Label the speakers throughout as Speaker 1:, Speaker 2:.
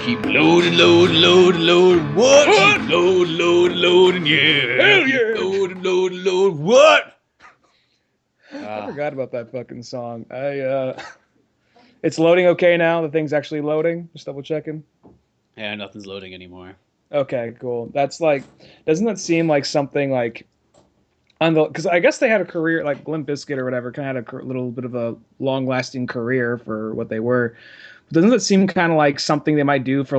Speaker 1: Keep loading. What? Keep loading. Yeah.
Speaker 2: Hell yeah.
Speaker 1: Keep loading. What?
Speaker 2: I forgot about that fucking song. It's loading okay now. The thing's actually loading. Just double checking.
Speaker 1: Yeah, nothing's loading anymore.
Speaker 2: Okay, cool. That's like, doesn't that seem like something like on the? Because I guess they had a career like Limp Bizkit or whatever, kind of had a little bit of a long-lasting career for what they were. Doesn't it seem kind of like something they might do for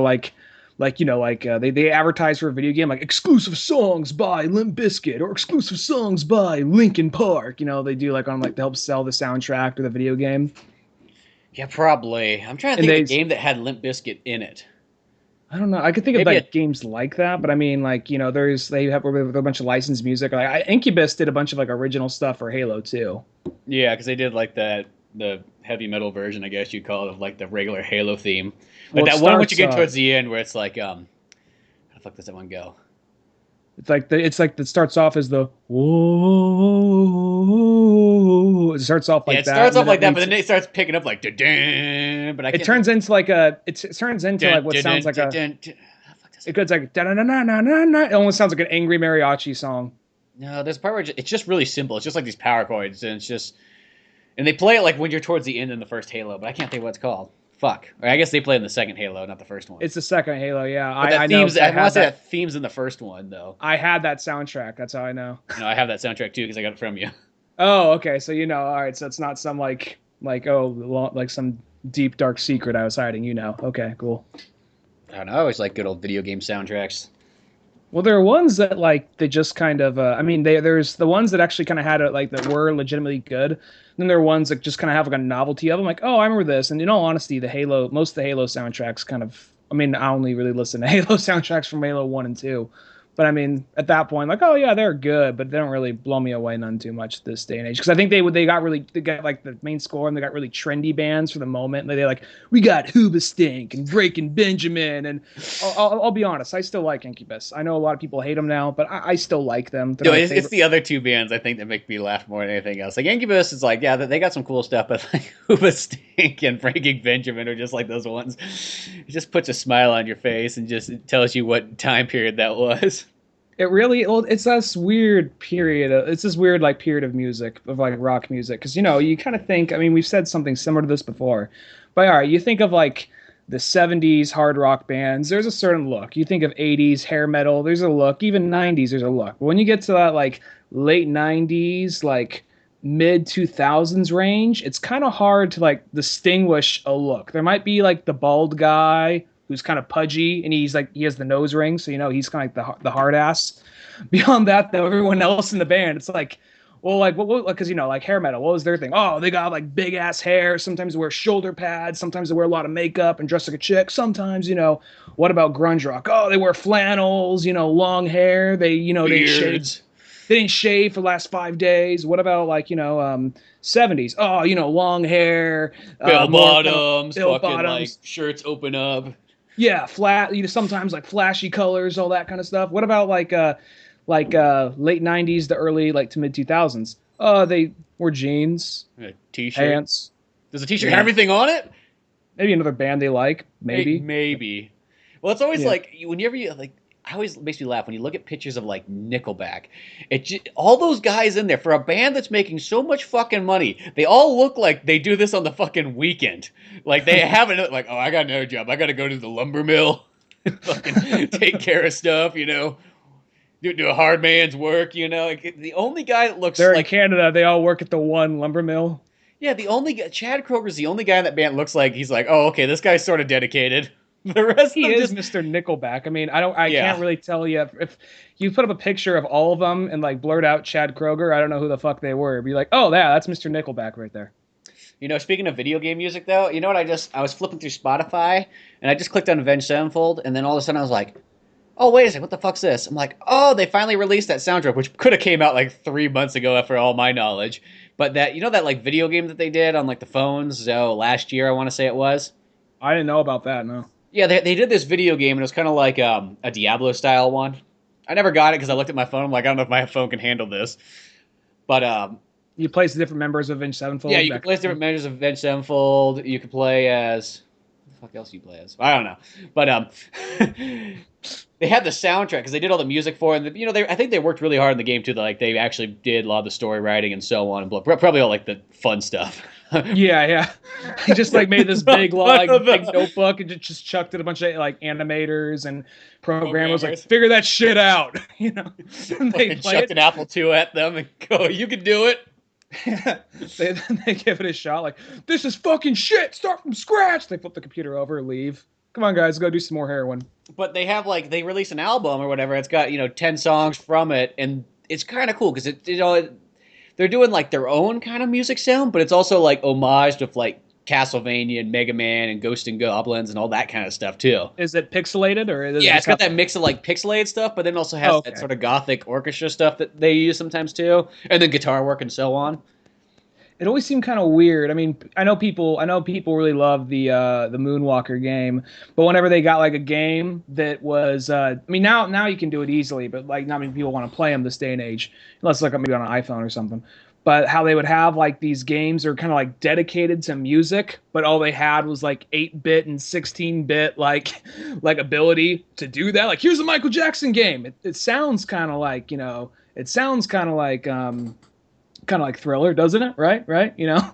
Speaker 2: they advertise for a video game like exclusive songs by Limp Bizkit or exclusive songs by Linkin Park. They do like on like to help sell the soundtrack or the video game.
Speaker 1: Yeah, probably. I'm trying to think of a game that had Limp Bizkit in it.
Speaker 2: I don't know. I could think of
Speaker 1: Maybe
Speaker 2: like games like that, but I mean, like they have a bunch of licensed music. Like Incubus did a bunch of like original stuff for Halo too.
Speaker 1: Yeah, because they did like the heavy metal version, I guess you'd call it, of like the regular Halo theme. Like that one once you get towards the end where it's like, how the fuck does that one go?
Speaker 2: It's like it starts off as the whoa. It starts off like that.
Speaker 1: Yeah, it starts off like that, but then it starts picking up like da-dun, but
Speaker 2: it turns into like what sounds like it goes like da-na-na-na-na-na. It almost sounds like an angry mariachi song.
Speaker 1: No, there's a part where it's just really simple. It's just like these power chords, and it's just, and they play it like when you're towards the end in the first Halo, but I can't think what it's called. Fuck. Or I guess they play in the second Halo, not the first one.
Speaker 2: It's the second Halo, yeah.
Speaker 1: I know. I want to say that theme's in the first one, though.
Speaker 2: I had that soundtrack. That's how I know.
Speaker 1: No, I have that soundtrack, too, because I got it from you.
Speaker 2: Oh, okay. So all right. So it's not some like some deep, dark secret I was hiding, Okay, cool.
Speaker 1: I don't know. I always like good old video game soundtracks.
Speaker 2: Well, there are ones that they just kind of. There's the ones that actually kind of had that were legitimately good. And then there are ones that just kind of have like a novelty of them. Like, oh, I remember this. And in all honesty, most of the Halo soundtracks kind of. I mean, I only really listen to Halo soundtracks from Halo 1 and 2. But I mean, at that point, like, oh yeah, they're good, but they don't really blow me away none too much this day and age. Because I think they got like the main score, and they got really trendy bands for the moment. And we got Hoobastank and Breaking Benjamin, and I'll be honest, I still like Incubus. I know a lot of people hate them now, but I still like them.
Speaker 1: No, it's the other two bands I think that make me laugh more than anything else. Like Incubus is like, yeah, they got some cool stuff, but like Hoobastank and Breaking Benjamin are just like those ones. It just puts a smile on your face and just tells you what time period that was.
Speaker 2: It's this weird period. It's this weird period of music, of like rock music, because you kind of think. I mean, we've said something similar to this before, but all right, you think of like the '70s hard rock bands. There's a certain look. You think of '80s hair metal. There's a look. Even '90s, there's a look. But when you get to that like late '90s, like mid 2000s range, it's kind of hard to distinguish a look. There might be like the bald guy who's kind of pudgy, and he has the nose ring, so he's kind of like the hard ass. Beyond that, though, everyone else in the band, it's like, well, like what? Because like hair metal, what was their thing? Oh, they got like big ass hair. Sometimes they wear shoulder pads. Sometimes they wear a lot of makeup and dress like a chick. Sometimes, what about grunge rock? Oh, they wear flannels. Long hair. They they didn't shave for the last 5 days. What about 70s? Oh, long hair,
Speaker 1: bell bottoms, like shirts open up.
Speaker 2: Yeah, flat. Sometimes like flashy colors, all that kind of stuff. What about late '90s, the early to mid 2000s? They wore jeans,
Speaker 1: t-shirt,
Speaker 2: pants.
Speaker 1: Does the t-shirt have everything on it?
Speaker 2: Maybe another band they like.
Speaker 1: Maybe. Well, it's always whenever you I always makes me laugh when you look at pictures of Nickelback. All those guys in there for a band that's making so much fucking money, they all look like they do this on the fucking weekend. Like they haven't oh, I got another job. I got to go to the lumber mill, fucking take care of stuff. Do a hard man's work. The only guy that looks
Speaker 2: they're in Canada. They all work at the one lumber mill.
Speaker 1: Yeah, the only guy, Chad Kroger's the only guy in that band looks like he's like, oh, okay, this guy's sort of dedicated. The rest
Speaker 2: he is Mr. Nickelback. I mean, I can't really tell you if you put up a picture of all of them and blurred out Chad Kroger. I don't know who the fuck they were. It'd be like, oh yeah, that's Mr. Nickelback right there.
Speaker 1: Speaking of video game music though, you know what I was flipping through Spotify and I just clicked on Avenged Sevenfold and then all of a sudden I was like, oh wait a second, what the fuck's this? I'm like, oh, they finally released that soundtrack, which could have came out 3 months ago after all my knowledge. But that that video game that they did on the phones last year, I want to say it was.
Speaker 2: I didn't know about that, no.
Speaker 1: Yeah, they did this video game, and it was kind of like a Diablo-style one. I never got it because I looked at my phone. I'm like, I don't know if my phone can handle this. But
Speaker 2: you play as different members of Avenged Sevenfold?
Speaker 1: Yeah, you can play as different members of Avenged Sevenfold. You can play as the fuck else you play as? I don't know, but they had the soundtrack because they did all the music for it. And you know, I think they worked really hard in the game too. Like they actually did a lot of the story writing and so on, and probably all like the fun stuff.
Speaker 2: Yeah, yeah. He just like made this big big notebook and just chucked in a bunch of like animators and programmers. Like, figure that shit out, you know.
Speaker 1: And they chucked an Apple II at them and go, "You can do it."
Speaker 2: Yeah. They give it a shot. Like, this is fucking shit. Start from scratch. They flip the computer over, leave. Come on, guys, go do some more heroin.
Speaker 1: But they have like they release an album or whatever. It's got 10 songs from it, and it's kind of cool because they're doing like their own kind of music sound, but it's also like homage with like Castlevania and Mega Man and Ghost and Goblins and all that kind of stuff too.
Speaker 2: Is it pixelated or is
Speaker 1: yeah, it's got that mix of like pixelated stuff, but then also has that sort of gothic orchestra stuff that they use sometimes too, and then guitar work and so on.
Speaker 2: It always seemed kind of weird. I mean, I know people really love the Moonwalker game, but whenever they got like a game that was, I mean, now you can do it easily, but like not many people want to play them this day and age, unless like maybe on an iPhone or something. But how they would have like these games are kind of like dedicated to music, but all they had was like 8-bit and 16-bit like ability to do that. Like, here's a Michael Jackson game. It sounds kind of like kind of like Thriller, doesn't it? Right? You know, I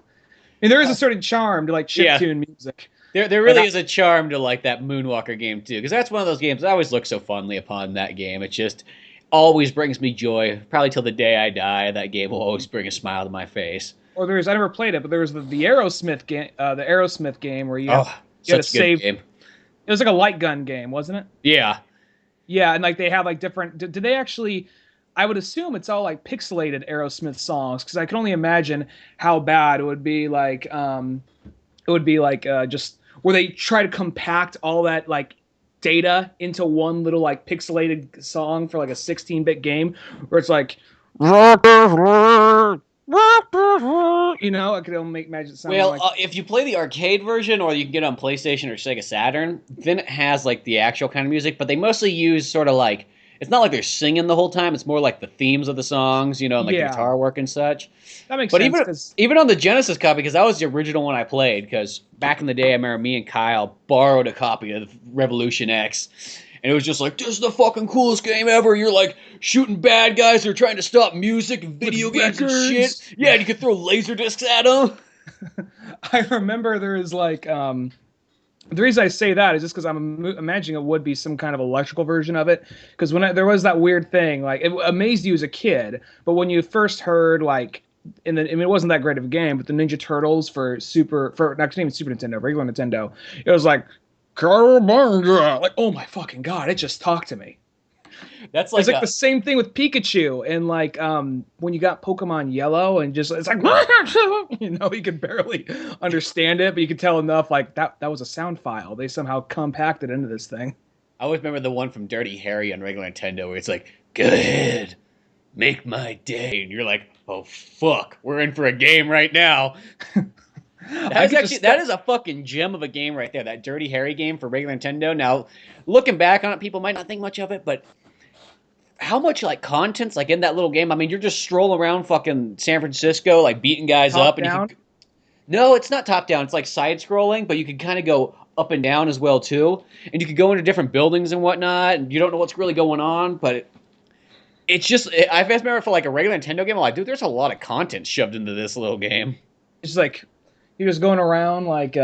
Speaker 2: mean, there is a certain charm to like chiptune music.
Speaker 1: There really is a charm to like that Moonwalker game too, because that's one of those games I always look so fondly upon. That game, it just always brings me joy. Probably till the day I die, that game will always bring a smile to my face.
Speaker 2: Or I never played it, but there was the Aerosmith game, where you had to save. Game. It was like a light gun game, wasn't it?
Speaker 1: Yeah.
Speaker 2: Yeah, and like they have like different. Did they actually? I would assume it's all like pixelated Aerosmith songs, because I can only imagine how bad it would be. Like, just where they try to compact all that like data into one little like pixelated song for like a 16-bit game, where it's like, you know, I could only imagine sound.
Speaker 1: Well, if you play the arcade version, or you can get it on PlayStation or Sega Saturn, then it has like the actual kind of music, but they mostly use sort of like. It's not like they're singing the whole time. It's more like the themes of the songs, and like guitar work and such.
Speaker 2: That makes sense.
Speaker 1: But even on the Genesis copy, because that was the original one I played, because back in the day, I remember me and Kyle borrowed a copy of Revolution X, and it was just like, this is the fucking coolest game ever. You're like shooting bad guys who are trying to stop music and video games and shit. Yeah, and you could throw laser discs at them.
Speaker 2: I remember there was like... The reason I say that is just because I'm imagining it would be some kind of electrical version of it. Because there was that weird thing, like it amazed you as a kid, but when you first heard like it wasn't that great of a game, but the Ninja Turtles for not even Super Nintendo, regular Nintendo, it was like, like, oh my fucking god, it just talked to me.
Speaker 1: That's like,
Speaker 2: it's like the same thing with Pikachu and like when you got Pokemon Yellow and just it's like you could barely understand it, but you could tell enough like that was a sound file. They somehow compacted into this thing.
Speaker 1: I always remember the one from Dirty Harry on regular Nintendo where it's like, go ahead, make my day, and you're like, oh fuck, we're in for a game right now. That is a fucking gem of a game right there. That Dirty Harry game for regular Nintendo. Now, looking back on it, people might not think much of it, but how much like content's like in that little game? I mean, you're just strolling around fucking San Francisco, like beating guys up, and no, it's not top down. It's like side scrolling, but you can kind of go up and down as well too, and you could go into different buildings and whatnot, and you don't know what's really going on, but it's just I remember for like a regular Nintendo game, I'm like, dude, there's a lot of content shoved into this little game.
Speaker 2: It's like you're just going around like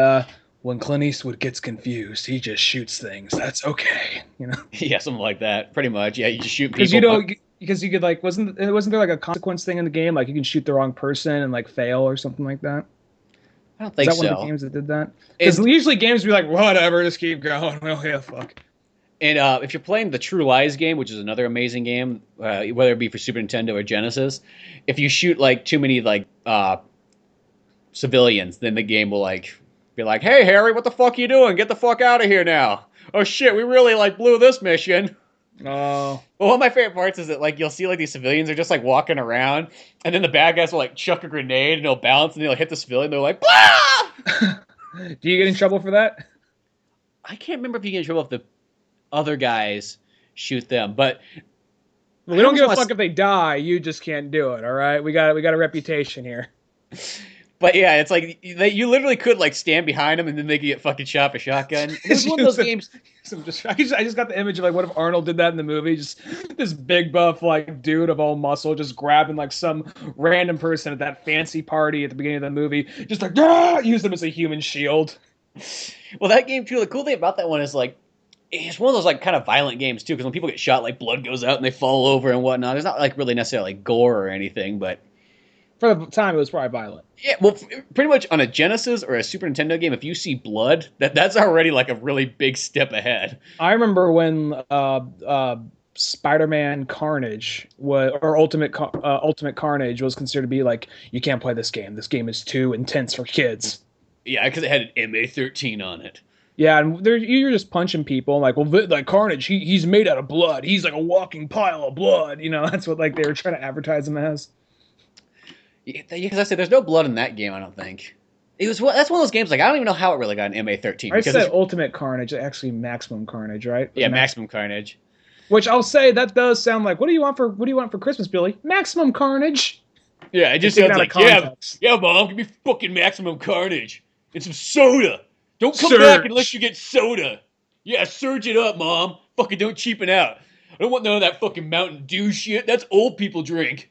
Speaker 2: when Clint Eastwood gets confused, he just shoots things. That's okay, you know.
Speaker 1: Yeah, something like that. Pretty much. Yeah, you just shoot people.
Speaker 2: Because you could like wasn't there like a consequence thing in the game, like you can shoot the wrong person and like fail or something like that?
Speaker 1: I don't think so.
Speaker 2: Is that one of the games that did that? Because usually games be like, whatever, just keep going. Well, yeah, fuck.
Speaker 1: And if you're playing the True Lies game, which is another amazing game, whether it be for Super Nintendo or Genesis, if you shoot like too many like civilians, then the game will like be like, hey Harry, what the fuck are you doing? Get the fuck out of here now. Oh shit, we really like blew this mission.
Speaker 2: Oh.
Speaker 1: Well, one of my favorite parts is that like you'll see like these civilians are just like walking around, and then the bad guys will like chuck a grenade and they'll bounce and they'll hit the civilian. They're like, blah!
Speaker 2: Do you get in trouble for that?
Speaker 1: I can't remember if you get in trouble if the other guys shoot them, but
Speaker 2: we don't give a fuck if they die. You just can't do it. All right, we got a reputation here.
Speaker 1: But yeah, it's like you literally could like stand behind him and then they could get fucking shot with a shotgun. It was one of those games.
Speaker 2: I just got the image of like what if Arnold did that in the movie? Just this big buff like dude of all muscle just grabbing like some random person at that fancy party at the beginning of the movie, just like use them as a human shield.
Speaker 1: Well, that game too. The cool thing about that one is like it's one of those like kind of violent games too. Because when people get shot, like blood goes out and they fall over and whatnot. It's not like really necessarily like gore or anything, but
Speaker 2: For the time, it was probably violent.
Speaker 1: yeah, well, pretty much on a Genesis or a Super Nintendo game, if you see blood, that's already like a really big step ahead.
Speaker 2: I remember when Spider-Man Carnage was, or Ultimate Carnage was considered to be like, you can't play this game. This game is too intense for kids.
Speaker 1: Yeah, because it had an MA-13 on it.
Speaker 2: Yeah, and you're just punching people like, well, like Carnage, he's made out of blood. He's like a walking pile of blood. You know, that's what like they were trying to advertise him as.
Speaker 1: Yeah, because I said there's no blood in that game. I don't think that's one of those games. Like I don't even know how it really got an MA-13.
Speaker 2: I said Ultimate Carnage, actually Maximum Carnage, right?
Speaker 1: Yeah, Maximum Carnage.
Speaker 2: Which I'll say that does sound like what do you want for Christmas, Billy? Maximum Carnage.
Speaker 1: Yeah, it just sounds like yeah, mom, give me fucking Maximum Carnage and some soda. Don't come back unless you get soda. Yeah, surge it up, mom. Fucking don't cheapen out. I don't want none of that fucking Mountain Dew shit. That's old people drink.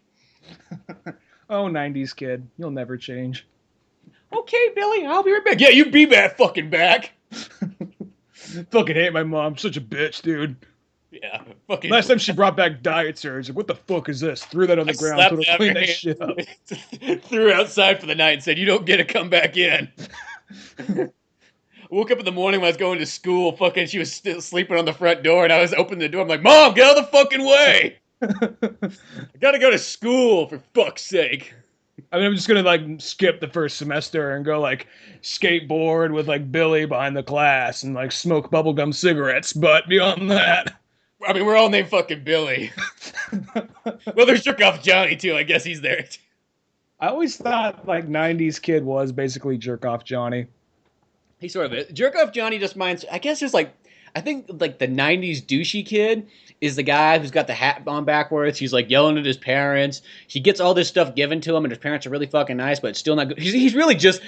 Speaker 2: Oh, 90s kid. You'll never change.
Speaker 1: Okay, Billy, I'll be right back. Yeah, you be back fucking back.
Speaker 2: Fucking hate my mom. Such a bitch, dude.
Speaker 1: Yeah, fucking.
Speaker 2: Last time she brought back Diet Surge, like, what the fuck is this? Threw that on the ground. So to clean that shit up.
Speaker 1: Threw her outside for the night and said, you don't get to come back in. Woke up in the morning when I was going to school. Fucking, she was still sleeping on the front door, and I was opening the door. I'm like, Mom, get out of the fucking way. I gotta go to school, for fuck's sake.
Speaker 2: I mean, I'm just gonna like skip the first semester and go like skateboard with like Billy behind the class and like smoke bubblegum cigarettes. But beyond that,
Speaker 1: I mean, we're all named fucking Billy. Well, there's Jerk Off Johnny too. I guess he's there.
Speaker 2: I always thought like 90s kid was basically Jerk Off Johnny.
Speaker 1: He sort of is. Jerk Off Johnny just minds. I guess there's like, I think like the 90s douchey kid is the guy who's got the hat on backwards. He's like yelling at his parents. He gets all this stuff given to him and his parents are really fucking nice, but it's still not good. He's really just,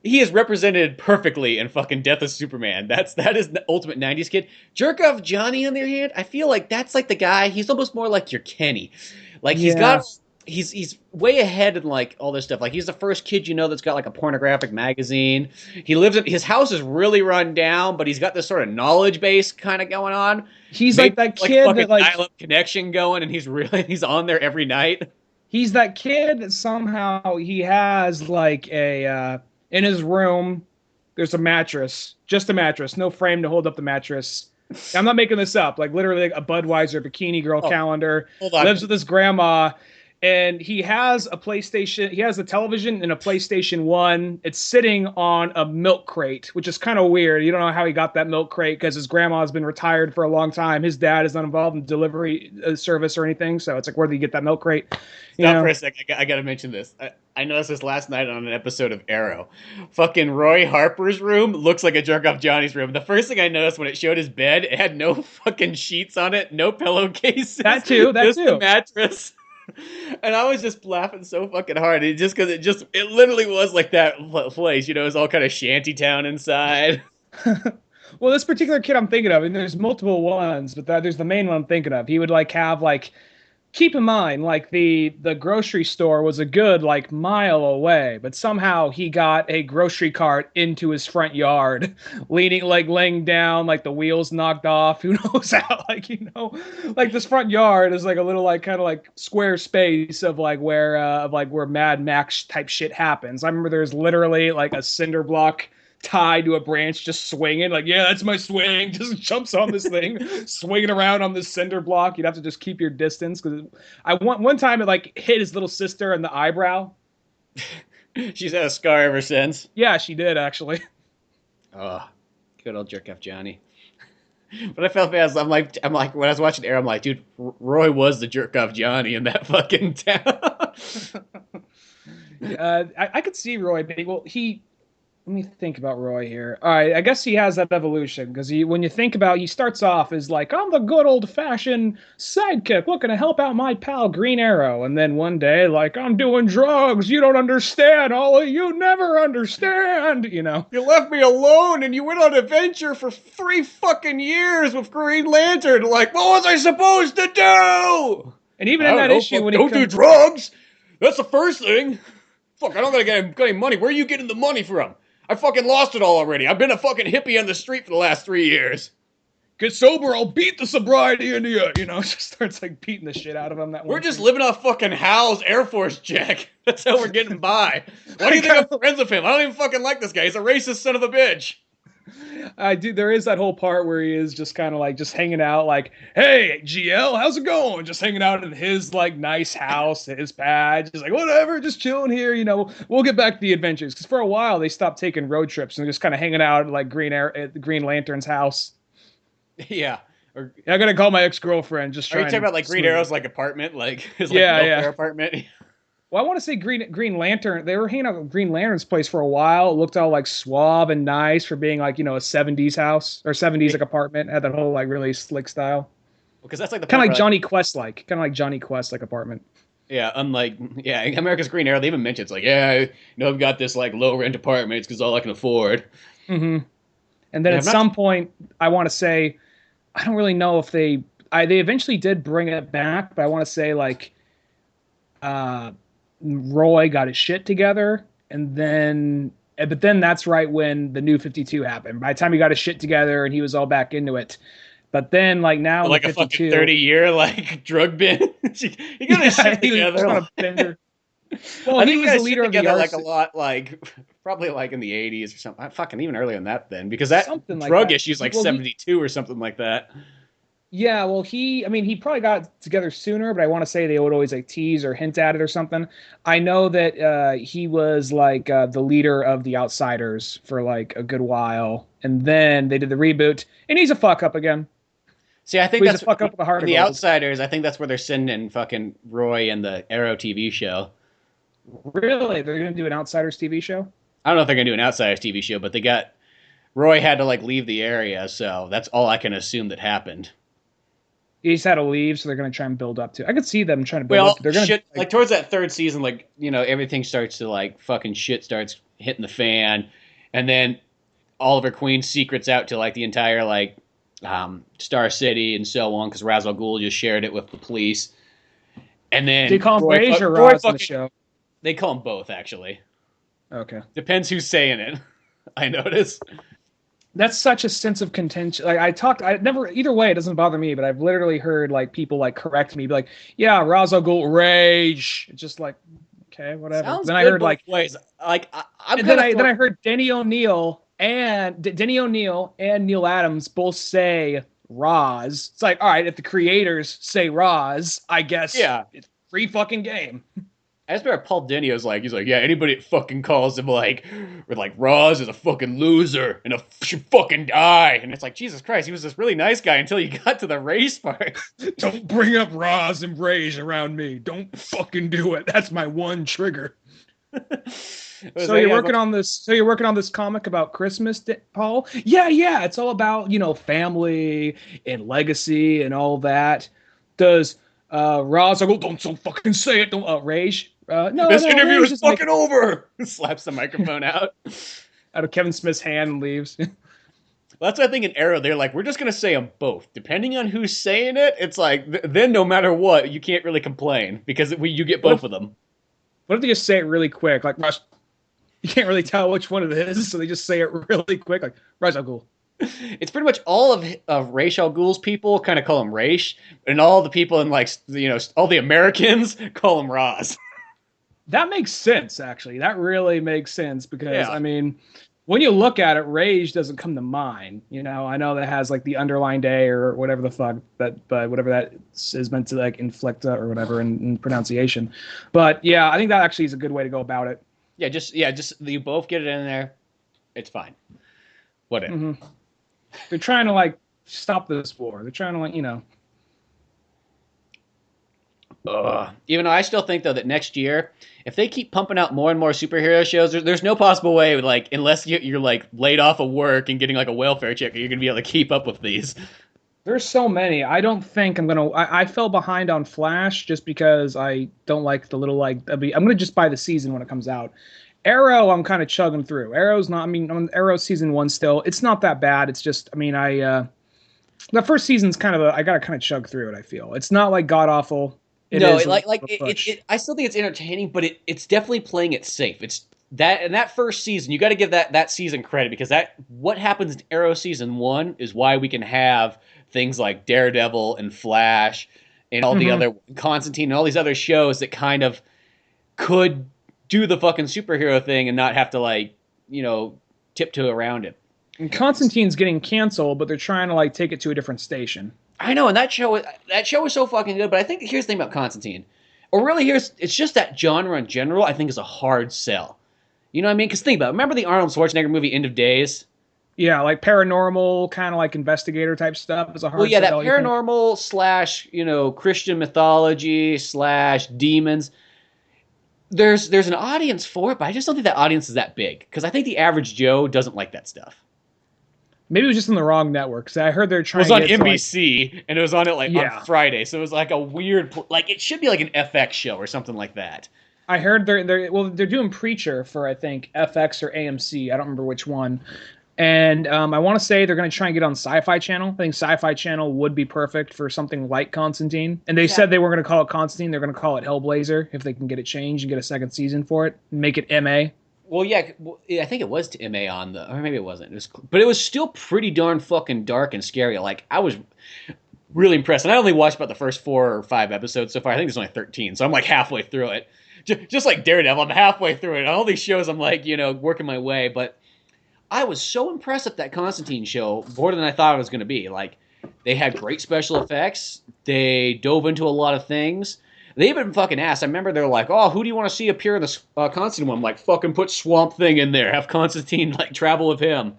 Speaker 1: he is represented perfectly in fucking Death of Superman. That is the ultimate 90s kid. Jerk Off Johnny, on the other hand, I feel like that's like the guy, he's almost more like your Kenny. Like he's way ahead in like all this stuff. Like he's the first kid you know that's got like a pornographic magazine. He lives in his house is really run down, but he's got this sort of knowledge base kind of going on.
Speaker 2: He's like that kid that like
Speaker 1: dial-up connection going, and he's on there every night.
Speaker 2: He's that kid that somehow he has like a in his room. There's a mattress, just a mattress, no frame to hold up the mattress. I'm not making this up. Like literally like a Budweiser bikini girl calendar. Lives with his grandma. And he has a PlayStation, he has a television and a PlayStation 1. It's sitting on a milk crate, which is kind of weird. You don't know how he got that milk crate because his grandma has been retired for a long time. His dad is not involved in delivery service or anything. So it's like, where did he get that milk crate?
Speaker 1: Stop for a sec. I got to mention this. I noticed this last night on an episode of Arrow. Fucking Roy Harper's room looks like a Jerk Off Johnny's room. The first thing I noticed when it showed his bed, it had no fucking sheets on it, no pillowcases.
Speaker 2: That too.
Speaker 1: Just the mattress. And I was just laughing so fucking hard. It literally was like that place, you know, it's all kind of shanty town inside.
Speaker 2: Well, this particular kid I'm thinking of, and there's multiple ones, but there's the main one I'm thinking of. He would like have like, keep in mind, like the grocery store was a good like mile away, but somehow he got a grocery cart into his front yard, laying down, like the wheels knocked off. Who knows how? Like, you know, like this front yard is like a little like kind of like square space of like where Mad Max type shit happens. I remember there's literally like a cinder block tied to a branch, just swinging, like, yeah, that's my swing, just jumps on this thing, swinging around on this cinder block. You'd have to just keep your distance, because one time it like hit his little sister in the eyebrow.
Speaker 1: She's had a scar ever since.
Speaker 2: Yeah, she did, actually.
Speaker 1: Oh, good old Jerk Off Johnny. But I felt bad. I'm like, when I was watching Arrow, I'm like, dude, Roy was the Jerk Off Johnny in that fucking town.
Speaker 2: I could see Roy being, well, let me think about Roy here. All right, I guess he has that evolution because when you think about, he starts off as like, I'm the good old fashioned sidekick looking to help out my pal Green Arrow, and then one day, like, I'm doing drugs. You don't understand, Ollie. You never understand. You know.
Speaker 1: You left me alone and you went on an adventure for 3 fucking years with Green Lantern. Like, what was I supposed to do?
Speaker 2: And even
Speaker 1: I
Speaker 2: in
Speaker 1: don't
Speaker 2: that
Speaker 1: know.
Speaker 2: issue,
Speaker 1: Fuck,
Speaker 2: when he
Speaker 1: don't do
Speaker 2: comes,
Speaker 1: drugs. That's the first thing. Fuck, I don't gotta get any money. Where are you getting the money from? I fucking lost it all already. I've been a fucking hippie on the street for the last 3 years.
Speaker 2: get sober, I'll beat the sobriety into you. You know, just starts like beating the shit out of him. That
Speaker 1: We're
Speaker 2: one
Speaker 1: just
Speaker 2: scene.
Speaker 1: living off fucking Hal's Air Force check. That's how we're getting by. Why do you think I'm friends with him? I don't even fucking like this guy. He's a racist son of a bitch.
Speaker 2: I do. There is that whole part where he is just kind of like just hanging out, like, "Hey, GL, how's it going?" Just hanging out in his like nice house, his pad, just like whatever, just chilling here. You know, we'll get back to the adventures because for a while they stopped taking road trips and just kind of hanging out at like at the Green Lantern's house.
Speaker 1: Yeah. Or
Speaker 2: Yeah, I gotta call my ex girlfriend. Just
Speaker 1: are you
Speaker 2: trying
Speaker 1: talking
Speaker 2: to
Speaker 1: about like Green
Speaker 2: smooth it.
Speaker 1: Arrow's like apartment, like his like
Speaker 2: Yeah,
Speaker 1: welfare
Speaker 2: yeah.
Speaker 1: apartment?
Speaker 2: Well, I want to say Green Lantern. They were hanging out at Green Lantern's place for a while. It looked all like suave and nice for being like a '70s house or '70s like apartment. Had that whole like really slick style.
Speaker 1: Because that's like the
Speaker 2: Kind
Speaker 1: point
Speaker 2: of
Speaker 1: where
Speaker 2: like
Speaker 1: like
Speaker 2: Johnny Quest like. Kind of like Johnny Quest like apartment.
Speaker 1: yeah, unlike yeah, America's Green Arrow, they even mention it's like yeah, I've got this like low rent apartment. It's because all I can afford.
Speaker 2: Hmm. And then
Speaker 1: Yeah,
Speaker 2: at
Speaker 1: I'm not.
Speaker 2: some point, I want to say, I don't really know if they eventually did bring it back, but I want to say like uh, Roy got his shit together, and then but then that's right when the New 52 happened. By the time he got his shit together and he was all back into it, but then like now in the
Speaker 1: Like a fucking
Speaker 2: 52,
Speaker 1: 30 year like drug bin. He got his
Speaker 2: yeah,
Speaker 1: shit
Speaker 2: he was
Speaker 1: together.
Speaker 2: on a bender. Well,
Speaker 1: I
Speaker 2: he
Speaker 1: think he
Speaker 2: was
Speaker 1: got
Speaker 2: the
Speaker 1: his shit
Speaker 2: leader of the
Speaker 1: together like a
Speaker 2: arson,
Speaker 1: lot, like probably like in the 80s or something. Fucking even earlier than that then, because that
Speaker 2: something like
Speaker 1: drug
Speaker 2: that.
Speaker 1: issue's like
Speaker 2: He
Speaker 1: 72 or something like that.
Speaker 2: Yeah, well, I mean, he probably got together sooner, but I want to say they would always like tease or hint at it or something. I know that he was like the leader of the Outsiders for like a good while, and then they did the reboot, and he's a fuck up again.
Speaker 1: See, I think
Speaker 2: But he's a
Speaker 1: that's
Speaker 2: fuck up with a heart
Speaker 1: in
Speaker 2: of
Speaker 1: the
Speaker 2: gold.
Speaker 1: Outsiders. I think that's where they're sending fucking Roy and the Arrow TV show.
Speaker 2: Really, they're gonna do an Outsiders TV show?
Speaker 1: I don't know if they're gonna do an Outsiders TV show, but they got Roy had to like leave the area, so that's all I can assume that happened.
Speaker 2: He just had to leave, so they're gonna try and build up to. I could see them trying to build
Speaker 1: Well,
Speaker 2: up. They're gonna
Speaker 1: shit,
Speaker 2: like
Speaker 1: like towards that third season, like everything starts to like fucking shit starts hitting the fan, and then Oliver Queen's secrets out to like the entire like Star City and so on because Ra's al Ghul just shared it with the police, and
Speaker 2: they
Speaker 1: then
Speaker 2: call him Rage or
Speaker 1: Roy
Speaker 2: Roz in the
Speaker 1: fucking
Speaker 2: show.
Speaker 1: they call them both actually.
Speaker 2: Okay.
Speaker 1: Depends who's saying it. I notice.
Speaker 2: That's such a sense of contention. Like I never, either way, it doesn't bother me, but I've literally heard like people like correct me, be like, yeah, Ra's al Ghul, rage. It's just like, okay, whatever.
Speaker 1: Sounds
Speaker 2: Then I
Speaker 1: good
Speaker 2: heard
Speaker 1: both
Speaker 2: like,
Speaker 1: ways. Like I'm
Speaker 2: and
Speaker 1: kind of
Speaker 2: then
Speaker 1: for
Speaker 2: I heard Denny O'Neil and Neil Adams both say Roz. It's like, all right, if the creators say Roz, I guess
Speaker 1: yeah.
Speaker 2: it's free fucking game.
Speaker 1: I just remember Paul Dini's like, he's like, yeah, anybody that fucking calls him like, with like, Roz is a fucking loser and should fucking die. And it's like, Jesus Christ, he was this really nice guy until you got to the race part.
Speaker 2: Don't bring up Roz and Rage around me. Don't fucking do it. That's my one trigger. So you're
Speaker 1: Yeah,
Speaker 2: working on this. So you're working on this comic about Christmas, Paul? Yeah, yeah. It's all about family and legacy and all that. Does Roz go? Don't fucking say it. Don't Rage. No,
Speaker 1: this
Speaker 2: no.
Speaker 1: interview
Speaker 2: Rage
Speaker 1: is
Speaker 2: doesn't make
Speaker 1: fucking
Speaker 2: it
Speaker 1: over. Slaps the microphone out.
Speaker 2: out of Kevin Smith's hand and leaves.
Speaker 1: Well, that's what I think in Arrow, they're like, we're just going to say them both. Depending on who's saying it, it's like, then no matter what, you can't really complain because you get
Speaker 2: what
Speaker 1: both
Speaker 2: if
Speaker 1: of them.
Speaker 2: what if they just say it really quick? Like Rush, you can't really tell which one it is, so they just say it really quick. Like Ra's al Ghul.
Speaker 1: It's pretty much all of Ra's al Ghul's people kind of call him Raish, and all the people in like all the Americans call him Roz.
Speaker 2: That makes sense, actually. That really makes sense because,
Speaker 1: Yeah,
Speaker 2: I mean, when you look at it, rage doesn't come to mind. I know that has like the underlined A or whatever the fuck but whatever that is meant to like inflict or whatever in pronunciation. But yeah, I think that actually is a good way to go about it.
Speaker 1: just you both get it in there. It's fine. Whatever.
Speaker 2: Hmm. They're trying to like stop this war. They're trying to like.
Speaker 1: Even though I still think though that next year, if they keep pumping out more and more superhero shows, there's no possible way, like unless you're like laid off of work and getting like a welfare check, you're gonna be able to keep up with these.
Speaker 2: There's so many. I don't think I'm gonna. I fell behind on Flash just because I don't like the little like. I'm gonna just buy the season when it comes out. Arrow, I'm kind of chugging through. Arrow's not. I mean, on Arrow season one still. It's not that bad. It's just. I mean, the first season's kind of a. I gotta kind of chug through it. I feel it's not like god awful.
Speaker 1: No, I still think it's entertaining, but it's definitely playing it safe. It's that and that first season, you got to give that season credit because that what happens in Arrow season 1 is why we can have things like Daredevil and Flash and all the other Constantine and all these other shows that kind of could do the fucking superhero thing and not have to like, tiptoe around it.
Speaker 2: And Constantine's getting canceled, but they're trying to like take it to a different station.
Speaker 1: I know, and that show was so fucking good. But I think here's the thing about Constantine, or really it's just that genre in general. I think is a hard sell. You know what I mean? Because think about it. Remember the Arnold Schwarzenegger movie End of Days?
Speaker 2: Yeah, like paranormal, kind of like investigator type stuff is a hard.
Speaker 1: Well, yeah, that
Speaker 2: sell,
Speaker 1: paranormal / Christian mythology / demons. There's an audience for it, but I just don't think that audience is that big because I think the average Joe doesn't like that stuff.
Speaker 2: Maybe it was just on the wrong network. Because I heard they're trying.
Speaker 1: It was on NBC, and it was on it on Friday, so it was like a weird. Like it should be like an FX show or something like that.
Speaker 2: I heard they're doing Preacher for I think FX or AMC. I don't remember which one. And I want to say they're going to try and get on Sci-Fi Channel. I think Sci-Fi Channel would be perfect for something like Constantine. And they said they weren't going to call it Constantine. They're going to call it Hellblazer if they can get it changed and get a second season for it and make it MA.
Speaker 1: Well, yeah, I think it was to MA on or maybe it wasn't. But it was still pretty darn fucking dark and scary. Like, I was really impressed. And I only watched about the first 4 or 5 episodes so far. I think there's only 13, so I'm like halfway through it. Just like Daredevil, I'm halfway through it. On all these shows, I'm like, working my way. But I was so impressed with that Constantine show, more than I thought it was going to be. Like, they had great special effects. They dove into a lot of things. They even fucking asked. I remember they're like, "Oh, who do you want to see appear in the Constantine one?" I'm like, "Fucking put Swamp Thing in there. Have Constantine like travel with him."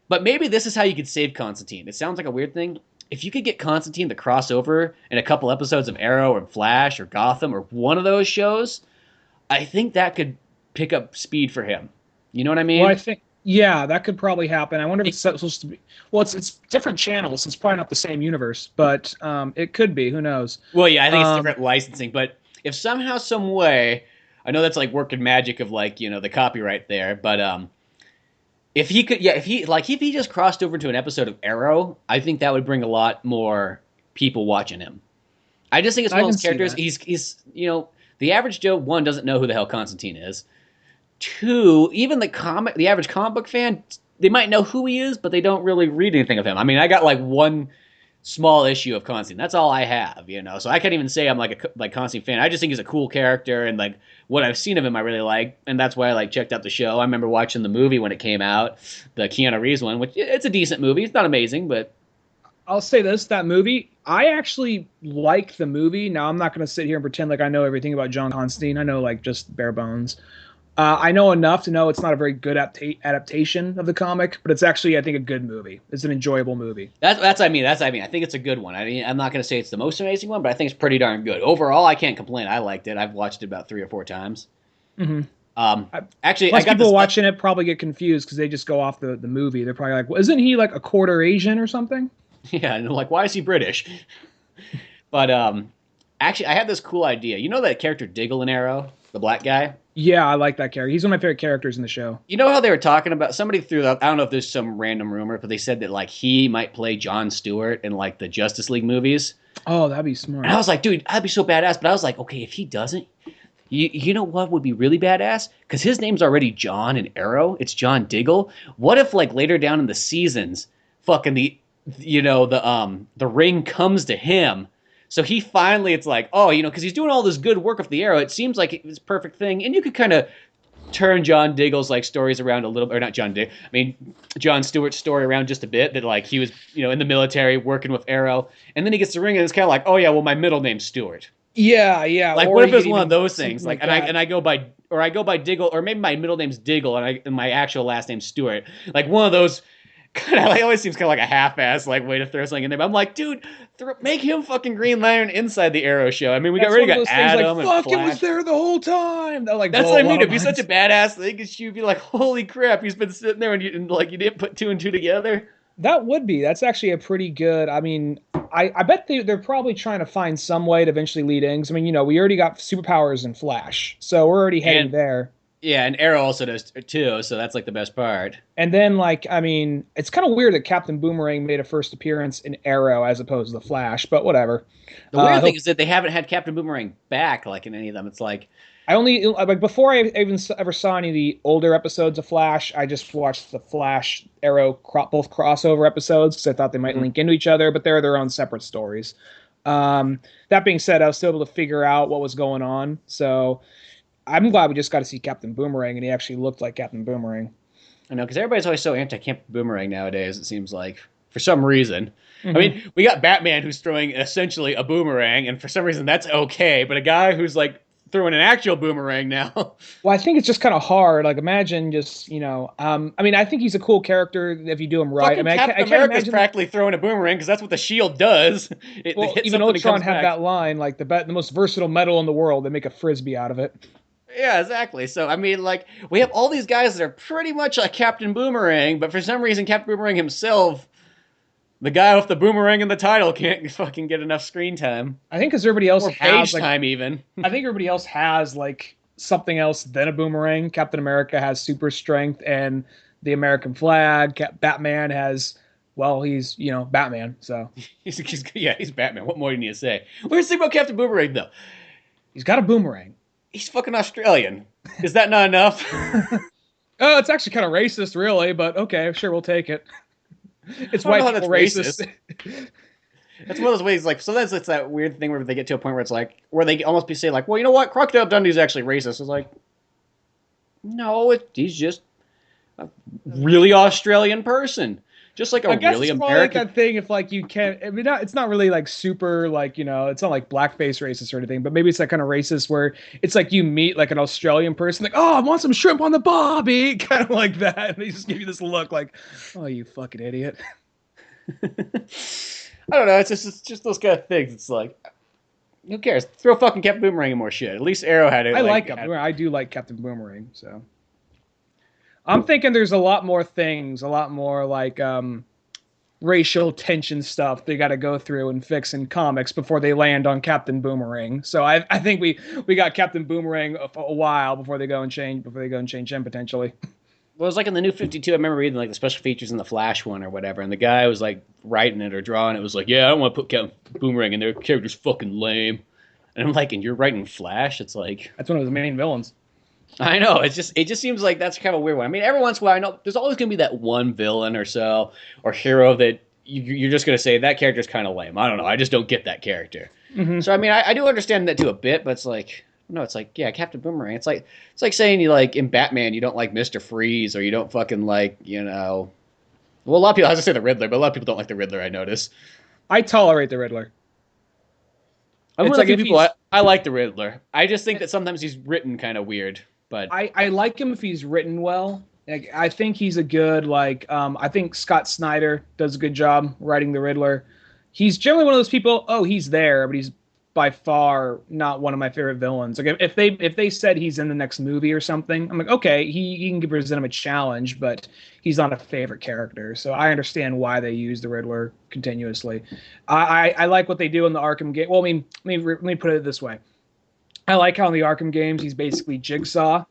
Speaker 1: But maybe this is how you could save Constantine. It sounds like a weird thing. If you could get Constantine to cross over in a couple episodes of Arrow or Flash or Gotham or one of those shows, I think that could pick up speed for him. You know what I mean?
Speaker 2: Well, I think. Yeah, that could probably happen. I wonder if it's supposed to be. Well, it's different channels. It's probably not the same universe, but it could be. Who knows?
Speaker 1: Well, yeah, I think it's different licensing. But if somehow, some way, I know that's like working magic of like the copyright there. But if he could, if he just crossed over to an episode of Arrow, I think that would bring a lot more people watching him. I just think it's one of those characters. He's the average Joe doesn't know who the hell Constantine is. 2, even the average comic book fan, they might know who he is, but they don't really read anything of him. I mean, I got like one small issue of Constantine. That's all I have, So I can't even say I'm like a Constantine fan. I just think he's a cool character, and like what I've seen of him, I really like, and that's why I like checked out the show. I remember watching the movie when it came out, the Keanu Reeves one, which it's a decent movie. It's not amazing, but
Speaker 2: I'll say that movie, I actually like the movie. Now I'm not going to sit here and pretend like I know everything about John Constantine. I know like just bare bones. I know enough to know it's not a very good adaptation of the comic, but it's actually, I think, a good movie. It's an enjoyable movie.
Speaker 1: That's what I mean. I think it's a good one. I mean, I'm not going to say it's the most amazing one, but I think it's pretty darn good. Overall, I can't complain. I liked it. I've watched it about 3 or 4 times.
Speaker 2: Mm-hmm.
Speaker 1: Actually,
Speaker 2: people watching it probably get confused because they just go off the movie. They're probably like, well, isn't he like a quarter Asian or something?
Speaker 1: Yeah, and like, why is he British? But actually, I had this cool idea. You know that character Diggle in Arrow, the black guy?
Speaker 2: Yeah, I like that character. He's one of my favorite characters in the show.
Speaker 1: You know how they were talking about, somebody threw out, I don't know if there's some random rumor, but they said that like he might play Jon Stewart in like the Justice League movies.
Speaker 2: Oh, that'd be smart.
Speaker 1: And I was like, dude, that'd be so badass. But I was like, okay, if he doesn't, you know what would be really badass? Because his name's already John in Arrow. It's John Diggle. What if like later down in the seasons, fucking the ring comes to him. So he finally, it's like, because he's doing all this good work with the Arrow. It seems like it's a perfect thing. And you could kind of turn John Diggle's like stories around a little, or not John Diggle. I mean, John Stewart's story around just a bit. That like he was, in the military working with Arrow, and then he gets the ring, and it's kind of like, oh yeah, well my middle name's Stewart.
Speaker 2: Yeah.
Speaker 1: Like, what if it was one of those things? Like, and I go by Diggle, or maybe my middle name's Diggle, and my actual last name's Stewart. Like one of those. kind of like always seems kind of like a half-ass like way to throw something in there. But I'm like, dude, make him fucking Green Lantern inside the Arrow show. I mean, we
Speaker 2: That's
Speaker 1: already
Speaker 2: one of
Speaker 1: got
Speaker 2: those things like,
Speaker 1: Adam and
Speaker 2: fuck, it was
Speaker 1: Flash.
Speaker 2: there the whole time. They'll like
Speaker 1: That's
Speaker 2: blow
Speaker 1: what I
Speaker 2: a lot
Speaker 1: mean.
Speaker 2: of
Speaker 1: It'd be such a
Speaker 2: minds.
Speaker 1: badass thing because you'd be like, holy crap, he's been sitting there and like you didn't put two and two together.
Speaker 2: That would be. That's actually a pretty good. I mean, I bet they're probably trying to find some way to eventually lead in. 'Cause, I mean, we already got superpowers in Flash, so we're already heading
Speaker 1: And
Speaker 2: there.
Speaker 1: yeah, and Arrow also does too, so that's like the best part.
Speaker 2: And then, like, I mean, it's kind of weird that Captain Boomerang made a first appearance in Arrow as opposed to the Flash, but whatever.
Speaker 1: The weird thing
Speaker 2: He'll
Speaker 1: is that they haven't had Captain Boomerang back like in any of them. It's like,
Speaker 2: I only like before I even ever saw any of the older episodes of Flash, I just watched the Flash Arrow both crossover episodes because I thought they might link into each other, but they're their own separate stories. That being said, I was still able to figure out what was going on, so I'm glad we just got to see Captain Boomerang, and he actually looked like Captain Boomerang.
Speaker 1: I know, because everybody's always so anti Captain Boomerang nowadays. It seems like for some reason. I
Speaker 2: Mm-hmm.
Speaker 1: mean, we got Batman who's throwing essentially a boomerang, and for some reason that's okay. But a guy who's like throwing an actual boomerang now.
Speaker 2: Well, I think it's just kind of hard. Like, imagine just I mean, I think he's a cool character if you do him right. I
Speaker 1: Fucking
Speaker 2: mean,
Speaker 1: Captain
Speaker 2: I can't
Speaker 1: America's
Speaker 2: imagine.
Speaker 1: practically throwing a boomerang because that's what the shield does. It
Speaker 2: Well,
Speaker 1: hits
Speaker 2: even
Speaker 1: something and
Speaker 2: Ultron
Speaker 1: comes
Speaker 2: had
Speaker 1: back.
Speaker 2: that line, like the most versatile metal in the world. They make a frisbee out of it.
Speaker 1: Yeah, exactly. So I mean, like we have all these guys that are pretty much like Captain Boomerang, but for some reason, Captain Boomerang himself, the guy with the boomerang in the title, can't fucking get enough screen time
Speaker 2: I think because everybody else
Speaker 1: or
Speaker 2: has
Speaker 1: page
Speaker 2: like
Speaker 1: time even.
Speaker 2: I think everybody else has like something else than a boomerang. Captain America has super strength and the American flag. Batman has, well, he's Batman. So
Speaker 1: He's Batman. What more do you need to say? Where's the thing about Captain Boomerang though?
Speaker 2: he's got a boomerang.
Speaker 1: He's fucking Australian. Is that not enough?
Speaker 2: Oh, it's actually kind of racist, really, but okay, sure, we'll take it. It's
Speaker 1: I don't
Speaker 2: white
Speaker 1: know how
Speaker 2: people
Speaker 1: that's
Speaker 2: racist.
Speaker 1: That's one of those ways. Like sometimes it's that weird thing where they get to a point where it's like, where they almost be say like, well, you know what, Crocodile Dundee's actually racist. It's like, no, he's just a really Australian person, just like a
Speaker 2: I guess
Speaker 1: really
Speaker 2: it's probably like
Speaker 1: American.
Speaker 2: that thing if like you can't. I mean, it's not really like super like it's not like blackface racist or anything, but maybe it's that kind of racist where it's like you meet like an Australian person, like, oh, I want some shrimp on the barbie, kind of like that, and they just give you this look like, oh, you fucking idiot.
Speaker 1: I don't know. It's just those kind of things. It's like, who cares? Throw fucking Captain Boomerang and more shit. At least Arrow had it.
Speaker 2: I like him. I do like Captain Boomerang. So I'm thinking there's a lot more things, a lot more like racial tension stuff they got to go through and fix in comics before they land on Captain Boomerang. So I think we got Captain Boomerang a while before they go and change him potentially.
Speaker 1: Well, it was like in the New 52, I remember reading like the special features in the Flash one or whatever, and the guy was like writing it or drawing it was like, yeah, I don't want to put Captain Boomerang in there. The character's fucking lame. And I'm like, and you're writing Flash? It's like,
Speaker 2: That's one of the main villains.
Speaker 1: I know. It just seems like that's kind of a weird one. I mean, every once in a while, I know there's always going to be that one villain or so or hero that you're just going to say that character's kind of lame. I don't know. I just don't get that character.
Speaker 2: Mm-hmm.
Speaker 1: So I mean, I do understand that to a bit, but it's like, no, it's like, yeah, Captain Boomerang. It's like saying you like in Batman you don't like Mr. Freeze or you don't fucking like Well, a lot of people, I was gonna say the Riddler, but a lot of people don't like the Riddler. I notice.
Speaker 2: I tolerate the Riddler.
Speaker 1: I'm
Speaker 2: It's
Speaker 1: one of
Speaker 2: like
Speaker 1: the
Speaker 2: if
Speaker 1: few people.
Speaker 2: he's-
Speaker 1: I like the Riddler. I just think that sometimes he's written kind of weird. But
Speaker 2: I like him if he's written well. Like, I think he's a good I think Scott Snyder does a good job writing the Riddler. He's generally one of those people. Oh, he's there, but he's by far not one of my favorite villains. Like if they said he's in the next movie or something, I'm like, okay, he can present him a challenge, but he's not a favorite character. So I understand why they use the Riddler continuously. I like what they do in the Arkham game. Well, I mean, let me put it this way. I like how in the Arkham games he's basically Jigsaw.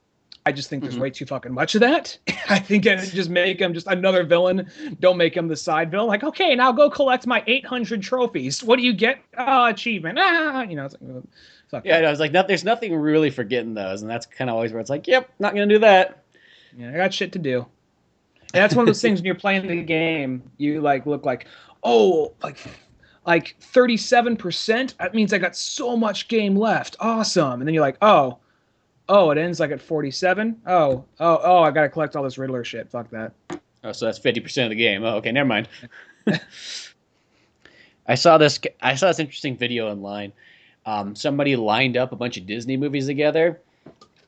Speaker 2: I just think there's way too fucking much of that. I think just make him just another villain. Don't make him the side villain. Like, okay, now go collect my 800 trophies. What do you get? Achievement. It's like, fuck
Speaker 1: yeah,
Speaker 2: that.
Speaker 1: no, it's like there's nothing really for getting those, and that's kind of always where it's like, yep, not gonna do that.
Speaker 2: Yeah, I got shit to do. And that's one of those things when you're playing the game, you like look like, oh, like 37%. That means I got so much game left. Awesome. And then you're like, oh, it ends like at 47. Oh, I gotta collect all this Riddler shit. Fuck that.
Speaker 1: Oh, so that's 50% of the game. Oh, okay, never mind. I saw this interesting video online. Somebody lined up a bunch of Disney movies together,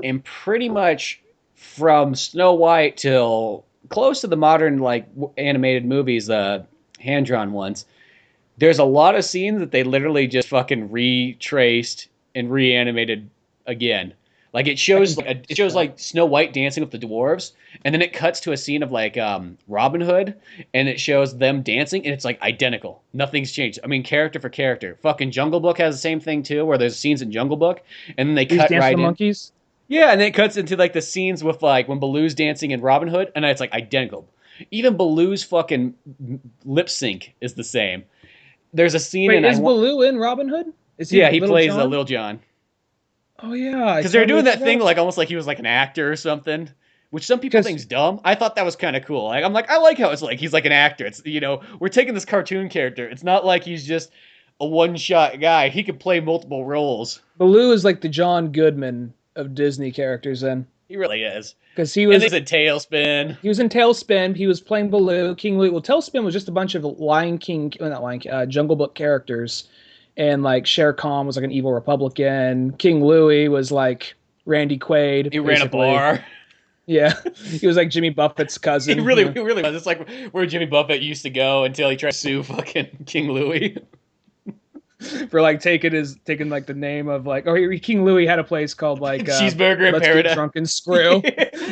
Speaker 1: and pretty much from Snow White till close to the modern like animated movies, hand drawn ones. There's a lot of scenes that they literally just fucking retraced and reanimated again. Like
Speaker 2: I can
Speaker 1: it
Speaker 2: catch
Speaker 1: shows
Speaker 2: that.
Speaker 1: like Snow White dancing with the dwarves, and then it cuts to a scene of like Robin Hood, and it shows them dancing, and it's like identical. Nothing's changed. I mean, character for character. Fucking Jungle Book has the same thing too, where there's scenes in Jungle Book, and then they
Speaker 2: These
Speaker 1: cut
Speaker 2: Dance with
Speaker 1: right
Speaker 2: the
Speaker 1: in.
Speaker 2: Monkeys.
Speaker 1: Yeah, and then it cuts into like the scenes with like when Baloo's dancing in Robin Hood, and it's like identical. Even Baloo's fucking lip sync is the same. There's a scene
Speaker 2: Wait,
Speaker 1: in I
Speaker 2: is
Speaker 1: want.
Speaker 2: Baloo in Robin Hood? Is he
Speaker 1: Yeah, he
Speaker 2: Little
Speaker 1: plays
Speaker 2: John?
Speaker 1: Little John.
Speaker 2: Oh yeah, I
Speaker 1: Because they were
Speaker 2: totally
Speaker 1: doing that thing
Speaker 2: forgot.
Speaker 1: like almost like he was like an actor or something, which some people
Speaker 2: Because
Speaker 1: think's dumb. I thought that was kind of cool. Like I'm like I like how it's like he's like an actor. It's we're taking this cartoon character. It's not like he's just a one shot guy. He could play multiple roles.
Speaker 2: Baloo is like the John Goodman of Disney characters, then
Speaker 1: He really is.
Speaker 2: because
Speaker 1: And there's a Tailspin.
Speaker 2: he was in Tailspin. He was playing Baloo, King Louie. Well, Tailspin was just a bunch of Lion King, well, not Lion King, Jungle Book characters, and like Shere Khan was like an evil Republican. King Louie was like Randy Quaid,
Speaker 1: He ran a
Speaker 2: basically.
Speaker 1: bar.
Speaker 2: Yeah, he was like Jimmy Buffett's cousin.
Speaker 1: He really was. It's like where Jimmy Buffett used to go until he tried to sue fucking King Louis.
Speaker 2: For like taking like the name of like, King Louie had a place called like
Speaker 1: Cheeseburger in
Speaker 2: Let's
Speaker 1: Paradise.
Speaker 2: Get Drunk and Screw.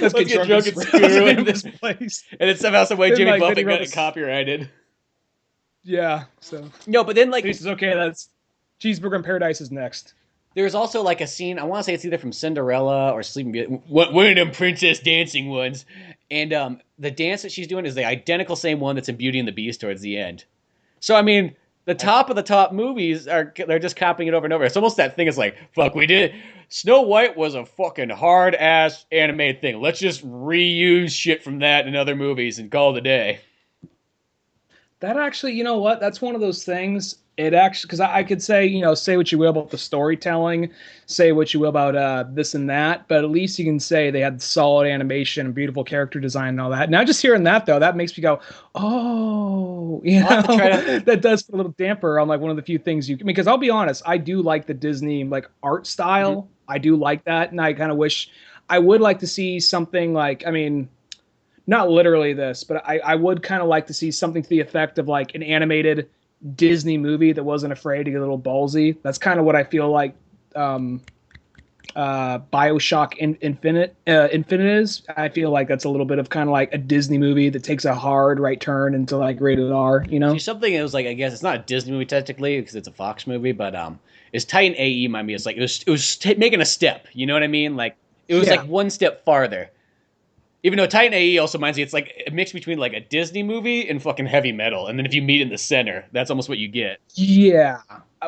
Speaker 1: Let's get drunk and screw.
Speaker 2: That's the name of this place.
Speaker 1: And then somehow, some way,
Speaker 2: Then,
Speaker 1: Jimmy
Speaker 2: like, then he
Speaker 1: Buffett
Speaker 2: wrote
Speaker 1: got it
Speaker 2: this-
Speaker 1: copyrighted.
Speaker 2: Yeah, so
Speaker 1: No, but then like
Speaker 2: he says, okay, that's Cheeseburger in Paradise is next.
Speaker 1: there's also like a scene. I want to say it's either from Cinderella or Sleeping Beauty. One of them princess dancing ones, and the dance that she's doing is the identical same one that's in Beauty and the Beast towards the end. So I mean, the top of the top movies they're just copying it over and over. It's almost that thing. It's like fuck, we did. Snow White was a fucking hard ass animated thing. Let's just reuse shit from that in other movies and call it a day.
Speaker 2: That actually, you know what? That's one of those things. It actually, because I could say, say what you will about the storytelling, say what you will about this and that, but at least you can say they had solid animation and beautiful character design and all that. Now, just hearing that though, that makes me go, oh,
Speaker 1: I'll have to try to-
Speaker 2: that does put a little damper on like one of the few things you can. Because I'll be honest, I do like the Disney like art style.
Speaker 1: Mm-hmm.
Speaker 2: I do like that, and I kind of wish I would like to see something like, I mean, not literally this, but I would kind of like to see something to the effect of like an animated Disney movie that wasn't afraid to get a little ballsy. That's kind of what I feel like BioShock Infinite is. I feel like that's a little bit of kind of like a Disney movie that takes a hard right turn into like rated R,
Speaker 1: See, something that was like, I guess it's not a Disney movie technically because it's a Fox movie, but is Titan AE remind me? It's like it was making a step. You know what I mean? Like it was
Speaker 2: Yeah.
Speaker 1: like one step farther. Even though Titan AE also reminds me, it's like a mix between like a Disney movie and fucking heavy metal, and then if you meet in the center, that's almost what you get.
Speaker 2: Yeah.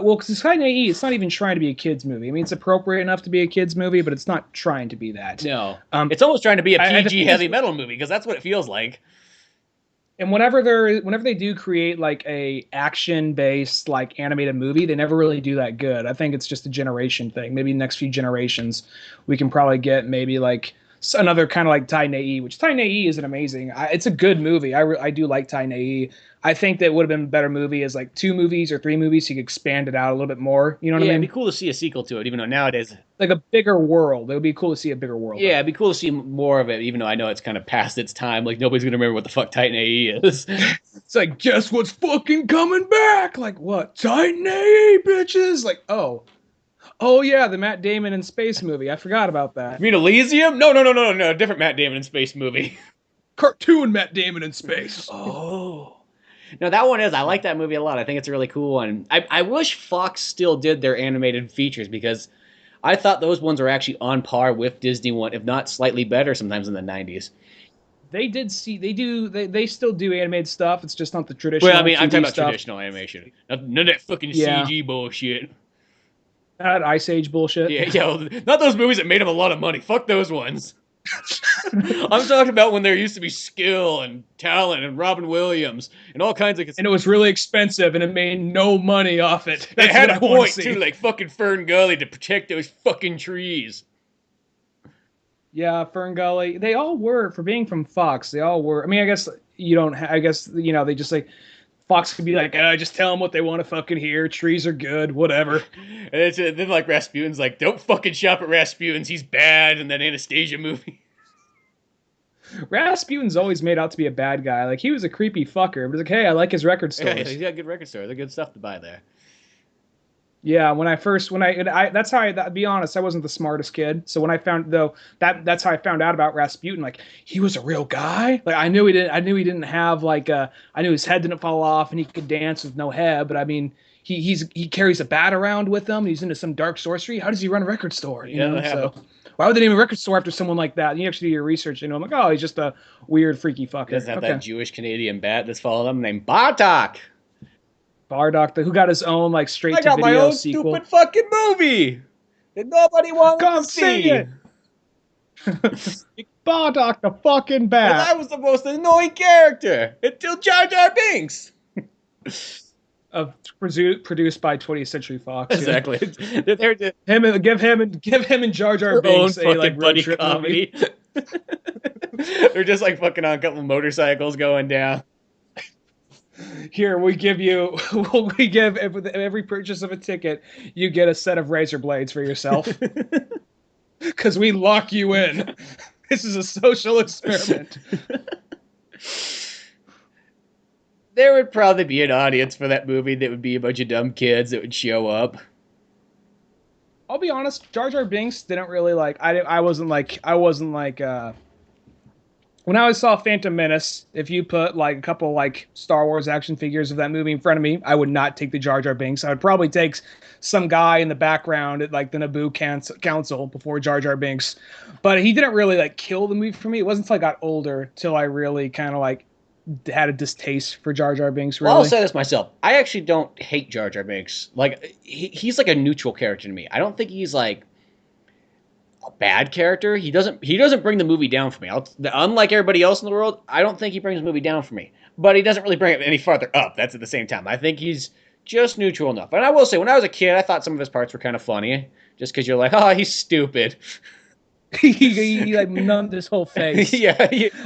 Speaker 2: Well, because it's kind of AE, it's not even trying to be a kids movie. I mean, it's appropriate enough to be a kids movie, but it's not trying to be that.
Speaker 1: No,
Speaker 2: Um,
Speaker 1: it's almost trying to be a
Speaker 2: I- I
Speaker 1: PG
Speaker 2: think
Speaker 1: heavy
Speaker 2: it's-
Speaker 1: metal movie because that's what it feels like.
Speaker 2: And whenever they do create like a action based like animated movie, they never really do that good. I think it's just a generation thing. Maybe next few generations, we can probably get maybe like another kind of like Titan AE, which Titan AE isn't amazing. It's a good movie. I do like Titan AE. I think that would have been a better movie as like 2 movies or 3 movies. So you could expand it out a little bit more. You know what
Speaker 1: Yeah,
Speaker 2: I
Speaker 1: it'd
Speaker 2: mean?
Speaker 1: be cool to see a sequel to it, even though nowadays.
Speaker 2: Like a bigger world. It would be cool to see a bigger world.
Speaker 1: Yeah, it'd be cool to see more of it, even though I know it's kind of past its time. Like nobody's gonna remember what the fuck Titan AE is.
Speaker 2: It's like, guess what's fucking coming back? Like what? Titan AE, bitches. Like, oh yeah, the Matt Damon in space movie. I forgot about that.
Speaker 1: You mean Elysium? No, different Matt Damon in space movie.
Speaker 2: Cartoon Matt Damon in space.
Speaker 1: Oh. No, that one is. I like that movie a lot. I think it's a really cool one. I wish Fox still did their animated features because I thought those ones were actually on par with Disney one, if not slightly better sometimes in the 90s.
Speaker 2: They still do animated stuff. It's just not the traditional.
Speaker 1: Well, I mean, I'm
Speaker 2: 2D
Speaker 1: talking about
Speaker 2: stuff.
Speaker 1: traditional animation. None of that fucking
Speaker 2: Yeah.
Speaker 1: CG bullshit.
Speaker 2: Not Ice Age bullshit.
Speaker 1: Yeah, not those movies that made them a lot of money. Fuck those ones. I'm talking about when there used to be skill and talent and Robin Williams and all kinds of.
Speaker 2: And it was really expensive, and it made no money off it.
Speaker 1: They
Speaker 2: That's
Speaker 1: had
Speaker 2: what
Speaker 1: a
Speaker 2: I wanna
Speaker 1: point
Speaker 2: see.
Speaker 1: too, like fucking Fern Gully to protect those fucking trees.
Speaker 2: Yeah, Fern Gully. They all were, for being from Fox. They all were. I mean, I guess you don't. I guess they just like Fox could be like, just tell them what they want to fucking hear. Trees are good, whatever.
Speaker 1: And then like Rasputin's like, don't fucking shop at Rasputin's. He's bad in that Anastasia movie.
Speaker 2: Rasputin's always made out to be a bad guy. Like he was a creepy fucker, but like, hey, I like his record
Speaker 1: Yeah,
Speaker 2: stores.
Speaker 1: he's got a good record store. There's good stuff to buy there.
Speaker 2: Yeah, when I that's how I be honest, I wasn't the smartest kid. So when I found though that's how I found out about Rasputin. Like he was a real guy. Like I knew he didn't have like I knew his head didn't fall off and he could dance with no head. But I mean he carries a bat around with him. He's into some dark sorcery. How does he run a record store?
Speaker 1: He doesn't have
Speaker 2: So why would they name a record store after someone like that? And you actually do your research. I'm like, oh, he's just a weird freaky
Speaker 1: he doesn't
Speaker 2: fucker.
Speaker 1: have
Speaker 2: Okay,
Speaker 1: that Jewish Canadian bat that's following him named Bartok.
Speaker 2: Bardock, who got his own like straight
Speaker 1: I
Speaker 2: to
Speaker 1: got my
Speaker 2: video
Speaker 1: own
Speaker 2: sequel.
Speaker 1: stupid fucking movie that nobody wanted
Speaker 2: Come
Speaker 1: to
Speaker 2: see
Speaker 1: see.
Speaker 2: it. Bardock the fucking
Speaker 1: And
Speaker 2: bat.
Speaker 1: I was the most annoying character until Jar Jar Binks.
Speaker 2: Produced by 20th Century Fox. Yeah.
Speaker 1: Exactly. They're just
Speaker 2: Give him and Jar Jar
Speaker 1: their own
Speaker 2: Binks a
Speaker 1: fucking
Speaker 2: like road
Speaker 1: buddy
Speaker 2: trip
Speaker 1: comedy. They're just like fucking on a couple motorcycles going down.
Speaker 2: Here we give every purchase of a ticket, you get a set of razor blades for yourself because we lock you in. This is a social experiment.
Speaker 1: There would probably be an audience for that movie that would be a bunch of dumb kids that would show up.
Speaker 2: I'll be honest, Jar Jar Binks didn't really like. I wasn't like. When I saw Phantom Menace, if you put like a couple like Star Wars action figures of that movie in front of me, I would not take the Jar Jar Binks. I would probably take some guy in the background at like the Naboo Council before Jar Jar Binks. But he didn't really like kill the movie for me. It wasn't until I got older till I really kind of like had a distaste for Jar Jar Binks. Really,
Speaker 1: Well, I'll say this myself. I actually don't hate Jar Jar Binks. Like he's like a neutral character to me. I don't think he's like a bad character. He doesn't bring the movie down for me. Unlike everybody else in the world, I don't think he brings the movie down for me. But he doesn't really bring it any farther up. That's at the same time. I think he's just neutral enough. And I will say, when I was a kid, I thought some of his parts were kind of funny. Just because you're like, oh, he's stupid.
Speaker 2: he like numbed his whole face.
Speaker 1: Yeah.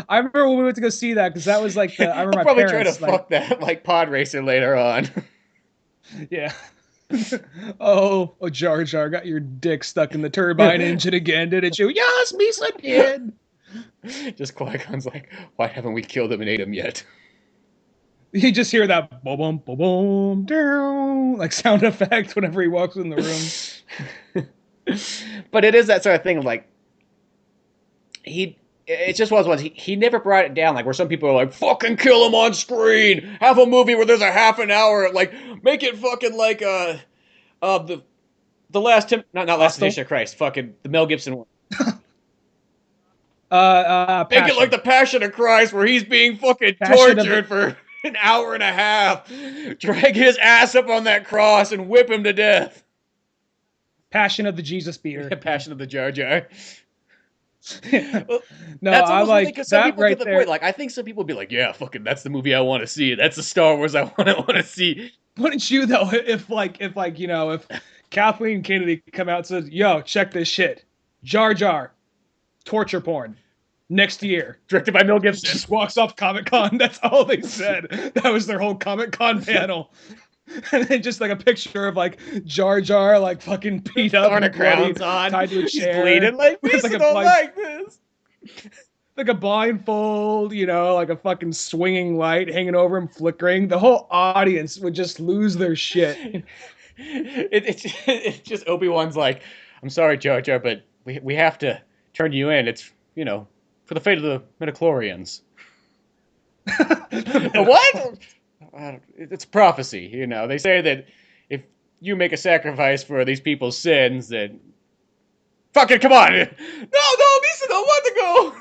Speaker 2: I remember when we went to go see that because that was like I remember
Speaker 1: I'll
Speaker 2: my
Speaker 1: probably
Speaker 2: parents
Speaker 1: try to fuck that like pod racer later on.
Speaker 2: Yeah. Oh, Jar Jar got your dick stuck in the turbine engine again, didn't you? Yes, me son did.
Speaker 1: Just Qui-Gon's like, why haven't we killed him and ate him yet?
Speaker 2: You just hear that boom, boom, boom, down, like sound effect whenever he walks in the room.
Speaker 1: But it is that sort of thing of like, it just was once. He never brought it down like where some people are like, fucking kill him on screen. Have a movie where there's a half an hour. Like, make it fucking like the last not Last Temptation of Christ. Fucking the Mel Gibson one. Make it like the Passion of Christ where he's being fucking tortured for an hour and a half. Drag his ass up on that cross and whip him to death.
Speaker 2: Passion of the Jesus beater.
Speaker 1: Passion of the Jar Jar.
Speaker 2: Well, no,
Speaker 1: that's
Speaker 2: I like
Speaker 1: because some
Speaker 2: that
Speaker 1: people
Speaker 2: right
Speaker 1: get the
Speaker 2: there.
Speaker 1: point. Like, I think some people be like, "Yeah, fucking, that's the movie I want to see. That's the Star Wars I want to see."
Speaker 2: Wouldn't you though? If Kathleen Kennedy come out and says, "Yo, check this shit, Jar Jar, torture porn, next year,"
Speaker 1: Directed by Mel Gibson.
Speaker 2: just walks off Comic-Con. That's all they said. That was their whole Comic-Con panel. And then just like a picture of like Jar Jar like fucking beat up
Speaker 1: Throwing a
Speaker 2: and bloody,
Speaker 1: crowns on.
Speaker 2: tied to a
Speaker 1: He's
Speaker 2: chair.
Speaker 1: bleeding like
Speaker 2: With,
Speaker 1: this.
Speaker 2: like,
Speaker 1: I
Speaker 2: a
Speaker 1: don't
Speaker 2: blind-
Speaker 1: like this.
Speaker 2: Like a blindfold, like a fucking swinging light hanging over him, flickering. The whole audience would just lose their shit.
Speaker 1: It's just Obi-Wan's like, "I'm sorry, Jar Jar, but we have to turn you in. It's for the fate of the midichlorians." What? It's prophecy, They say that if you make a sacrifice for these people's sins, then fucking come on! No, Misa don't want to go.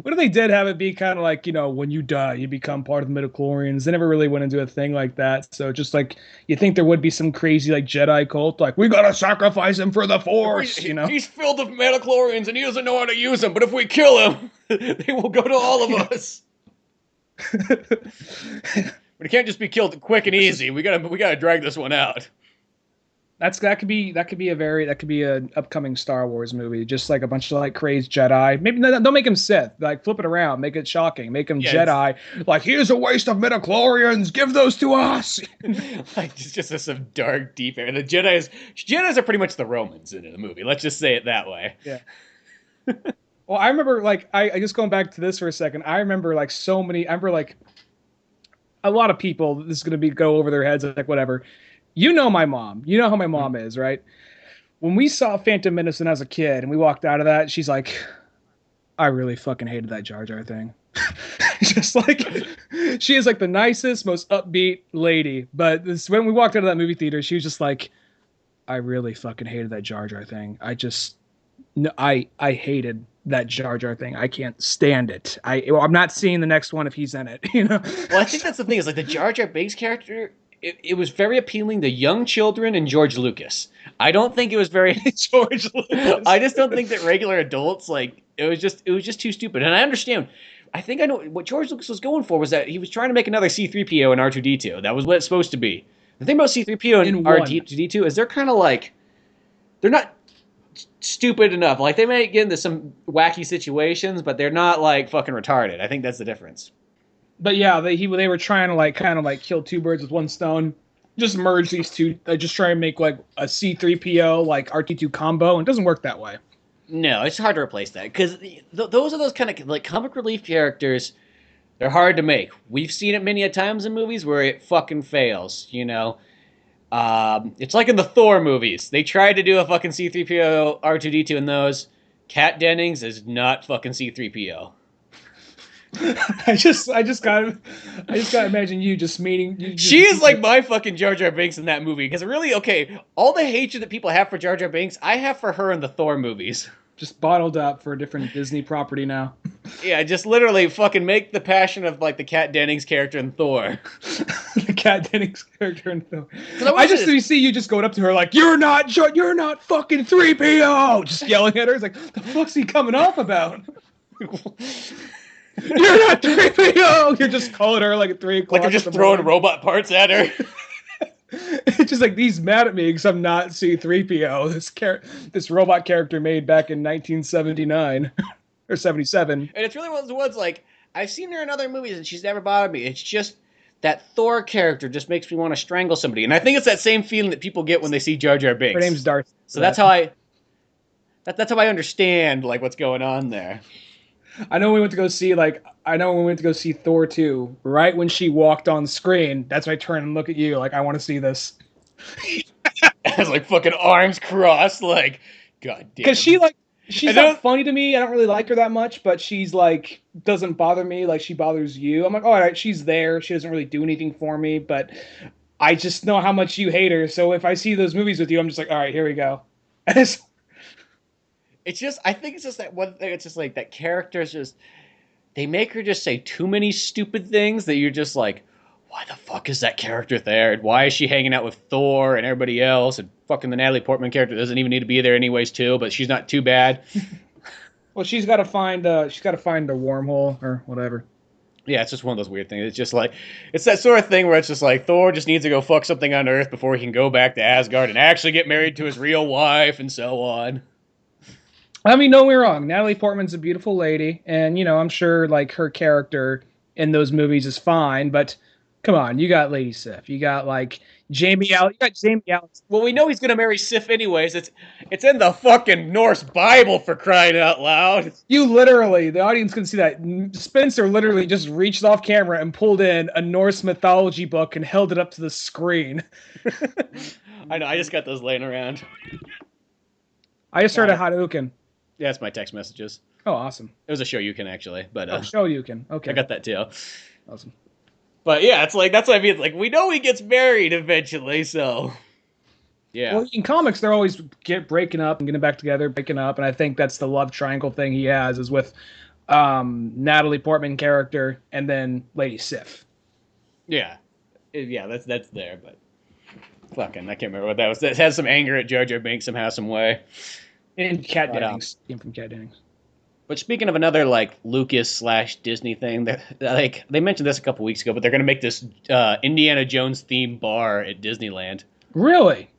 Speaker 2: What if they did have it be kind of like, when you die, you become part of the midichlorians? They never really went into a thing like that. So just like, you think there would be some crazy like Jedi cult, like, we gotta sacrifice him for the Force,
Speaker 1: He's filled with midichlorians and he doesn't know how to use them, but if we kill him, they will go to all of us. But he can't just be killed quick and easy. We gotta drag this one out.
Speaker 2: That could be an upcoming Star Wars movie. Just like a bunch of like crazed Jedi. Maybe don't make him Sith. Like flip it around, make it shocking, make him Jedi. Like, here's a waste of midichlorians. Give those to us.
Speaker 1: Like just some dark, deep air. The Jedi's are pretty much the Romans in the movie. Let's just say it that way.
Speaker 2: Yeah. Well, I remember like I just going back to this for a second. I remember like so many. I remember like a lot of people. This is gonna be go over their heads like whatever. You know my mom. You know how my mom is, right? When we saw Phantom Menace as a kid and we walked out of that, she's like, I really fucking hated that Jar Jar thing. Just like she is like the nicest, most upbeat lady. But this, when we walked out of that movie theater, she was just like, I really fucking hated that Jar Jar thing. I just no, I hated that Jar Jar thing. I can't stand it. I'm not seeing the next one if he's in it. You know.
Speaker 1: Well, I think that's the thing is like the Jar Jar Binks character. It was very appealing to young children and George Lucas. I don't think it was very
Speaker 2: George Lucas.
Speaker 1: I just don't think that regular adults like it was just too stupid. And I understand. I think I know what George Lucas was going for was that he was trying to make another C-3PO and R2-D2. That was what it's supposed to be. The thing about C-3PO and R2-D2 is they're kind of like they're not stupid enough. Like they may get into some wacky situations, but they're not like fucking retarded. I think that's the difference.
Speaker 2: But yeah, they were trying to like kind of like kill two birds with one stone. Just merge these two. Just try and make like a C-3PO like R2-D2 combo, and it doesn't work that way.
Speaker 1: No, it's hard to replace that because those are those kind of like comic relief characters. They're hard to make. We've seen it many a times in movies where it fucking fails. You know, it's like in the Thor movies. They tried to do a fucking C-3PO R2-D2 in those. Kat Dennings is not fucking C-3PO.
Speaker 2: I just gotta imagine you just meeting.
Speaker 1: She is like my fucking Jar Jar Binks in that movie. Because really, okay, all the hatred that people have for Jar Jar Binks, I have for her in the Thor movies.
Speaker 2: Just bottled up for a different Disney property now.
Speaker 1: Yeah, just literally fucking make the passion of like the Kat Dennings character in Thor.
Speaker 2: The Kat Dennings character in Thor. I just see you just going up to her like, you're not fucking 3PO, just yelling at her. It's like, the fuck's he coming off about? You're not 3PO. You're just calling her like at 3 o'clock.
Speaker 1: Like you're just throwing robot parts at her.
Speaker 2: It's just like he's mad at me because I'm not C-3PO. This robot character made back in 1979 or 77.
Speaker 1: And it's really one of the ones like I've seen her in other movies and she's never bothered me. It's just that Thor character just makes me want to strangle somebody. And I think it's that same feeling that people get when they see Jar Jar Binks.
Speaker 2: Her name's Darth.
Speaker 1: So that's how I understand like what's going on there.
Speaker 2: I know when we went to go see Thor 2, right when she walked on screen, that's when I turn and look at you like, I want to see this.
Speaker 1: As like fucking arms crossed, like, god damn.
Speaker 2: Because she's not funny to me. I don't really like her that much, but she's like, doesn't bother me like she bothers you. I'm like, all right, she's there. She doesn't really do anything for me, but I just know how much you hate her. So if I see those movies with you, I'm just like, all right, here we go.
Speaker 1: It's just, I think it's just that one thing. It's just like that character's just, they make her just say too many stupid things that you're just like, why the fuck is that character there? And why is she hanging out with Thor and everybody else? And fucking the Natalie Portman character doesn't even need to be there anyways too, but she's not too bad.
Speaker 2: Well, she's got to find a wormhole or whatever.
Speaker 1: Yeah, it's just one of those weird things. It's just like, it's that sort of thing where it's just like Thor just needs to go fuck something on Earth before he can go back to Asgard and actually get married to his real wife and so on.
Speaker 2: I mean, don't get me wrong. Natalie Portman's a beautiful lady, and I'm sure like her character in those movies is fine. But come on, you got Lady Sif, you got like Jamie Allen, you got Jamie Allen.
Speaker 1: Well, we know he's gonna marry Sif anyways. It's in the fucking Norse Bible for crying out loud.
Speaker 2: You literally, the audience can see that Spencer literally just reached off camera and pulled in a Norse mythology book and held it up to the screen.
Speaker 1: I know. I just got those laying around.
Speaker 2: I just heard a Hadouken.
Speaker 1: Yeah, it's my text messages.
Speaker 2: Oh, awesome.
Speaker 1: It was a Shoryuken, actually. But,
Speaker 2: Shoryuken. Okay.
Speaker 1: I got that, too.
Speaker 2: Awesome.
Speaker 1: But, yeah, it's like, that's what I mean. It's like, we know he gets married eventually, so... Yeah.
Speaker 2: Well, in comics, they're always breaking up and getting back together, breaking up, and I think that's the love triangle thing he has, is with Natalie Portman character and then Lady Sif.
Speaker 1: Yeah. Yeah, that's there, but... Fucking, I can't remember what that was. It has some anger at Jar Jar Binks somehow, some way.
Speaker 2: And Kat Dennings. Came from Kat Dennings.
Speaker 1: But speaking of another like Lucas/Disney thing, they mentioned this a couple weeks ago, but they're going to make this Indiana Jones themed bar at Disneyland.
Speaker 2: Really?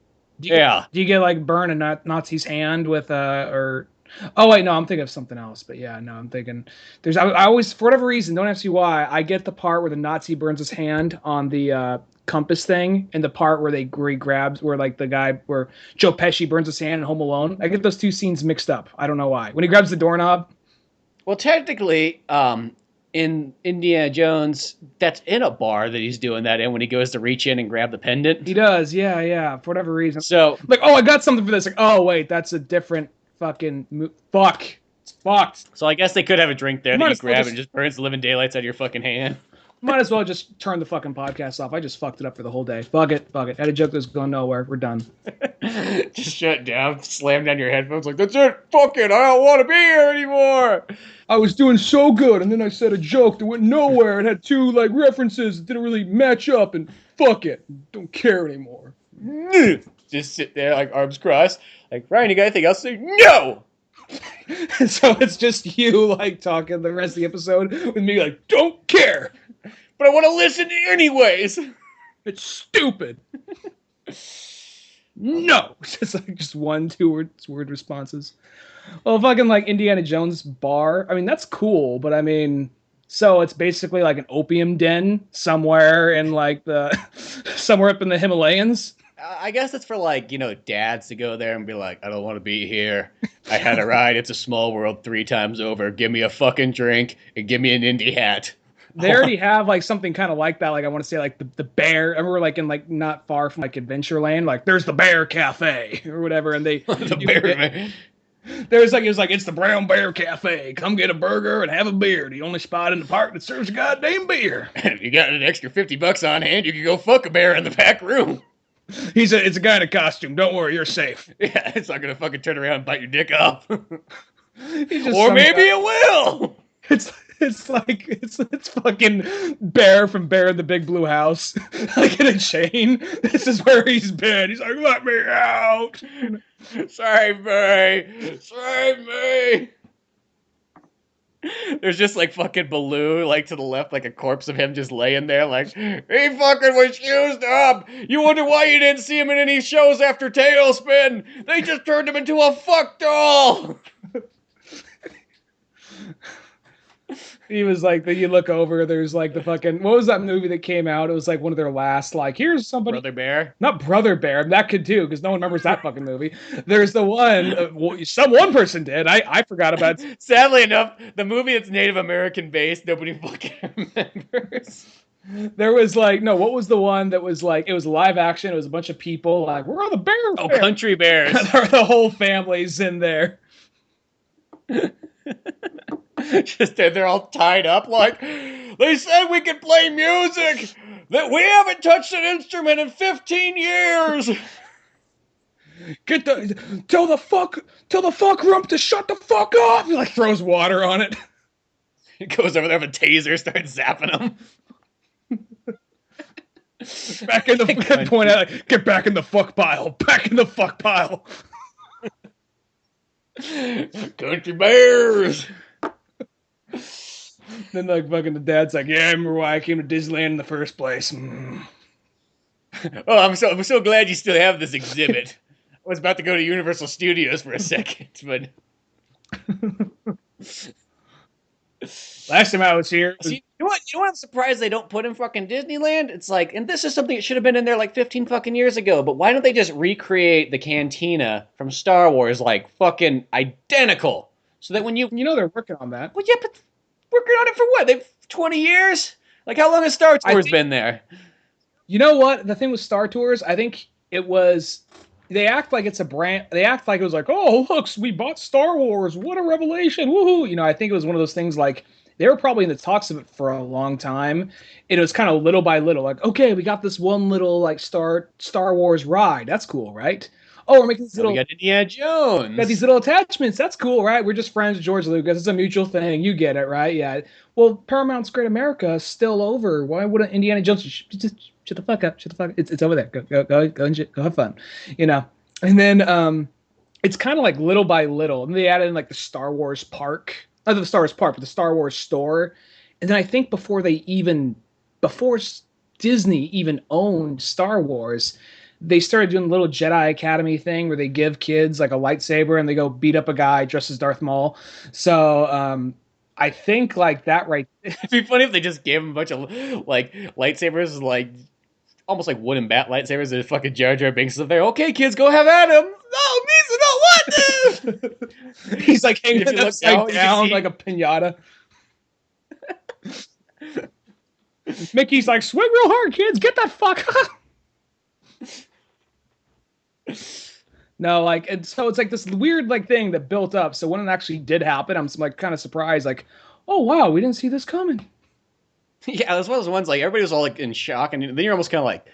Speaker 2: Do you get like burn a Nazi's hand with or? Oh wait, no, I'm thinking of something else. But yeah, no, I'm thinking I always, for whatever reason, don't ask me why, I get the part where the Nazi burns his hand on the compass thing, and the part where he grabs, where like the guy, where Joe Pesci burns his hand in Home Alone. I get those two scenes mixed up. I don't know why. When he grabs the doorknob.
Speaker 1: Well, technically, in Indiana Jones, that's in a bar that he's doing that in when he goes to reach in and grab the pendant.
Speaker 2: He does, yeah, for whatever reason.
Speaker 1: So,
Speaker 2: Like, oh, I got something for this. Like, oh, wait, that's a different fucking fuck. It's fucked.
Speaker 1: so I guess they could have a drink there
Speaker 2: You
Speaker 1: that
Speaker 2: might
Speaker 1: you
Speaker 2: as well
Speaker 1: grab
Speaker 2: just
Speaker 1: and just burns the living daylights out of your fucking hand.
Speaker 2: might as well just turn the fucking podcast off. I just fucked it up for the whole day. Fuck it. Had a joke that's going nowhere. We're done.
Speaker 1: Just shut down, slam down your headphones like, that's it, fuck it, I don't want to be here anymore.
Speaker 2: I was doing so good, and then I said a joke that went nowhere. It had two like references that didn't really match up, and fuck it. Don't care anymore.
Speaker 1: Just sit there like arms crossed, like, Ryan, you got anything else to say? No!
Speaker 2: So it's just you like talking the rest of the episode with me like, don't care.
Speaker 1: But I want to listen anyways.
Speaker 2: It's stupid. No. It's like just one, two word responses. Well, fucking like Indiana Jones bar. I mean, that's cool, but I mean, so it's basically like an opium den somewhere in like somewhere up in the Himalayas.
Speaker 1: I guess it's for like, dads to go there and be like, I don't want to be here. I had a ride. It's a small world 3 times over. Give me a fucking drink and give me an indie hat.
Speaker 2: They already have like something kind of like that. Like I want to say like the bear. I remember like in like not far from like Adventureland. Like there's the Bear Cafe or whatever, and they
Speaker 1: The bear man.
Speaker 2: There's like it's the Brown Bear Cafe. Come get a burger and have a beer. The only spot in the park that serves a goddamn beer.
Speaker 1: If you got an extra $50 on hand, you can go fuck a bear in the back room.
Speaker 2: It's a guy in a costume. Don't worry, you're safe.
Speaker 1: Yeah, it's not gonna fucking turn around and bite your dick off. Or
Speaker 2: Or
Speaker 1: maybe it will.
Speaker 2: It's fucking Bear from Bear in the Big Blue House, like in a chain. This is where he's been. He's like, let me out.
Speaker 1: Save me. Save me. There's just like fucking Baloo, like to the left, like a corpse of him just laying there, like, he fucking was used up. You wonder why you didn't see him in any shows after Tailspin. They just turned him into a fuck doll.
Speaker 2: He was like, you look over, there's like the fucking, what was that movie that came out? It was like one of their last, like, here's somebody.
Speaker 1: Brother Bear?
Speaker 2: Not Brother Bear. That could too, because no one remembers that fucking movie. There's the one, one person did. I forgot about it.
Speaker 1: Sadly enough, the movie that's Native American based, nobody fucking remembers.
Speaker 2: There was like, no, what was the one that was like, it was live action, it was a bunch of people, like, where are the bears?
Speaker 1: Oh, Country Bears.
Speaker 2: The whole family's in there.
Speaker 1: Just they're all tied up like, they said we could play music, that we haven't touched an instrument in 15 years.
Speaker 2: Tell the fuck rump to shut the fuck up. He like throws water on it.
Speaker 1: He goes over there with a taser, starts zapping them.
Speaker 2: Back in the point out, like, get back in the fuck pile. Back in the fuck pile.
Speaker 1: Country Bears.
Speaker 2: Then like fucking the dad's like, yeah, I remember why I came to Disneyland in the first place.
Speaker 1: Oh, I'm so glad you still have this exhibit. I was about to go to Universal Studios for a second, but
Speaker 2: last time I was here.
Speaker 1: See, you know what? I'm surprised they don't put in fucking Disneyland. It's like, and this is something that should have been in there like 15 fucking years ago. But why don't they just recreate the cantina from Star Wars like fucking identical? So that when you
Speaker 2: they're working on that.
Speaker 1: Well, yeah, but working on it for what? They've 20 years? Like, how long has Star Tours been there?
Speaker 2: You know what? The thing with Star Tours, I think it was. They act like it's a brand. They act like it was like, oh, look, we bought Star Wars. What a revelation. Woohoo. I think it was one of those things like they were probably in the talks of it for a long time. It was kind of little by little like, okay, we got this one little like Star Wars ride. That's cool, right? Oh, we're making these little.
Speaker 1: We got Indiana Jones.
Speaker 2: Got these little attachments. That's cool, right? We're just friends with George Lucas. It's a mutual thing. You get it, right? Yeah. Well, Paramount's Great America is still over. Why wouldn't Indiana Jones just shut the fuck up? Shut the fuck up. It's over there. Go have fun. And then it's kind of like little by little. And they added in like the Star Wars park. Not the Star Wars park, but the Star Wars store. And then I think before Disney even owned Star Wars, they started doing a little Jedi Academy thing where they give kids like a lightsaber and they go beat up a guy dressed as Darth Maul. So I think like that right.
Speaker 1: It'd be funny if they just gave him a bunch of like lightsabers, like almost like wooden bat lightsabers, and fucking Jar Jar Binks up there. Okay, kids, go have at him. No, Misa, no, what?
Speaker 2: He's like hanging
Speaker 1: If you look
Speaker 2: upside
Speaker 1: down, you can
Speaker 2: down
Speaker 1: see-
Speaker 2: like a pinata. Mickey's like, swing real hard, kids. Get that fuck up. No, like, and so it's like this weird like thing that built up. So when it actually did happen, I'm like kind of surprised, like, oh wow, we didn't see this coming.
Speaker 1: Yeah, that's one of those ones like everybody was all like in shock, and then you're almost kind of like,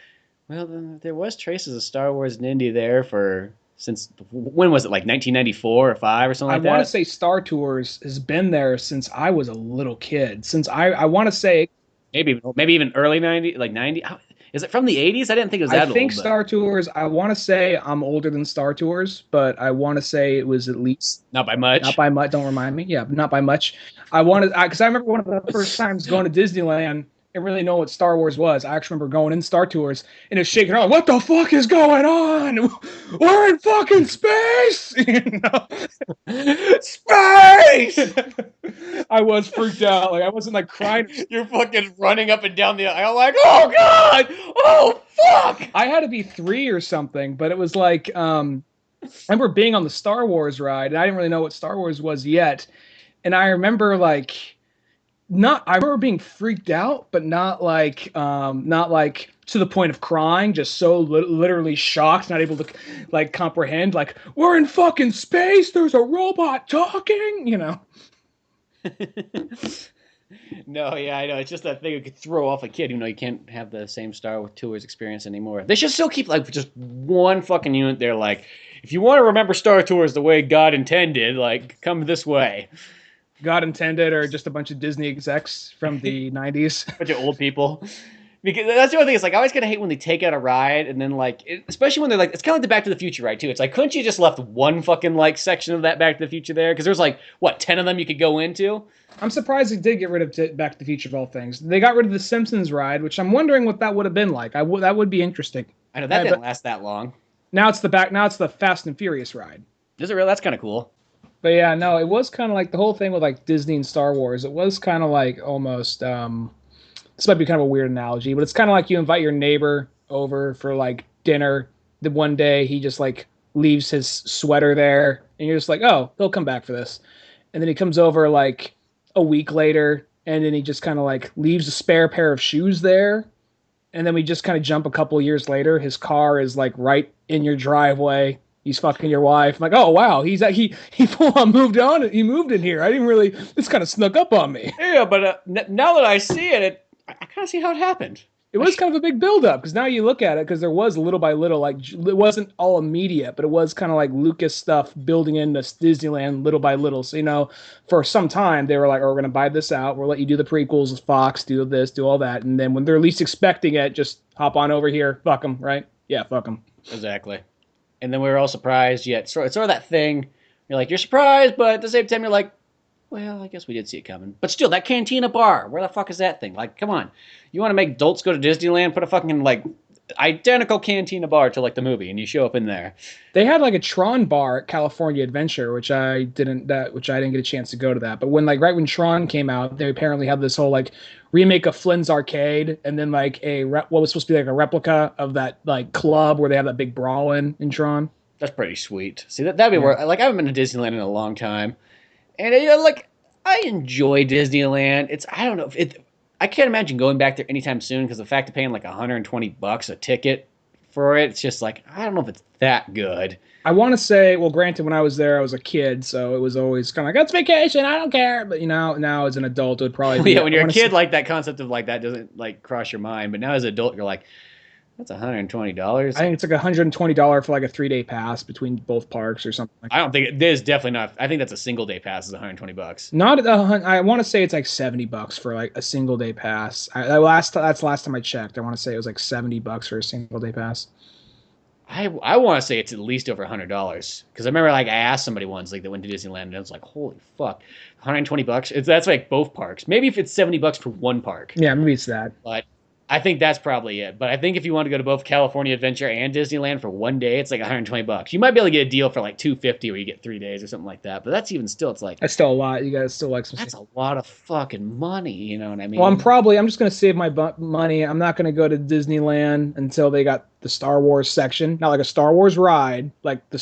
Speaker 1: well, there was traces of Star Wars in Indy there for since when was it, like 1994 or five or something
Speaker 2: I
Speaker 1: like
Speaker 2: want to
Speaker 1: that?
Speaker 2: say Star Tours has been there since I was a little kid. Since I want to say
Speaker 1: Maybe even early 90, like 90. Is it from the 80s? I didn't think it was
Speaker 2: I
Speaker 1: that
Speaker 2: think
Speaker 1: old, but
Speaker 2: Star Tours. I want to say I'm older than Star Tours, but I want to say it was at least
Speaker 1: not by
Speaker 2: not
Speaker 1: much.
Speaker 2: by much. Don't remind me. Yeah, not by much. I wanted because I remember one of the first times going to Disneyland and really know what Star Wars was. I actually remember going in Star Tours and it was shaking around. What the fuck is going on? We're in fucking space. You know?
Speaker 1: Space!
Speaker 2: I was freaked out. Like I wasn't like crying.
Speaker 1: You're fucking running up and down the aisle like, oh god! Oh fuck!
Speaker 2: I had to be 3 or something, but it was like I remember being on the Star Wars ride, and I didn't really know what Star Wars was yet. And I remember like not I remember being freaked out, but not like to the point of crying, just so literally shocked, not able to like comprehend like we're in fucking space, there's a robot talking, you know.
Speaker 1: No, yeah, I know. It's just that thing that could throw off a kid. You know, you can't have the same Star Tours experience anymore. They should still keep like just one fucking unit there. Like, if you want to remember Star Tours the way God intended, like, come this way.
Speaker 2: God intended, or just a bunch of Disney execs from the 90s.
Speaker 1: Bunch of old people. Because that's the other thing. It's like I always kind of hate when they take out a ride and then like, especially when they're like, it's kind of like the Back to the Future ride too. It's like, couldn't you just left one fucking like section of that Back to the Future there? Because there's like what 10 of them you could go into.
Speaker 2: I'm surprised they did get rid of Back to the Future of all things. They got rid of the Simpsons ride, which I'm wondering what that would have been like. That would be interesting.
Speaker 1: I know that didn't last that long.
Speaker 2: Now it's the Fast and Furious ride.
Speaker 1: Is it real? That's kind of cool.
Speaker 2: But yeah, no, it was kind of like the whole thing with like Disney and Star Wars. It was kind of like almost this might be kind of a weird analogy, but it's kind of like you invite your neighbor over for like dinner. The one day he just like leaves his sweater there, and you're just like, oh, he'll come back for this. And then he comes over like a week later, and then he just kind of like leaves a spare pair of shoes there. And then we just kind of jump a couple years later. His car is like right in your driveway. He's fucking your wife. I'm like, oh wow, he full on moved on. He moved in here. I didn't really. This kind of snuck up on me.
Speaker 1: Yeah, but now that I see it, I kind of see how it happened.
Speaker 2: It was kind of a big build-up because now you look at it, because there was little by little, like it wasn't all immediate, but it was kind of like Lucas stuff building into Disneyland little by little. So, you know, for some time they were like, oh, we're going to buy this out. We'll let you do the prequels with Fox, do this, do all that. And then when they're least expecting it, just hop on over here. Fuck them, right? Yeah, fuck them.
Speaker 1: Exactly. And then we were all surprised, yet it's sort of that thing. You're like, you're surprised, but at the same time you're like, well, I guess we did see it coming. But still, that Cantina bar, where the fuck is that thing? Like, come on. You want to make adults go to Disneyland? Put a fucking, like, identical Cantina bar to, like, the movie, and you show up in there.
Speaker 2: They had, like, a Tron bar at California Adventure, which I didn't get a chance to go to that. But when, like, right when Tron came out, they apparently had this whole, like, remake of Flynn's Arcade, and then, like, what was supposed to be, like, a replica of that, like, club where they have that big brawl in Tron.
Speaker 1: That's pretty sweet. See, that'd be where, like, I haven't been to Disneyland in a long time. And, you know, like, I enjoy Disneyland. I don't know, I can't imagine going back there anytime soon because the fact of paying like $120 a ticket for it, it's just like, I don't know if it's that good.
Speaker 2: I want to say, well, granted, when I was there, I was a kid, so it was always kind of like, it's vacation, I don't care. But, you know, now as an adult, it would probably be...
Speaker 1: Yeah, when you're a kid, like, that concept of, like, that doesn't, like, cross your mind. But now as an adult, you're like, that's $120.
Speaker 2: I think it's like $120 for like a 3-day pass between both parks or something like that.
Speaker 1: I don't think it is definitely not. I think that's a single day pass is $120.
Speaker 2: Not I want to say it's like $70 for like a single day pass. That's the last time I checked. I want to say it was like $70 for a single day pass.
Speaker 1: I want to say it's at least over $100 because I remember like I asked somebody once like that went to Disneyland and I was like, holy fuck, $120. That's like both parks. Maybe if it's $70 for one park.
Speaker 2: Yeah, maybe it's that.
Speaker 1: But I think that's probably it. But I think if you want to go to both California Adventure and Disneyland for one day, it's like $120. You might be able to get a deal for like $250 where you get 3 days or something like that. But that's even still, it's like
Speaker 2: That's still a lot. You guys still like some.
Speaker 1: that's a lot of fucking money. You know what I
Speaker 2: Well,
Speaker 1: mean?
Speaker 2: I'm just gonna save my money. I'm not gonna go to Disneyland until they got the Star Wars section, not like a Star Wars ride, like the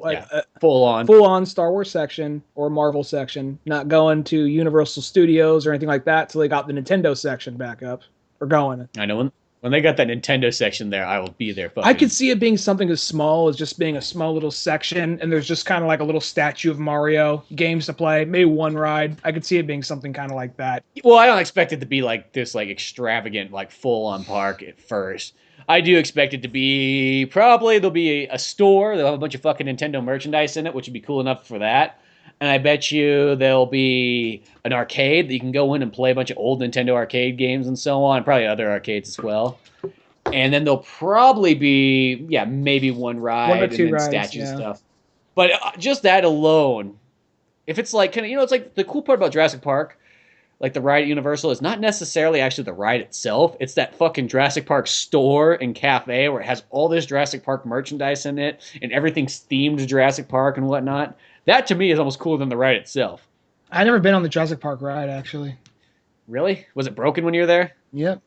Speaker 1: Yeah, full on.
Speaker 2: full on Star Wars section or Marvel section. Not going to Universal Studios or anything like that till they got the Nintendo section back up or going.
Speaker 1: I know when they got that Nintendo section there, I will be there.
Speaker 2: I could see it being something as small as just being a small little section, and there's just kind of like a little statue of Mario, games to play, maybe one ride. I could see it being something kind of like that.
Speaker 1: Well, I don't expect it to be like this, like extravagant, like full on park at first. I do expect it to be probably there'll be a store. They'll have a bunch of fucking Nintendo merchandise in it, which would be cool enough for that. And I bet you there'll be an arcade that you can go in and play a bunch of old Nintendo arcade games and so on, probably other arcades as well. And then there'll probably be, yeah, maybe one ride
Speaker 2: One or
Speaker 1: and
Speaker 2: two
Speaker 1: then
Speaker 2: rides,
Speaker 1: statue
Speaker 2: yeah.
Speaker 1: stuff. But just that alone, if it's like kind of, it's like the cool part about Jurassic Park, like the ride at Universal, is not necessarily actually the ride itself. It's that fucking Jurassic Park store and cafe where it has all this Jurassic Park merchandise in it and everything's themed to Jurassic Park and whatnot. That to me is almost cooler than the ride itself.
Speaker 2: I've never been on the Jurassic Park ride, actually.
Speaker 1: Really? Was it broken when you were there?
Speaker 2: Yep.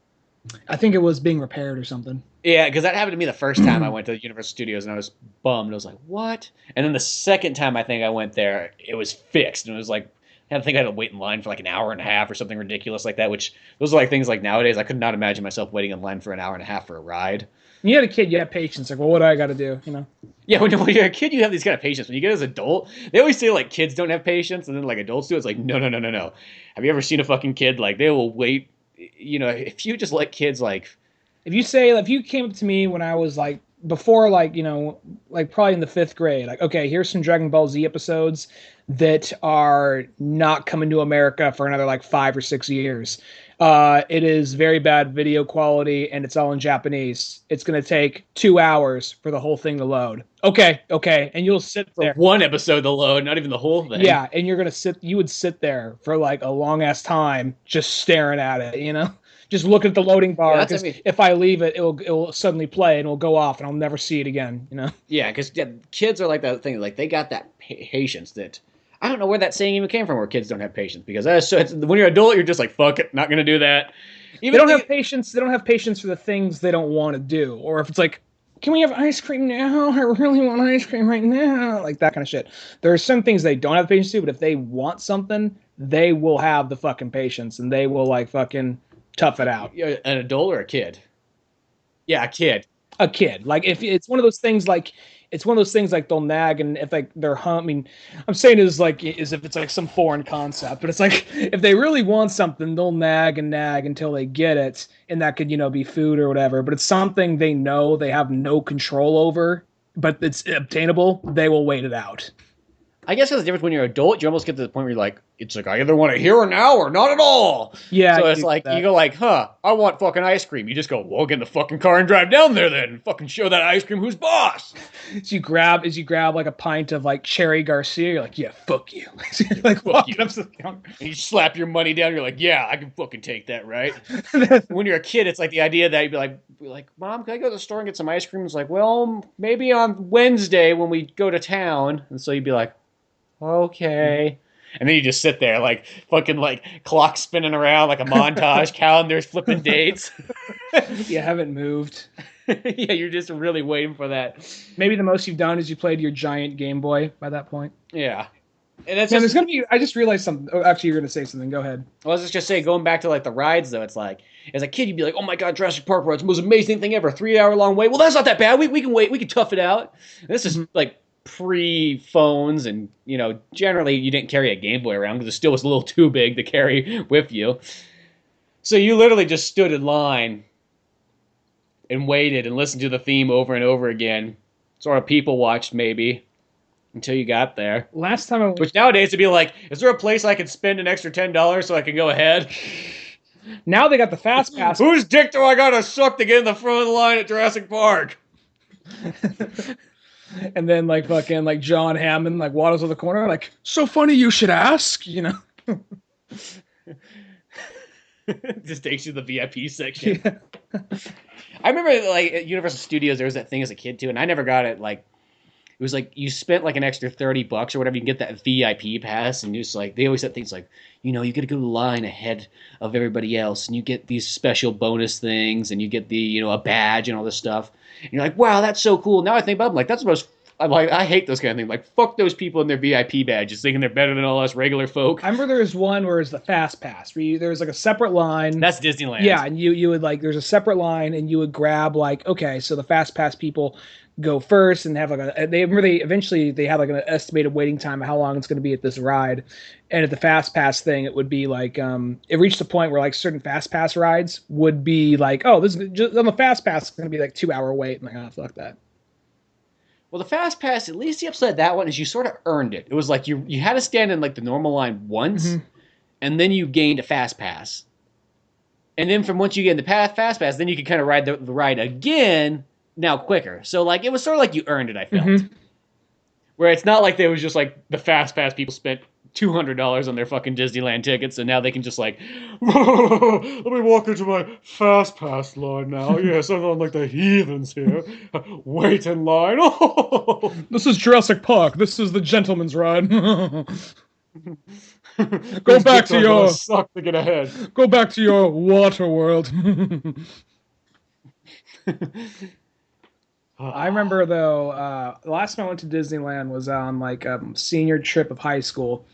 Speaker 2: I think it was being repaired or something.
Speaker 1: Yeah, because that happened to me the first time I went to Universal Studios, and I was bummed. I was like, "What?" And then the second time I think I went there, it was fixed, and it was like I think I had to wait in line for like an hour and a half or something ridiculous like that. Which those are like things like nowadays I could not imagine myself waiting in line for an hour and a half for a ride.
Speaker 2: When you had a kid, you had patience. Like, well, what do I got to do? You know?
Speaker 1: Yeah, when you're a kid, you have these kind of patience. When you get as an adult, they always say like kids don't have patience, and then like adults do. It's like no, no, no, no, no. Have you ever seen a fucking kid like they will wait? You know, if you just let kids like.
Speaker 2: If you came up to me when I was like before, like, you know, like probably in the 5th grade, like, okay, here's some Dragon Ball Z episodes that are not coming to America for another like 5 or 6 years. It is very bad video quality and it's all in Japanese. It's going to take 2 hours for the whole thing to load. Okay. And you'll sit there.
Speaker 1: For one episode to load, not even the whole thing.
Speaker 2: Yeah. And you would sit there for like a long ass time just staring at it, you know? Just look at the loading bar because if I leave it, it will suddenly play and it'll go off and I'll never see it again. You know?
Speaker 1: Yeah, because kids are like that thing. Like they got that patience that I don't know where that saying even came from. Where kids don't have patience because when you're an adult, you're just like fuck it, not gonna do that.
Speaker 2: Even they don't have patience. They don't have patience for the things they don't want to do. Or if it's like, can we have ice cream now? I really want ice cream right now. Like that kind of shit. There are some things they don't have patience to, but if they want something, they will have the fucking patience and they will like fucking tough it out.
Speaker 1: An adult or a kid? Yeah, a kid.
Speaker 2: A kid. Like if it's one of those things like they'll nag and if like they're I mean, I'm saying is like as if it's like some foreign concept, but it's like if they really want something, they'll nag and nag until they get it, and that could, you know, be food or whatever. But it's something they know they have no control over, but it's obtainable. They will wait it out.
Speaker 1: I guess there's a difference when you're an adult. You almost get to the point where you're like, it's like I either want it here or now or not at all.
Speaker 2: Yeah.
Speaker 1: So it's like you go like, I want fucking ice cream. You just go, well, get in the fucking car and drive down there then. And fucking show that ice cream who's boss.
Speaker 2: As you grab like a pint of like Cherry Garcia, you're like, yeah, fuck you. Like
Speaker 1: fuck you. Up to the counter. And you slap your money down. You're like, yeah, I can fucking take that, right? When you're a kid, it's like the idea that you'd be like, Mom, can I go to the store and get some ice cream? It's like, well, maybe on Wednesday when we go to town. And so you'd be like, okay. And then you just sit there like fucking like clock spinning around like a montage, calendars flipping dates.
Speaker 2: You haven't moved.
Speaker 1: Yeah, you're just really waiting for that.
Speaker 2: Maybe the most you've done is you played your giant Game Boy by that point.
Speaker 1: Yeah. And that's
Speaker 2: there's gonna be. I just realized something. Oh, actually, you're gonna say something. Go ahead.
Speaker 1: Well, I was just say going back to like the rides though. It's like as a kid you'd be like, oh my god, Jurassic Park ride's the most amazing thing ever. 3-hour long wait. Well, that's not that bad. We can wait. We can tough it out. And this is like pre-phones and, you know, generally you didn't carry a Game Boy around because it still was a little too big to carry with you. So you literally just stood in line and waited and listened to the theme over and over again. Sort of people watched maybe until you got there.
Speaker 2: Last time
Speaker 1: Which nowadays it'd be like, is there a place I could spend an extra $10 so I can go ahead?
Speaker 2: Now they got the fast pass.
Speaker 1: Whose dick do I gotta suck to get in the front of the line at Jurassic Park?
Speaker 2: And then like fucking like John Hammond like waddles to the corner like, so funny you should ask, you know.
Speaker 1: Just takes you to the VIP section.
Speaker 2: Yeah.
Speaker 1: I remember like at Universal Studios there was that thing as a kid too, and I never got it. Like it was like you spent like an extra $30 or whatever, you can get that VIP pass, and just like they always said things like, you know, you get to go to line ahead of everybody else, and you get these special bonus things, and you get the a badge and all this stuff. And you're like, wow, that's so cool. Now I think about it, I'm like, that's the most. I'm like, I hate those kind of things. Like, fuck those people in their VIP badges, thinking they're better than all us regular folk.
Speaker 2: I remember there was one where it's the fast pass, where there was like a separate line.
Speaker 1: That's Disneyland.
Speaker 2: Yeah, and you would like there's a separate line, and you would grab like, okay, so the fast pass people go first and have like they eventually they had like an estimated waiting time of how long it's going to be at this ride. And at the fast pass thing, it would be like it reached a point where like certain fast pass rides would be like, oh, this is just on the fast pass it's going to be like 2 hour wait. I'm like, oh, fuck that.
Speaker 1: Well, the fast pass, at least the upside of that one is you sort of earned it. It was like you had to stand in like the normal line once, and then you gained a fast pass. And then from once you get in the fast pass, then you could kind of ride the ride again, now quicker. So like it was sort of like you earned it, I felt. Where it's not like there was just like the fast pass people spent $200 on their fucking Disneyland tickets, and now they can just like, let me walk into my fast pass line now. Yes, I'm not like the heathens here. Wait in line.
Speaker 2: This is Jurassic Park. This is the gentleman's ride. Go back to your
Speaker 1: suck to get ahead.
Speaker 2: Go back to your water world. I remember though, the last time I went to Disneyland was on like a senior trip of high school.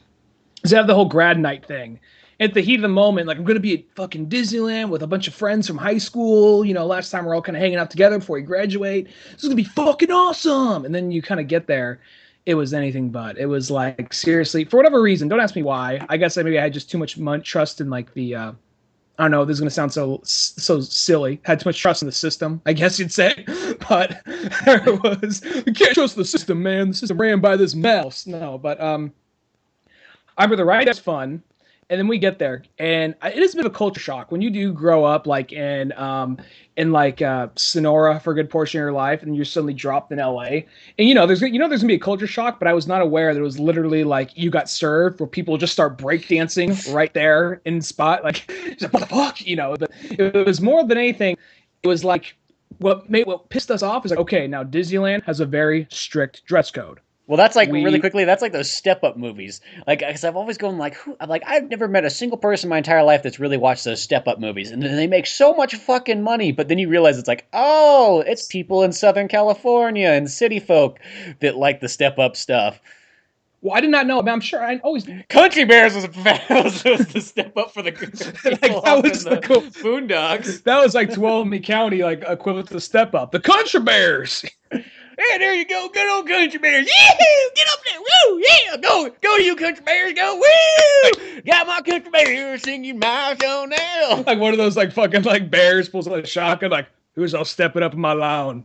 Speaker 2: They have the whole grad night thing. At the heat of the moment, like I'm gonna be at fucking Disneyland with a bunch of friends from high school. You know, last time we're all kind of hanging out together before we graduate. This is gonna be fucking awesome. And then you kind of get there, it was anything but. It was like seriously, for whatever reason, don't ask me why. I guess maybe I had just too much trust in like the. I don't know. This is gonna sound so silly. Had too much trust in the system, I guess you'd say. But there was. You can't trust the system, man. The system ran by this mouse. No, but I remember the ride was fun, and then we get there, and it is a bit of a culture shock when you do grow up like in Sonora for a good portion of your life, and you're suddenly dropped in LA, and there's gonna be a culture shock, but I was not aware that it was literally like you got served where people just start breakdancing right there in spot, like what the fuck, But it was more than anything, it was like what pissed us off is like, okay, now Disneyland has a very strict dress code.
Speaker 1: Well, that's like really quickly. That's like those step-up movies. Like, because I've always gone like, I've never met a single person in my entire life that's really watched those step-up movies, and then they make so much fucking money. But then you realize it's like, oh, it's people in Southern California and city folk that like the step-up stuff.
Speaker 2: Well, I did not know. I mean, I'm sure I always.
Speaker 1: Country Bears was the step up for the people like, that was the cool boondocks.
Speaker 2: That was like Tuolumne County, like equivalent to step up. The Country Bears.
Speaker 1: Hey, there you go, good old Country Bears. Yeah, get up there, woo, yeah, go you Country Bears, go, woo. Got my Country Bears singing my show now.
Speaker 2: Like one of those like fucking like bears pulls out a shotgun, like, who's all stepping up in my lawn?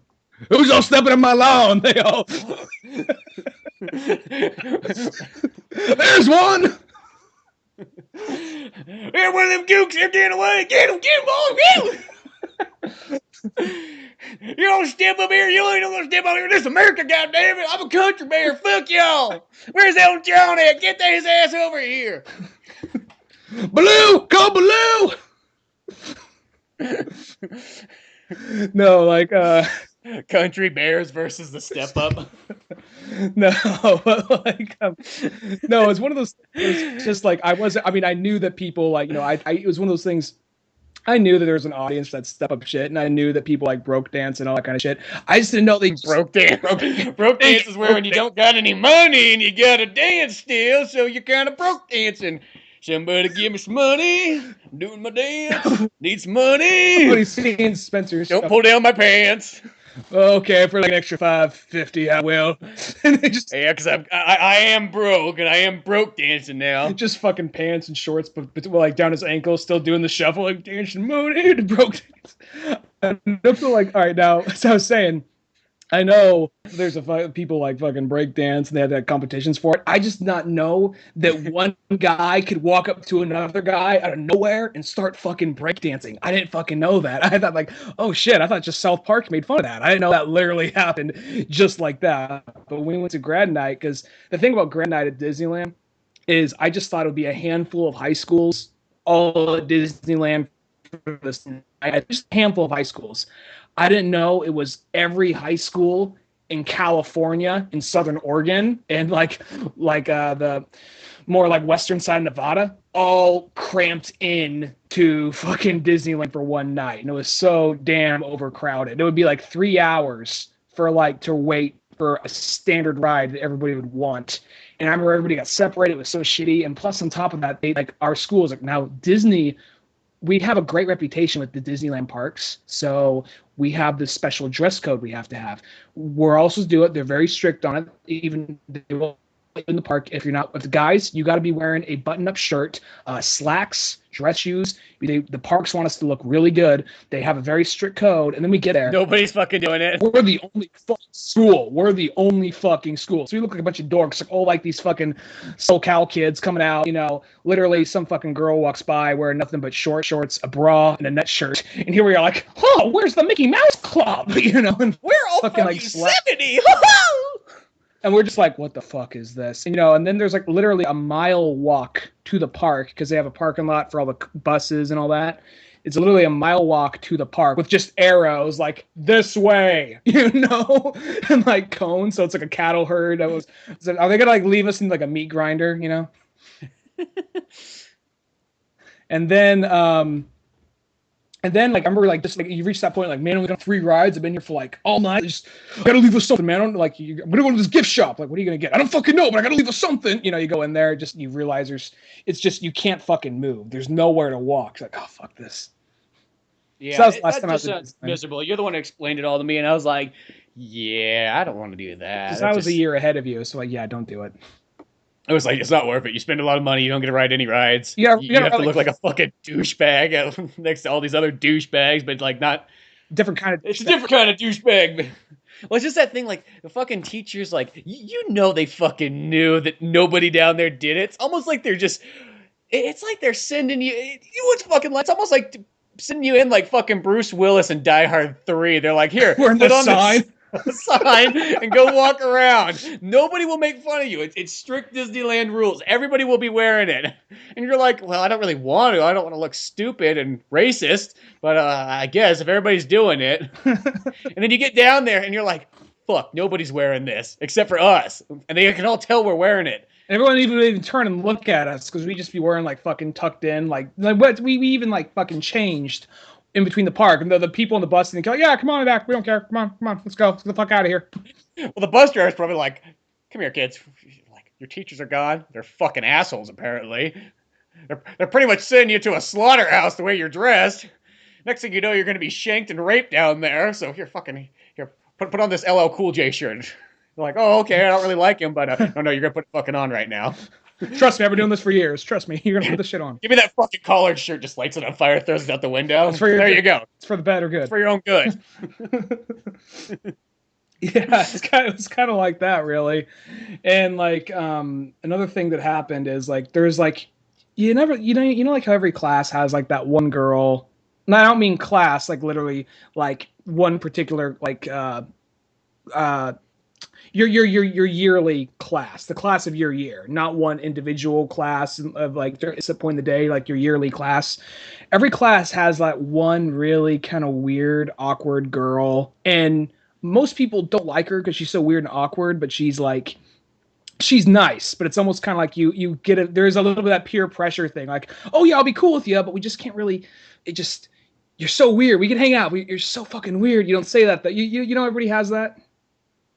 Speaker 2: Who's all stepping in my lawn? They all. There's one.
Speaker 1: There's one of them gooks. They're getting away. Get him, boy, get him. You don't step up here. You ain't gonna step up here. This is America, goddammit. I'm a country bear. Fuck y'all. Where's that old John at? Get his ass over here.
Speaker 2: Baloo, call Baloo. No, like
Speaker 1: Country Bears versus the Step Up.
Speaker 2: No, like no, it's one of those. It's just like I knew that people like it was one of those things. I knew that there was an audience that Step Up shit, and I knew that people like broke dance and all that kind of shit. I just didn't know they
Speaker 1: broke dance. Broke dance is where when you don't got any money and you gotta dance still, so you're kind of broke dancing. Somebody give me some money. I'm doing my dance. Need some money.
Speaker 2: Somebody's seeing Spencer's.
Speaker 1: Don't pull down my pants.
Speaker 2: Okay, for like an extra $5.50, I will. And they just
Speaker 1: because I am broke and I am broke dancing now.
Speaker 2: Just fucking pants and shorts, but like down his ankles, still doing the shuffle, like dancing money to broke dance. And I feel like, all right, now as I was saying, I know there's people like fucking break dance and they have that competitions for it. I just not know that one guy could walk up to another guy out of nowhere and start fucking break dancing. I didn't fucking know that. I thought like, oh shit, I thought just South Park made fun of that. I didn't know that literally happened just like that. But when we went to grad night, because the thing about grad night at Disneyland is I just thought it would be a handful of high schools all at Disneyland for this. Just a handful of high schools. I didn't know it was every high school in California, in Southern Oregon, and the more like western side of Nevada, all cramped in to fucking Disneyland for one night. And it was so damn overcrowded. It would be like 3 hours for like to wait for a standard ride that everybody would want. And I remember everybody got separated. It was so shitty. And plus on top of that, they like our schools, like now Disney, we have a great reputation with the Disneyland parks. So we have this special dress code we have to have. We're also do it. They're very strict on it. Even they will in the park, if you're not with the guys, you got to be wearing a button-up shirt, slacks, dress shoes. The parks want us to look really good. They have a very strict code, and then we get there.
Speaker 1: Nobody's fucking doing it.
Speaker 2: We're the only fucking school. We're the only fucking school. So we look like a bunch of dorks, like all like these fucking SoCal kids coming out. You know, literally some fucking girl walks by wearing nothing but short shorts, a bra, and a net shirt, and here we are like, oh, where's the Mickey Mouse Club? You know, and
Speaker 1: we're all fucking like 70.
Speaker 2: And we're just like, what the fuck is this? And, you know, and then there's like literally a mile walk to the park because they have a parking lot for all the buses and all that. It's literally a mile walk to the park with just arrows like this way, you know, and like cones. So it's like a cattle herd. Are they going to like leave us in like a meat grinder, you know? And then like I remember like just like you reach that point like, man, we got 3 rides. I've been here for like all night. Just gotta leave us something, man. I'm gonna go to this gift shop. Like, what are you gonna get? I don't fucking know, but I gotta leave us something. You know, you go in there, just you realize it's just you can't fucking move. There's nowhere to walk. It's like, oh fuck this.
Speaker 1: Yeah, so that was the last time I was miserable. You're the one who explained it all to me, and I was like, yeah, I don't want to do that.
Speaker 2: Because I was a year ahead of you, so like, yeah, don't do it.
Speaker 1: I was like, it's not worth it. You spend a lot of money, you don't get to ride any rides. You have to look like a fucking douchebag next to all these other douchebags, but like not
Speaker 2: different kind of.
Speaker 1: It's a different kind of douchebag. Well, it's just that thing, like the fucking teachers, like you know, they fucking knew that nobody down there did it. It's almost like they're just. It's like they're sending you. You know what's fucking? It's almost like sending you in like fucking Bruce Willis in Die Hard 3. They're like, here,
Speaker 2: we're in the sign.
Speaker 1: Sign and go walk around. Nobody will make fun of you. It's strict Disneyland rules. Everybody will be wearing it. And you're like, well, I don't really want to. I don't want to look stupid and racist, but I guess if everybody's doing it. And then you get down there and you're like, fuck, nobody's wearing this except for us. And they can all tell we're wearing it.
Speaker 2: And everyone even turn and look at us because we just be wearing like fucking tucked in, like what we even like fucking changed in between the park, and the people on the bus, and they go, yeah, come on back, we don't care, come on, let's go, let's get the fuck out of here.
Speaker 1: Well, the bus driver's probably like, come here, kids, like your teachers are gone, they're fucking assholes apparently, they're pretty much sending you to a slaughterhouse the way you're dressed. Next thing you know, you're going to be shanked and raped down there, so here, put on this LL Cool J shirt. You're like, oh, okay, I don't really like him, but no, you're going to put it fucking on right now.
Speaker 2: Trust me, I've been doing this for years. Trust me, you're gonna put this shit on.
Speaker 1: Give me that fucking collared shirt, just lights it on fire, throws it out the window. There you go.
Speaker 2: It's for the better good.
Speaker 1: It's for your own good.
Speaker 2: Yeah, it's kind of like that, really. And like another thing that happened is like there's like you know like how every class has like that one girl. And I don't mean class, like literally like one particular like your yearly class, the class of your year, not one individual class of like it's a point in the day, like your yearly class. Every class has like one really kind of weird, awkward girl, and most people don't like her because she's so weird and awkward, but she's nice, but it's almost kind of like you get it. There's a little bit of that peer pressure thing, like, oh yeah, I'll be cool with you, but we just can't really. You're so weird. We can hang out. You're so fucking weird. You don't say that. You know everybody has that.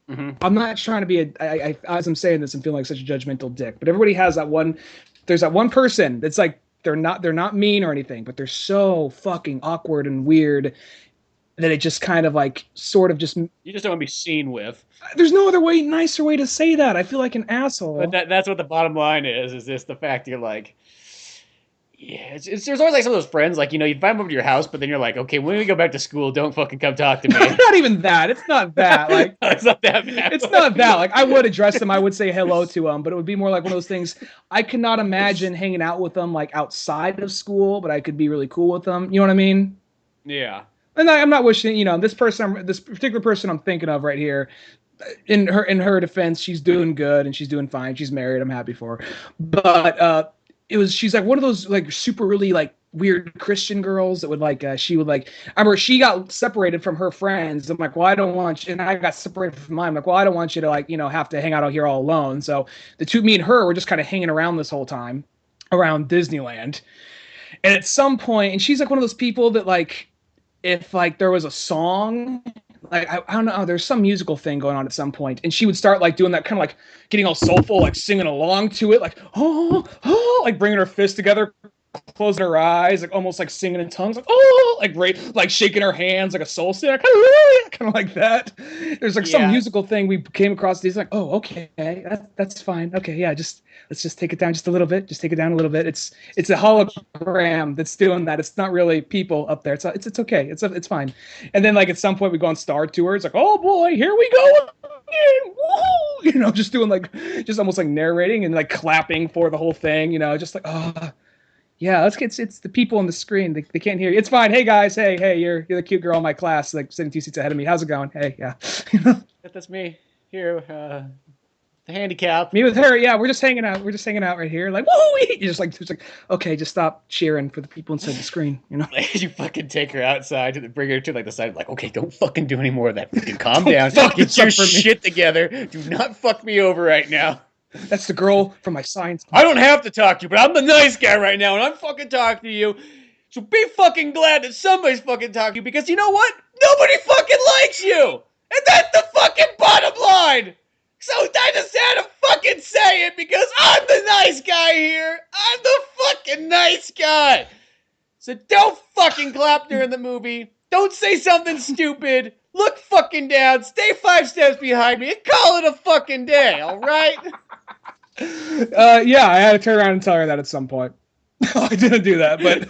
Speaker 2: Mm-hmm. I'm not trying to be as I'm saying this, I'm feeling like such a judgmental dick, but everybody has that one. There's that one person that's like they're not mean or anything, but they're so fucking awkward and weird that it just kind of like sort of just
Speaker 1: you just don't want to be seen with.
Speaker 2: There's no other nicer way to say that. I feel like an asshole.
Speaker 1: But that's what the bottom line is this the fact you're like. Yeah, there's always like some of those friends, like, you know, you invite them over to your house, but then you're like, okay, when we go back to school, don't fucking come talk to me.
Speaker 2: Not even that. It's not that. Like,
Speaker 1: no, it's not that bad.
Speaker 2: It's not that. Like, I would address them. I would say hello to them, but it would be more like one of those things. I could not imagine hanging out with them like outside of school, but I could be really cool with them. You know what I mean?
Speaker 1: Yeah.
Speaker 2: And I'm not wishing, you know, this particular person I'm thinking of right here. In her defense, she's doing good and she's doing fine. She's married. I'm happy for her. But she's like one of those like super really like weird Christian girls that would like she would like I remember she got separated from her friends. I'm like, well, I don't want you, and I got separated from mine. I'm like, well, I don't want you to like, have to hang out here all alone. So me and her were just kind of hanging around this whole time around Disneyland. And at some point, and she's like one of those people that like if like there was a song, like I don't know, there's some musical thing going on at some point, and she would start like doing that kind of like getting all soulful, like singing along to it, like oh, like bringing her fists together, closing her eyes, like almost like singing in tongues, like oh, like right, like shaking her hands like a soul singer, kind of like that. There's like some musical thing we came across. He's like, oh, okay, that's fine. Okay, yeah, let's just take it down just a little bit. Just take it down a little bit. It's a hologram that's doing that. It's not really people up there. It's okay. It's fine. And then like at some point we go on Star Tour. It's like, oh boy, here we go again. Woo! Just doing like just almost like narrating and like clapping for the whole thing. Just like yeah, it's the people on the screen. They can't hear you. It's fine. Hey guys, hey, you're the cute girl in my class, like sitting 2 seats ahead of me. How's it going? Hey, yeah.
Speaker 1: That's me here. The handicap.
Speaker 2: Me with her, yeah. We're just hanging out. We're just hanging out right here. Like, woo! You're just like, okay, just stop cheering for the people inside the screen.
Speaker 1: You fucking take her outside to bring her to like the side. Like, okay, don't fucking do any more of that. Fucking calm down. Get your shit together. Do not fuck me over right now.
Speaker 2: That's the girl from my science class.
Speaker 1: I don't have to talk to you, but I'm the nice guy right now, and I'm fucking talking to you. So be fucking glad that somebody's fucking talking to you, because you know what? Nobody fucking likes you! And that's the fucking bottom line! So I just had to fucking say it, because I'm the nice guy here! I'm the fucking nice guy! So don't fucking clap during the movie. Don't say something stupid. Look fucking down. Stay 5 steps behind me and call it a fucking day, alright?
Speaker 2: Yeah, I had to turn around and tell her that at some point. I didn't do that, but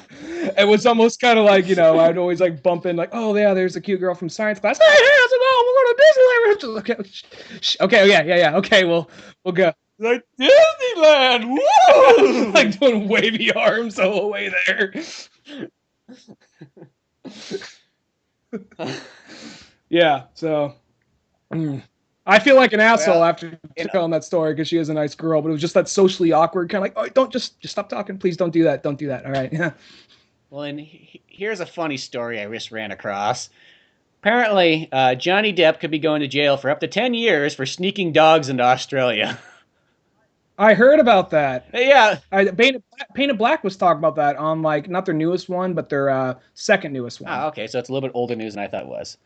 Speaker 2: it was almost kind of like, I'd always like bump in like, oh yeah, there's a cute girl from science class. Hey, how's it going? We're going to Disneyland. Okay, yeah. Okay, we'll go.
Speaker 1: Like Disneyland, woo!
Speaker 2: Like doing wavy arms the whole way there. Yeah, so I feel like an asshole after telling that story, because she is a nice girl, but it was just that socially awkward kind of like, oh, don't just stop talking, please, don't do that, all right? Yeah.
Speaker 1: Well, and here's a funny story I just ran across. Apparently, Johnny Depp could be going to jail for up to 10 years for sneaking dogs into Australia.
Speaker 2: I heard about that.
Speaker 1: Yeah.
Speaker 2: Painted Black was talking about that on like not their newest one, but their second newest one.
Speaker 1: Oh, okay, so it's a little bit older news than I thought it was.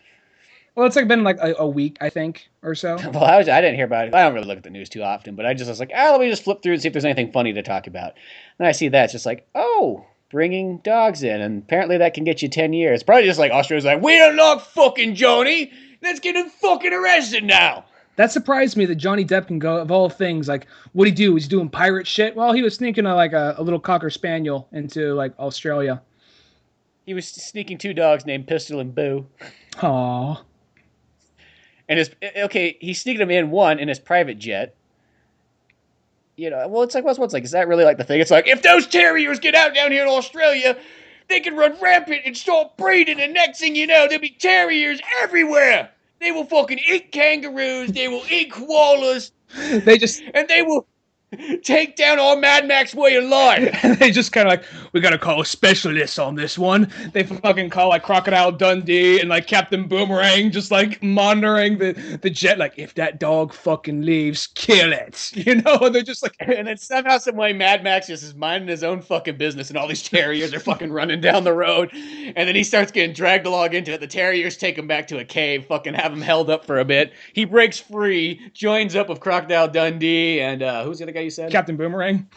Speaker 2: Well, it's like been like a week, I think, or so.
Speaker 1: Well, I didn't hear about it. I don't really look at the news too often, but I just was like, let me just flip through and see if there's anything funny to talk about. And I see that. It's just like, oh, bringing dogs in. And apparently that can get you 10 years. Probably just like Australia's like, we don't like fucking Johnny. Let's get him fucking arrested now.
Speaker 2: That surprised me that Johnny Depp can go, of all things, like, what'd he do? He's doing pirate shit? Well, he was sneaking a little Cocker Spaniel into, like, Australia.
Speaker 1: He was sneaking 2 dogs named Pistol and Boo.
Speaker 2: Aww.
Speaker 1: And he sneaked them in one in his private jet. Well, it's like, what's like, is that really like the thing? It's like, if those terriers get out down here in Australia, they can run rampant and start breeding, and next thing you know, there'll be terriers everywhere. They will fucking eat kangaroos. They will eat koalas. They will take down our Mad Max way of life.
Speaker 2: And they just kind of like, we got to call a specialist on this one. They fucking call like Crocodile Dundee and like Captain Boomerang, just like monitoring the jet. Like, if that dog fucking leaves, kill it. And they're just like,
Speaker 1: and then somehow, some way, Mad Max just is minding his own fucking business, and all these terriers are fucking running down the road. And then he starts getting dragged along into it. The terriers take him back to a cave, fucking have him held up for a bit. He breaks free, joins up with Crocodile Dundee, and who's the other guy you said?
Speaker 2: Captain Boomerang.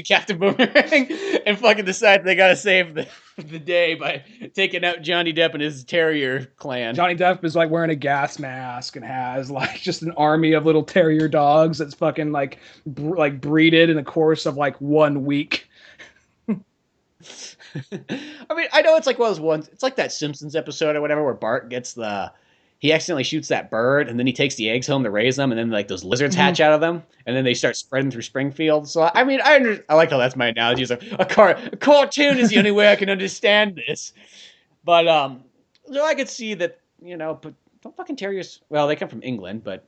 Speaker 1: Captain Boomerang, and fucking decide they gotta save the day by taking out Johnny Depp and his terrier clan.
Speaker 2: Johnny Depp is like wearing a gas mask and has like just an army of little terrier dogs that's fucking like breeded in the course of like 1 week.
Speaker 1: I mean, I know it's like one of those ones. It's like that Simpsons episode or whatever where Bart gets he accidentally shoots that bird, and then he takes the eggs home to raise them, and then like those lizards hatch out of them, and then they start spreading through Springfield. So I mean, I like how that's my analogy. It's like a cartoon is the only way I can understand this. But so I could see that, but don't fucking terriers. Well, they come from England, but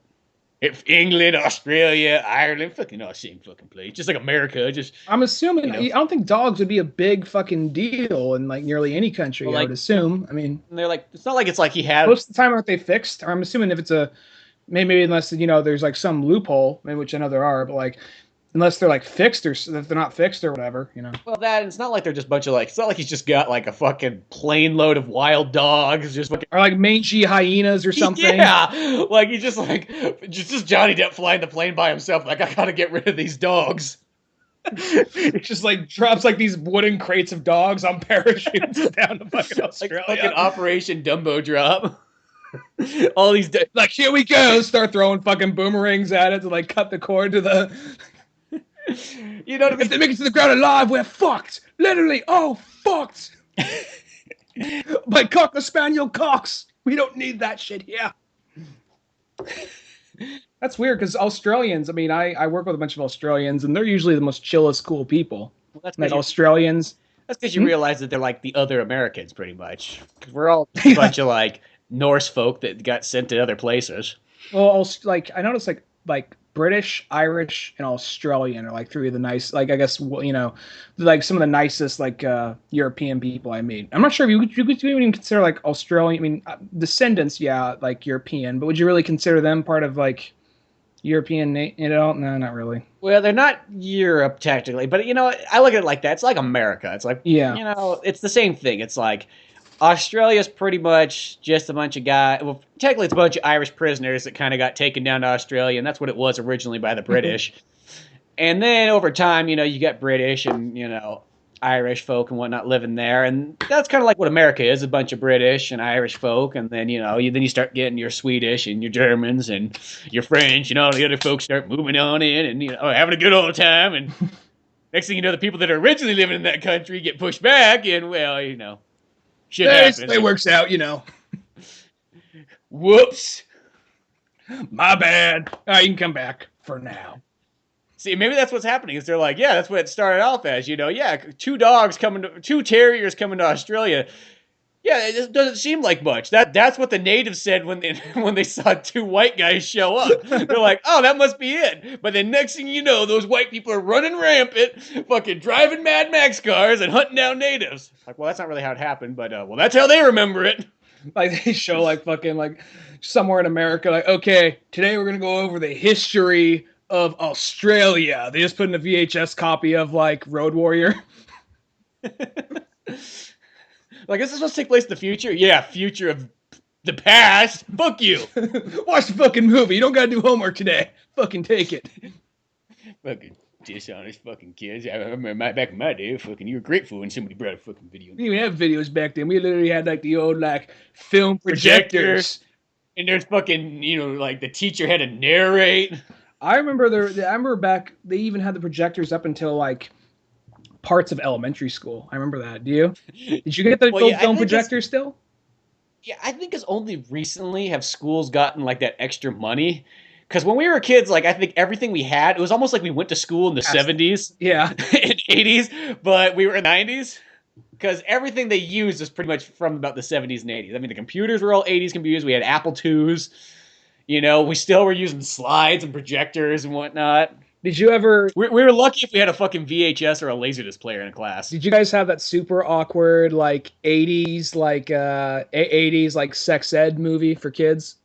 Speaker 1: If England, Australia, Ireland, fucking all same fucking place. Just like America, just
Speaker 2: I'm assuming.
Speaker 1: you
Speaker 2: I
Speaker 1: know.
Speaker 2: don't think dogs would be a big fucking deal in like nearly any
Speaker 1: Well,
Speaker 2: country. I would
Speaker 1: like
Speaker 2: assume. I mean,
Speaker 1: they're like, it's not like it's like he had.
Speaker 2: most of the time, aren't they fixed? Or I'm assuming if it's a maybe unless there's like some loophole, maybe which I know there are, but like unless they're like fixed or if they're not fixed or whatever.
Speaker 1: Well, that it's not like they're just a bunch of like. It's not like he's just got like a fucking plane load of wild dogs. Just fucking
Speaker 2: Or like mangy hyenas or something.
Speaker 1: yeah, like he's just like just Johnny Depp flying the plane by himself. Like I gotta get rid of these dogs.
Speaker 2: It just like drops like these wooden crates of dogs on parachutes down to fucking Australia.
Speaker 1: Like fucking Operation Dumbo Drop. All these
Speaker 2: like here we go, start throwing fucking boomerangs at it to like cut the cord to the.
Speaker 1: You know what I mean?
Speaker 2: If they make it to the ground alive, we're fucked. Literally, oh fucked. My cocker spaniel cocks. We don't need that shit here. That's weird because Australians. I mean, I work with a bunch of Australians, and they're usually the most chillest, cool people.
Speaker 1: Well, that's
Speaker 2: Like
Speaker 1: because
Speaker 2: Australians.
Speaker 1: you realize that they're like the other Americans, pretty much. Because we're all a bunch of like Norse folk that got sent to other places.
Speaker 2: Well, like I noticed, like British, Irish, and Australian are like three of the nice. Like I guess like some of the nicest like European people I meet. I'm not sure if you could even consider like Australian. I mean, descendants, yeah, like European, but would you really consider them part of like European? No, not really.
Speaker 1: Well, they're not Europe technically, but I look at it like that. It's like America. It's like
Speaker 2: Yeah.
Speaker 1: it's the same thing. It's like Australia's pretty much just a bunch of guys. Well, technically, it's a bunch of Irish prisoners that kind of got taken down to Australia, and that's what it was originally by the British. And then over time, you got British and Irish folk and whatnot living there, and that's kind of like what America is: a bunch of British and Irish folk, and then you start getting your Swedish and your Germans and your French, and all the other folks start moving on in and having a good old time, and next thing you know, the people that are originally living in that country get pushed back, and well, shit happens.
Speaker 2: It works out,
Speaker 1: Whoops.
Speaker 2: My bad. All right, you can come back for now.
Speaker 1: See, maybe that's what's happening. Is they're like, yeah, that's what it started off as. Yeah, two terriers coming to Australia. Yeah, it doesn't seem like much. That's what the natives said when they saw two white guys show up. They're like, oh, that must be it. But then next thing you know, those white people are running rampant, fucking driving Mad Max cars and hunting down natives. Like, well, that's not really how it happened, but well, that's how they remember it.
Speaker 2: Like they show like fucking like somewhere in America, like, okay, today we're gonna go over the history of Australia. They just put in a VHS copy of like Road Warrior.
Speaker 1: Like, this is supposed to take place in the future? Yeah, future of the past. Fuck you.
Speaker 2: Watch the fucking movie. You don't gotta do homework today. Fucking take it.
Speaker 1: Fucking dishonest fucking kids. I remember back in my day, fucking, you were grateful when somebody brought a fucking video.
Speaker 2: We didn't even have videos back then. We literally had like the old like film projectors.
Speaker 1: And there's fucking, like the teacher had to narrate.
Speaker 2: I remember back, they even had the projectors up until like parts of elementary school. I remember that. Do you? Did you get the film projector still?
Speaker 1: Yeah, I think it's only recently have schools gotten like that extra money. Because when we were kids, like I think everything we had, it was almost like we went to school in the 70s.
Speaker 2: Yeah.
Speaker 1: And 80s, but we were in the 90s. Because everything they used is pretty much from about the 70s and 80s. I mean, the computers were all 80s computers. We had Apple IIs. We still were using slides and projectors and whatnot.
Speaker 2: Did you ever...
Speaker 1: We were lucky if we had a fucking VHS or a Laserdisc player in class.
Speaker 2: Did you guys have that super awkward, like, 80s, like sex ed movie for kids?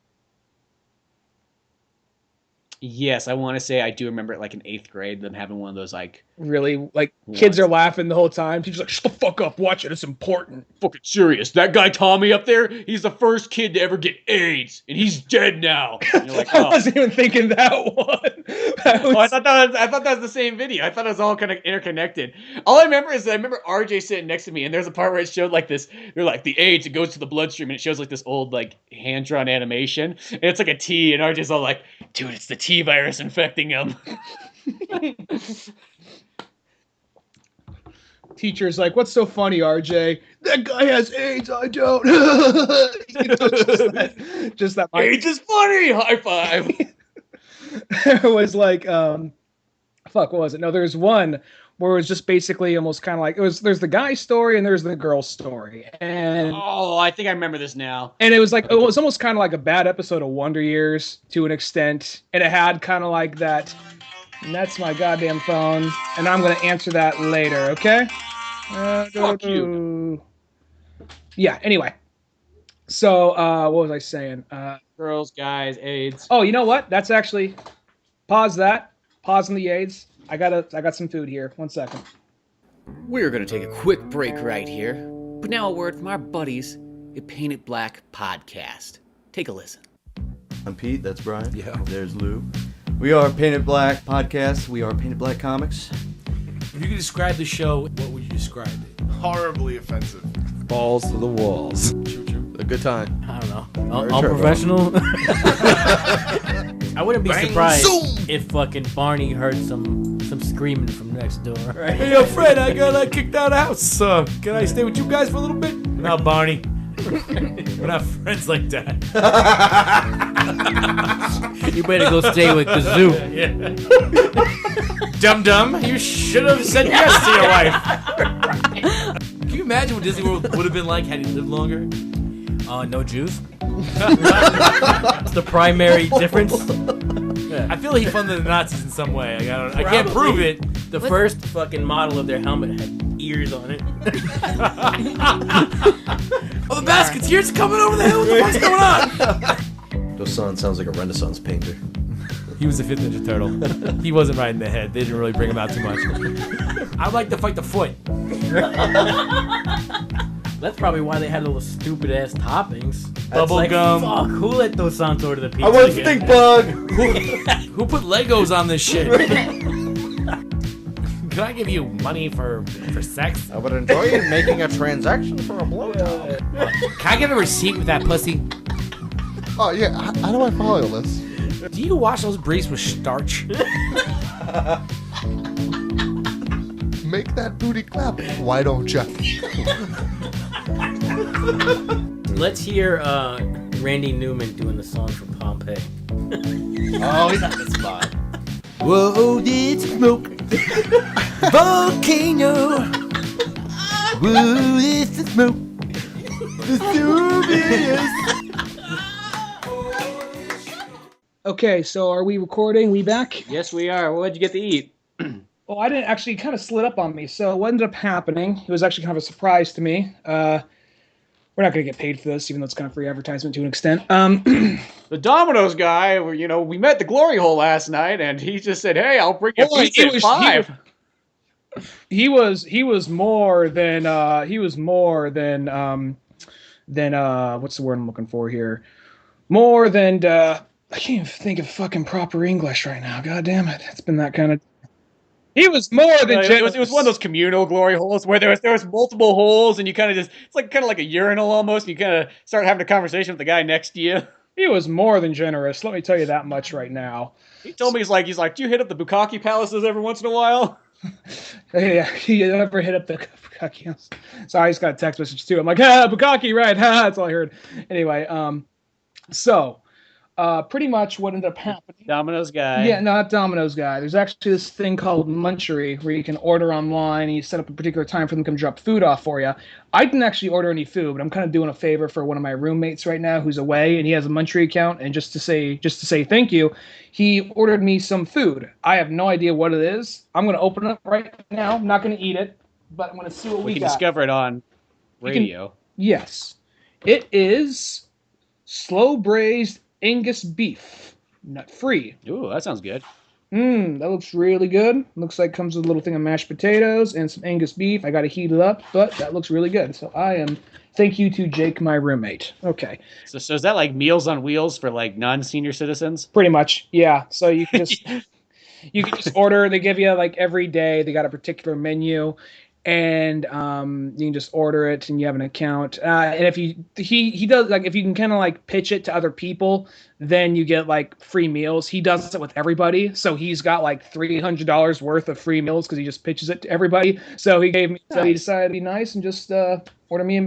Speaker 1: Yes, I want to say I do remember it like in 8th grade, them having one of those like...
Speaker 2: Really? Like, kids are laughing the whole time. Teacher's like, shut the fuck up, watch it, it's important.
Speaker 1: Fucking serious. That guy Tommy up there, he's the first kid to ever get AIDS, and he's dead now. And you're like,
Speaker 2: I wasn't even thinking that one.
Speaker 1: I thought that was the same video. I thought it was all kind of interconnected. All I remember is RJ sitting next to me, and there's a part where it showed like this. They're like the AIDS, it goes to the bloodstream, and it shows like this old like hand drawn animation, and it's like a T, and RJ's all like, "Dude, it's the T virus infecting him."
Speaker 2: Teacher's like, "What's so funny, RJ? That guy has AIDS. I don't." just that.
Speaker 1: AIDS is funny. High five.
Speaker 2: There was like, fuck, what was it? No, there's one where it was just basically almost kind of like there's the guy's story and there's the girl's story, and
Speaker 1: Oh, I think I remember this now.
Speaker 2: it was like it was almost kind of like a bad episode of Wonder Years to an extent, and it had kind of like that. And that's my goddamn phone, and I'm gonna answer that later. Okay.
Speaker 1: Fuck you.
Speaker 2: Yeah. Anyway, so what was I saying?
Speaker 3: Girls, guys, AIDS.
Speaker 2: Oh, you know what? That's actually pause that. Pause on the AIDS. I got some food here. 1 second.
Speaker 1: We're going to take a quick break right here. But now a word from our buddies at Painted Black Podcast. Take a listen.
Speaker 4: I'm Pete, that's Brian.
Speaker 5: Yeah.
Speaker 4: There's Lou. We are Painted Black Podcast. We are Painted Black Comics.
Speaker 5: If you could describe the show, what would you describe it?
Speaker 6: Horribly offensive.
Speaker 5: Balls to the walls.
Speaker 6: A good time.
Speaker 7: I don't know. Unprofessional. I wouldn't be surprised if fucking Barney heard some screaming from next door. Right?
Speaker 5: Hey, yo, Fred, I got kicked out of the house. Can I stay with you guys for a little bit? No, Barney. We're not friends like that.
Speaker 7: You better go stay with Kazoo.
Speaker 5: Yeah. Dum-dum, you should have said yes to your wife. Can you imagine what Disney World would have been like had he lived longer?
Speaker 7: No Jews. That's the primary difference.
Speaker 5: I feel like he funded the Nazis in some way. I can't prove it.
Speaker 7: The first fucking model of their helmet had ears on it.
Speaker 5: Oh, the Basketeers coming over the hill. What the fuck's going on?
Speaker 4: Dosan sounds like a Renaissance painter.
Speaker 5: He was the fifth Ninja Turtle. He wasn't right in the head. They didn't really bring him out too much. I'd like to fight the foot.
Speaker 7: That's probably why they had all the stupid ass toppings.
Speaker 5: Bubble gum.
Speaker 7: Fuck, who let those sounds order the pizza?
Speaker 4: I want
Speaker 7: again?
Speaker 4: Stink Bug!
Speaker 5: Who put Legos on this shit? Can I give you money for sex?
Speaker 6: I would enjoy you making a transaction for a blowjob.
Speaker 5: Can I get a receipt with that pussy?
Speaker 6: Oh, yeah. How do I follow this?
Speaker 5: Do you wash those briefs with starch?
Speaker 6: Make that booty clap. Why don't you?
Speaker 7: Let's hear Randy Newman doing the song for Pompeii.
Speaker 1: Oh, he's on the spot.
Speaker 4: Whoa, it's smoke. Volcano. Whoa, it's the smoke. Vesuvius.
Speaker 2: Okay, so are we recording? We back?
Speaker 1: Yes, we are. What'd you get to eat?
Speaker 2: Well, I didn't actually kind of slid up on me. So what ended up happening, it was actually kind of a surprise to me. We're not going to get paid for this, even though it's kind of free advertisement to an extent.
Speaker 1: The Domino's guy, we met the Glory Hole last night, and he just said, "Hey, I'll bring you pizza at 5."
Speaker 2: He was more than what's the word I'm looking for here? More than I can't even think of fucking proper English right now. God damn it! It's been that kind of. He was more than
Speaker 1: It was one of those communal glory holes where there was multiple holes, and you kind of just it's kind of like a urinal almost. And you kind of start having a conversation with the guy next to you.
Speaker 2: He was more than generous. Let me tell you that much right now.
Speaker 1: He told me he's like, do you hit up the Bukkake palaces every once in a while?
Speaker 2: Yeah, he never hit up the Bukkake. Sorry, I just got a text message too. I'm like, Bukkake, right? That's all I heard. Anyway, so pretty much what ended up happening.
Speaker 1: Domino's guy.
Speaker 2: Yeah, no, not Domino's guy. There's actually this thing called Munchery where you can order online and you set up a particular time for them to come drop food off for you. I didn't actually order any food, but I'm kind of doing a favor for one of my roommates right now who's away and he has a Munchery account. And just to say thank you, he ordered me some food. I have no idea what it is. I'm going to open it up right now. I'm not going to eat it, but I'm going to see what we
Speaker 1: can
Speaker 2: got.
Speaker 1: Discover it on radio.
Speaker 2: Yes. It is slow braised Angus beef, nut free.
Speaker 1: Ooh, that sounds good.
Speaker 2: That looks really good. Looks like comes with a little thing of mashed potatoes and some Angus beef. I got to heat it up, but that looks really good. So thank you to Jake, my roommate. Okay.
Speaker 1: So is that like Meals on Wheels for like non-senior citizens?
Speaker 2: Pretty much, yeah. So you can just order. They give you like every day. They got a particular menu. And you can just order it and you have an account. And if he does, like, if you can kind of like pitch it to other people, then you get like free meals. He does it with everybody. So he's got like $300 worth of free meals because he just pitches it to everybody. So he decided to be nice and just order me a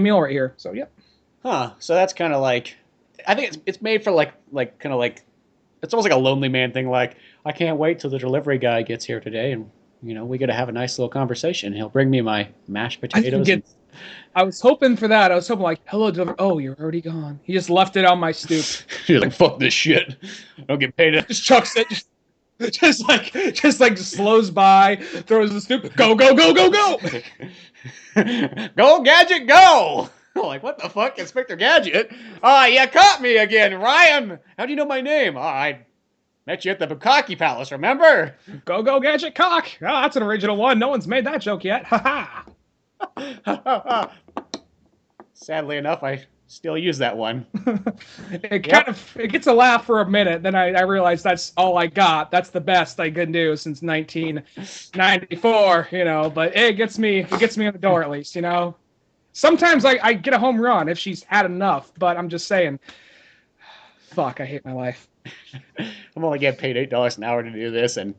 Speaker 2: meal right here. So, yeah.
Speaker 1: Huh. So that's kind of like, I think it's made for like kind of like, it's almost like a lonely man thing. Like, I can't wait till the delivery guy gets here today and we got to have a nice little conversation. He'll bring me my mashed potatoes.
Speaker 2: I was hoping for that. I was hoping like, hello, delivery. Oh, you're already gone. He just left it on my stoop.
Speaker 1: He's like, fuck this shit. I don't get paid.
Speaker 2: Just chucks it. Just like slows by, throws the stoop. Go, go, go, go, go.
Speaker 1: Go, Gadget, go. Like, what the fuck, Inspector Gadget? You caught me again, Ryan. How do you know my name? I met you at the Bukkake Palace, remember?
Speaker 2: Go, go, Gadget, cock. Oh, that's an original one. No one's made that joke yet. Ha ha.
Speaker 1: Sadly enough, I still use that one.
Speaker 2: It gets a laugh for a minute. Then I realize that's all I got. That's the best I can do since 1994. But it gets me in the door at least. Sometimes I get a home run if she's had enough. But I'm just saying, fuck, I hate my life.
Speaker 1: I'm only getting paid $8 an hour to do this, and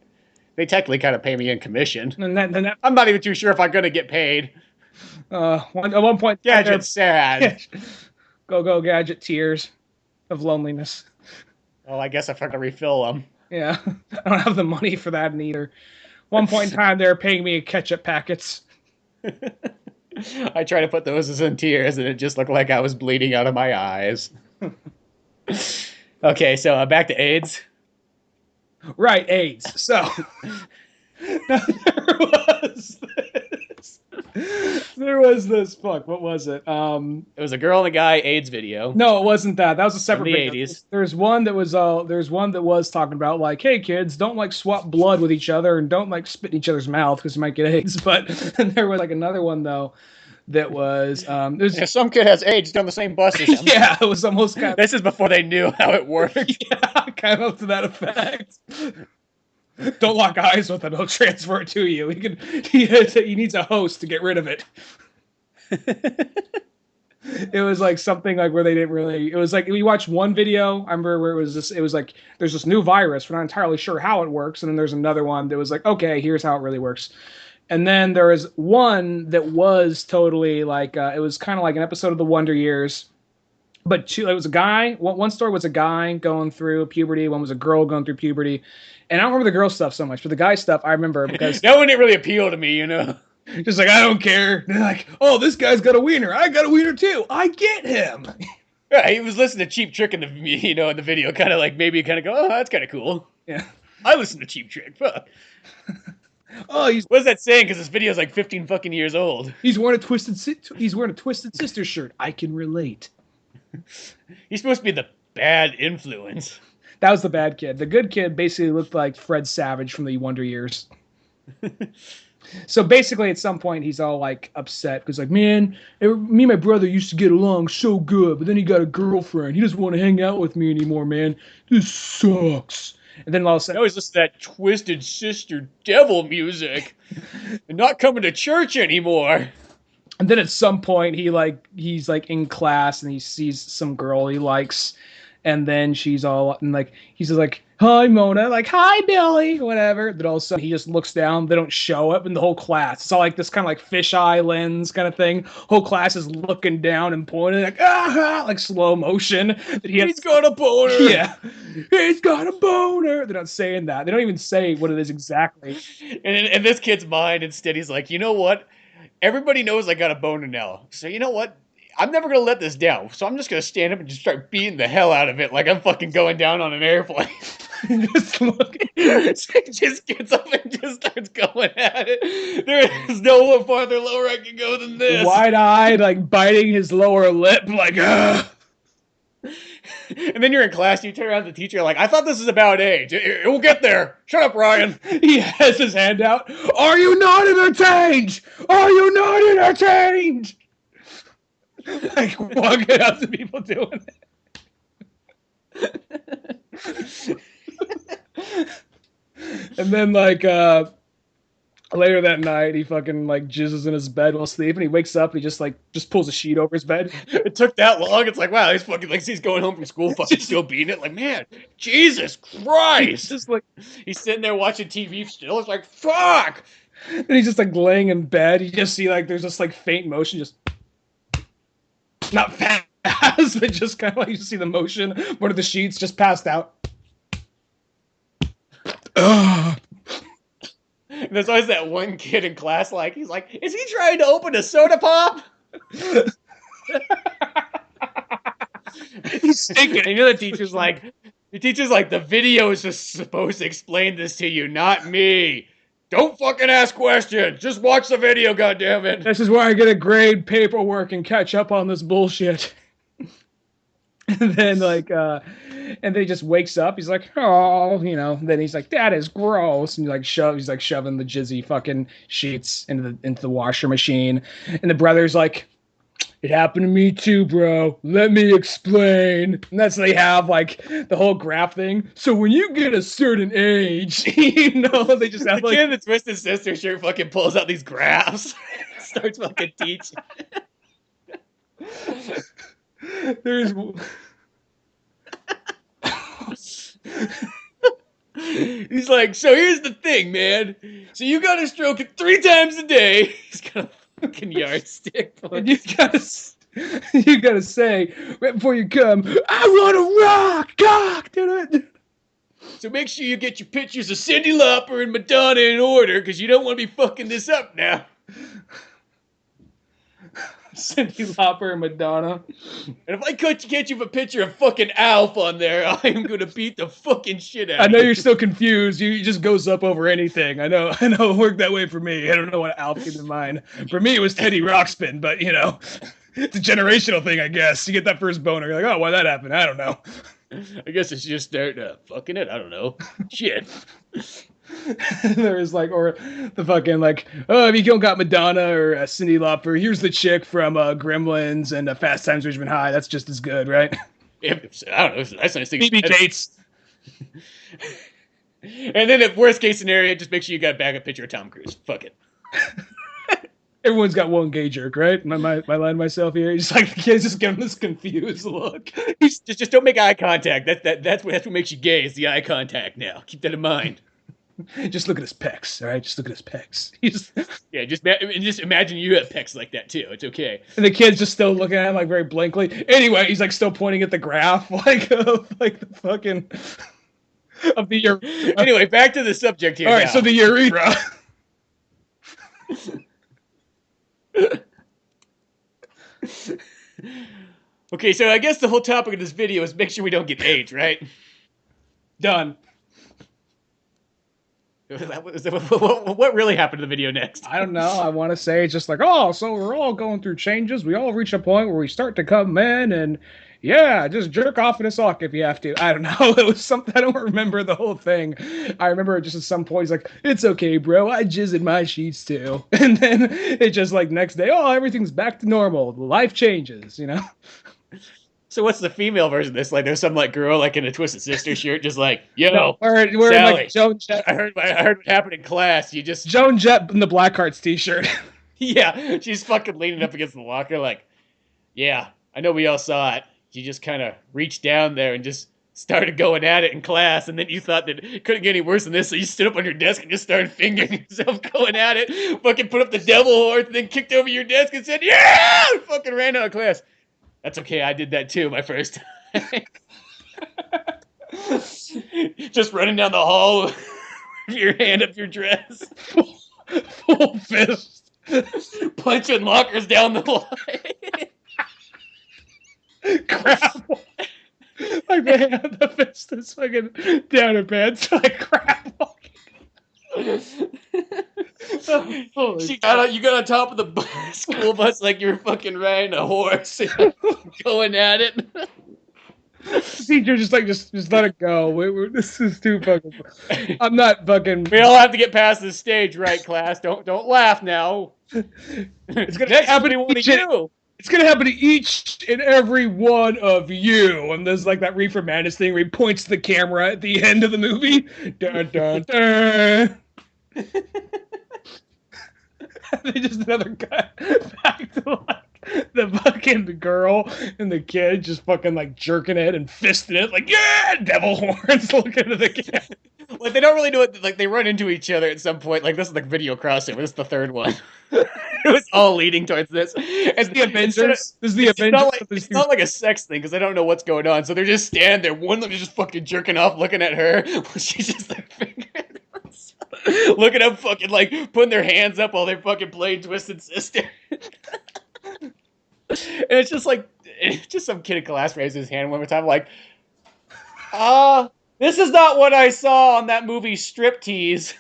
Speaker 1: they technically kind of pay me in commission.
Speaker 2: And then
Speaker 1: I'm not even too sure if I'm going to get paid.
Speaker 2: At one point,
Speaker 1: Gadget's sad.
Speaker 2: Go, go, Gadget, tears of loneliness.
Speaker 1: Well, I guess I forgot to refill them.
Speaker 2: Yeah, I don't have the money for that neither. One point in time, they were paying me ketchup packets.
Speaker 1: I tried to put those in tears, and it just looked like I was bleeding out of my eyes. Okay, so back to AIDS.
Speaker 2: Right, AIDS. So, there was this. Fuck, what was it?
Speaker 1: It was a girl and a guy AIDS video.
Speaker 2: No, it wasn't that. That was a separate
Speaker 1: video.
Speaker 2: From the 80s. There's one that was talking about like, hey kids, don't like swap blood with each other and don't like spit in each other's mouth because you might get AIDS. But there was like another one though that was
Speaker 1: some kid has AIDS on the same bus as him.
Speaker 2: Yeah, it was almost kind of.
Speaker 1: This is before they knew how it worked.
Speaker 2: Yeah, kind of to that effect. Don't lock eyes with him. He'll transfer it to you. He needs a host to get rid of it. It was like something like where they didn't really. It was like we watched one video. I remember where it was this. It was like there's this new virus. We're not entirely sure how it works, and then there's another one that was like, okay, here's how it really works. And then there was one that was totally like it was kind of like an episode of The Wonder Years. But it was a guy. One story was a guy going through puberty. One was a girl going through puberty. And I don't remember the girl stuff so much, but the guy stuff I remember because
Speaker 1: that one didn't really appeal to me,
Speaker 2: Just like I don't care. They're like, oh, this guy's got a wiener. I got a wiener too. I get him.
Speaker 1: Yeah, he was listening to Cheap Trick in the in the video, kind of like maybe kind of go, oh, that's kind of cool.
Speaker 2: Yeah,
Speaker 1: I listen to Cheap Trick. Fuck.
Speaker 2: Oh,
Speaker 1: what's that saying? Because this video's like 15 fucking years old.
Speaker 2: He's wearing a Twisted Sister shirt. I can relate.
Speaker 1: He's supposed to be the bad influence.
Speaker 2: That was the bad kid. The good kid basically looked like Fred Savage from the Wonder Years. So basically, at some point, he's all like upset because, like, man, me and my brother used to get along so good, but then he got a girlfriend. He doesn't want to hang out with me anymore, man. This sucks. And then all of a sudden,
Speaker 1: I always listen to that Twisted Sister devil music, and not coming to church anymore.
Speaker 2: And then at some point, he's in class and he sees some girl he likes, and then she's all and like he's just like, hi Mona, like hi Billy, whatever. Then all of a sudden he just looks down. They don't show up in the whole class. It's all like this kind of like fisheye lens kind of thing. Whole class is looking down and pointing like slow motion. He's
Speaker 1: got a boner.
Speaker 2: Yeah, he's got a boner. They're not saying that. They don't even say what it is exactly.
Speaker 1: And in this kid's mind, instead, he's like, you know what? Everybody knows I got a boner now. So you know what? I'm never going to let this down. So I'm just going to stand up and just start beating the hell out of it like I'm fucking going down on an airplane.
Speaker 2: Just look.
Speaker 1: Just gets up and just starts going at it. There is no farther lower I can go than this.
Speaker 2: Wide-eyed, like biting his lower lip, like, ugh.
Speaker 1: And then you're in class, you turn around to the teacher like, I thought this was about age. It will get there. Shut up, Ryan.
Speaker 2: He has his hand out. Are you not entertained? Are you not entertained? Like walking up to people doing it. And then like later that night, he fucking like jizzes in his bed while sleeping. He wakes up and he just pulls a sheet over his bed.
Speaker 1: It took that long. It's like, wow, he's fucking like he's going home from school, fucking still beating it. Like, man, Jesus Christ!
Speaker 2: Just like
Speaker 1: he's sitting there watching TV still. It's like, fuck.
Speaker 2: And he's just like laying in bed. You just see like there's just like faint motion, just not fast, but just kind of like you see the motion. One of the sheets just passed out.
Speaker 1: And And there's always that one kid in class, like, he's like, is he trying to open a soda pop?
Speaker 2: He's thinking.
Speaker 1: And you know the teacher's like, the video is just supposed to explain this to you, not me. Don't fucking ask questions. Just watch the video, goddammit.
Speaker 2: This is where I get a grade paperwork and catch up on this bullshit. And then and then he just wakes up. He's like, oh, Then he's like, that is gross. And he's like shoving the jizzy fucking sheets into the washer machine. And the brother's like, it happened to me too, bro. Let me explain. And that's they have like the whole graph thing. So when you get a certain age, they just have
Speaker 1: the kid in the Twisted Sister shirt fucking pulls out these graphs, starts fucking teaching.
Speaker 2: There's.
Speaker 1: He's like, so here's the thing, man. So you gotta stroke it 3 times a day. He's got a fucking yardstick.
Speaker 2: And you gotta say right before you come, I want to rock, cock, dude.
Speaker 1: So make sure you get your pictures of Cyndi Lauper and Madonna in order, because you don't want to be fucking this up now.
Speaker 2: Cyndi Lauper and Madonna.
Speaker 1: And if I catch you a picture of fucking Alf on there, I am gonna beat the fucking shit out of you.
Speaker 2: I know you're still confused. You just goes up over anything. I know it worked that way for me. I don't know what Alf came to mind. For me, it was Teddy Ruxpin, but it's a generational thing, I guess. You get that first boner, you're like, oh, why that happened? I don't know.
Speaker 1: I guess it's just start fucking it. I don't know. Shit.
Speaker 2: There is or the fucking oh, if you don't got Madonna or Cyndi Lauper, here's the chick from Gremlins and Fast Times at Ridgemont High. That's just as good, right?
Speaker 1: I don't know. That's nice thing.
Speaker 2: BB Gates.
Speaker 1: And then, if worst case scenario, just make sure you got a backup picture of Tom Cruise. Fuck it.
Speaker 2: Everyone's got one gay jerk, right? Am I lying to myself here? He's like the kid's just giving this confused look.
Speaker 1: Just don't make eye contact. That's what makes you gay. Is the eye contact now. Keep that in mind.
Speaker 2: Just look at his pecs, all right? Just look at his pecs.
Speaker 1: Just imagine you have pecs like that too. It's okay.
Speaker 2: And the kid's just still looking at him very blankly. Anyway, he's still pointing at the graph, the fucking of the urethra.
Speaker 1: Anyway, back to the subject here.
Speaker 2: All right, so the urethra.
Speaker 1: Okay, so I guess the whole topic of this video is make sure we don't get AIDS, right?
Speaker 2: Done.
Speaker 1: What really happened to the video next?
Speaker 2: I don't know. I want to say it's just so we're all going through changes. We all reach a point where we start to come in and just jerk off in a sock if you have to. I don't know. It was something. I don't remember the whole thing. I remember just at some point he's like, it's okay, bro. I jizz in my sheets too. And then it just next day, everything's back to normal. Life changes,
Speaker 1: So what's the female version of this? There's some girl in a Twisted Sister shirt, just yo,
Speaker 2: no, we're
Speaker 1: Sally,
Speaker 2: in Joan Jett.
Speaker 1: I heard what happened in class. You just
Speaker 2: Joan Jett in the Blackhearts t-shirt.
Speaker 1: Yeah, she's fucking leaning up against the locker, yeah, I know we all saw it. You just kind of reached down there and just started going at it in class, and then you thought that it couldn't get any worse than this, so you stood up on your desk and just started fingering yourself going at it. Fucking put up the devil horse, and then kicked over your desk and said, yeah! And fucking ran out of class. That's okay, I did that too my first time. Just running down the hall with your hand up your dress.
Speaker 2: Full fist.
Speaker 1: Punching lockers down the line.
Speaker 2: Crap. The fist is fucking down her pants. Crap.
Speaker 1: You got on top of the school bus like you were fucking riding a horse, going at it.
Speaker 2: Teacher just let it go. This is too fucking. I'm not fucking.
Speaker 1: We all have to get past this stage, right, class? Don't laugh now.
Speaker 2: It's gonna happen to one of you. It's gonna happen to each and every one of you. And there's that Reefer Madness thing where he points to the camera at the end of the movie. Dun, dun, dun. And then just another cut back to the fucking girl and the kid just fucking jerking it and fisting it devil horns looking at the camera.
Speaker 1: They don't really do it. They run into each other at some point. This is Video Crossover. This is the third one. It was all leading towards this.
Speaker 2: It's the Avengers. This is the Avengers.
Speaker 1: It's not like a sex thing because I don't know what's going on. So they're just standing there. One of them is just fucking jerking off, looking at her. She's just fingering. Looking up, fucking like putting their hands up while they're fucking playing Twisted Sister. And it's just some kid in class raises his hand one more time, like, this is not what I saw on that movie Striptease.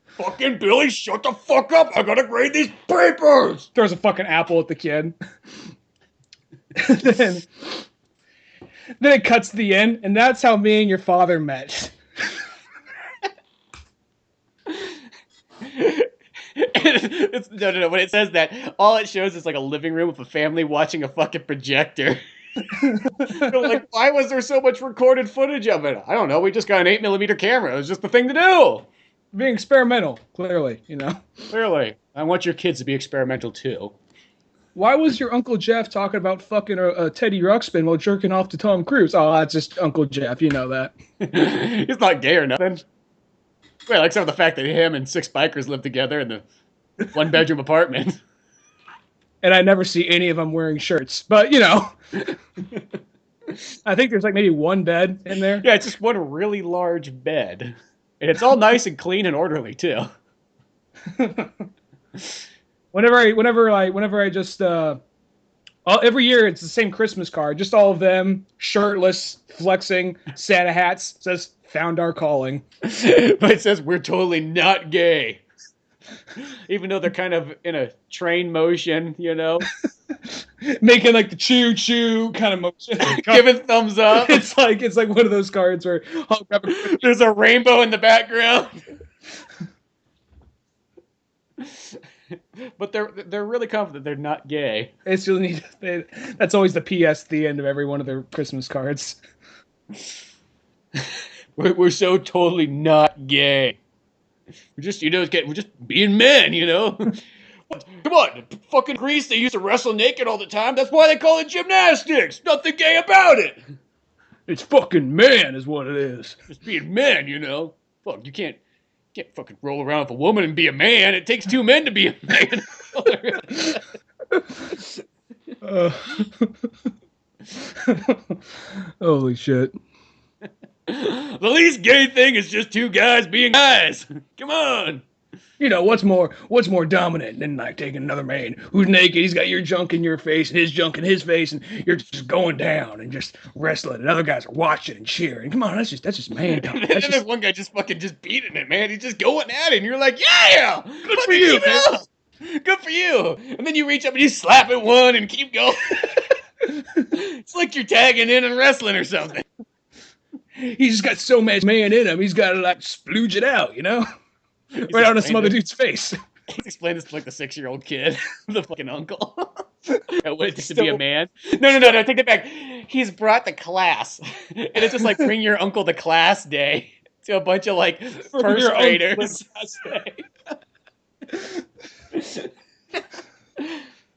Speaker 1: Fucking Billy, shut the fuck up! I gotta grade these papers.
Speaker 2: Throws a fucking apple at the kid. then it cuts to the end, and that's how me and your father met.
Speaker 1: No. When it says that, all it shows is like a living room with a family watching a fucking projector. Like, why was there so much recorded footage of it? I don't know. We just got an 8mm camera. It was just the thing to do.
Speaker 2: Being experimental, clearly, you know.
Speaker 1: Clearly. I want your kids to be experimental too.
Speaker 2: Why was your Uncle Jeff talking about fucking Teddy Ruxpin while jerking off to Tom Cruise? Oh, that's just Uncle Jeff. You know that.
Speaker 1: He's not gay or nothing. Well, except for the fact that him and 6 bikers live together in the 1-bedroom apartment.
Speaker 2: And I never see any of them wearing shirts. But, you know. I think there's like maybe one bed in there.
Speaker 1: Yeah, it's just one really large bed. And it's all nice and clean and orderly, too.
Speaker 2: Whenever I just every year it's the same Christmas card, just all of them shirtless, flexing, Santa hats, says found our calling.
Speaker 1: But it says we're totally not gay. Even though they're kind of in a train motion, you know,
Speaker 2: making like the choo choo kind of motion,
Speaker 1: giving thumbs up.
Speaker 2: It's like one of those cards where
Speaker 1: there's a rainbow in the background. But they're really confident they're not gay.
Speaker 2: It's really that's always the PS at the end of every one of their Christmas cards.
Speaker 1: We're so totally not gay. We're just we're just being men, you know. Come on, fucking Greece, they used to wrestle naked all the time. That's why they call it gymnastics. Nothing gay about it.
Speaker 2: It's fucking man is what it is.
Speaker 1: Just being men, you know. Fuck, you can't fucking roll around with a woman and be a man. It takes 2 men to be a man.
Speaker 2: Holy shit.
Speaker 1: The least gay thing is just 2 guys being guys. Come on.
Speaker 2: You know, what's more dominant than like taking another man who's naked, he's got your junk in your face and his junk in his face, and you're just going down and just wrestling, and other guys are watching and cheering. Come on, that's just man.
Speaker 1: And then there's one guy just beating it, man. He's just going at it, and you're like, yeah!
Speaker 2: Good for you, man.
Speaker 1: Good for you. And then you reach up and you slap at one and keep going. It's like you're tagging in and wrestling or something.
Speaker 2: He's just got so much man in him, he's got to like splooge it out, you know? Right out of some other dude's face.
Speaker 1: Explain this to like the 6-year-old kid, the fucking uncle. What it is to be a man? No, take that back. He's brought the class, and it's just like bring your uncle to class day to a bunch of like first graders.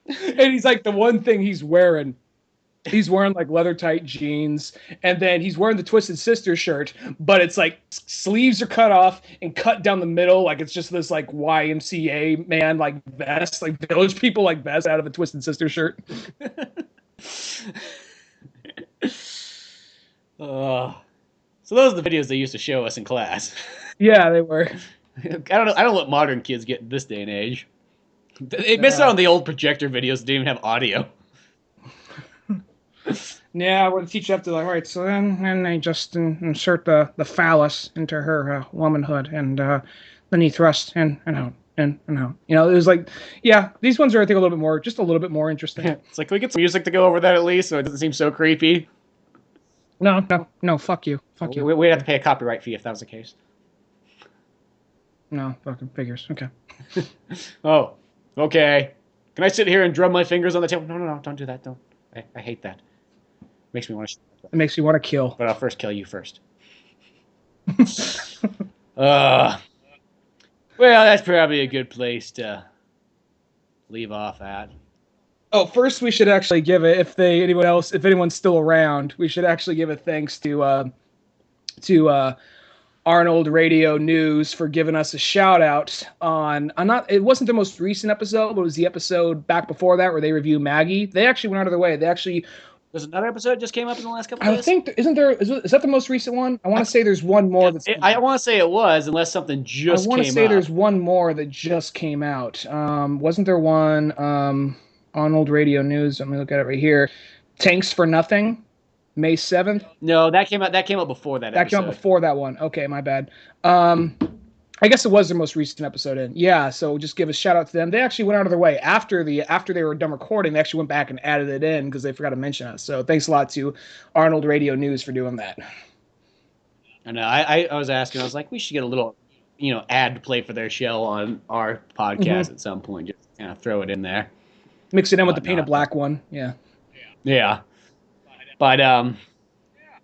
Speaker 2: And he's like the one thing he's wearing. He's wearing like leather tight jeans, and then he's wearing the Twisted Sister shirt, but it's like sleeves are cut off and cut down the middle, like it's just this like YMCA man like vest, like Village People like vest out of a Twisted Sister shirt.
Speaker 1: So those are the videos they used to show us in class.
Speaker 2: Yeah, they were.
Speaker 1: I don't know what modern kids get in this day and age. They missed out on the old projector videos that didn't even have audio.
Speaker 2: Yeah, well, the teacher have to like, right, so then they just insert the phallus into her womanhood, and then he thrusts in and out, and out. You know, it was like, yeah, these ones are, I think, a little bit more interesting.
Speaker 1: It's like, can we get some music to go over that at least so it doesn't seem so creepy?
Speaker 2: No, fuck you.
Speaker 1: We'd have to pay a copyright fee if that was the case.
Speaker 2: No, fucking figures. Okay.
Speaker 1: Oh, okay. Can I sit here and drum my fingers on the table? No, don't do that. Don't. I hate that. Makes me want to.
Speaker 2: It makes you want to kill.
Speaker 1: But I'll first kill you first. Well, that's probably a good place to leave off at.
Speaker 2: Oh, first we should actually give it, if anyone's still around, we should actually give a thanks to Arnold Radio News for giving us a shout out on it wasn't the most recent episode, but it was the episode back before that where they review Maggie. They actually went out of their way. They actually
Speaker 1: There's another episode that just came up in the last couple
Speaker 2: I
Speaker 1: days?
Speaker 2: think, is that the most recent one? I want to say there's one more that's...
Speaker 1: I want to say it was, unless something just came up.
Speaker 2: I want to say there's one more that just came out. Wasn't there one on Old Radio News? Let me look at it right here. Tanks for Nothing, May 7th.
Speaker 1: No, that came out before that episode.
Speaker 2: That came out before that one. Okay, my bad. I guess it was their most recent episode in. Yeah, so just give a shout out to them. They actually went out of their way after they were done recording. They actually went back and added it in because they forgot to mention us. So thanks a lot to Arnold Radio News for doing that.
Speaker 1: I know. I was asking. I was like, we should get a little, ad to play for their show on our podcast at some point. Just kind of throw it in there.
Speaker 2: Mix it in with the Painted Black one. Yeah.
Speaker 1: Yeah. But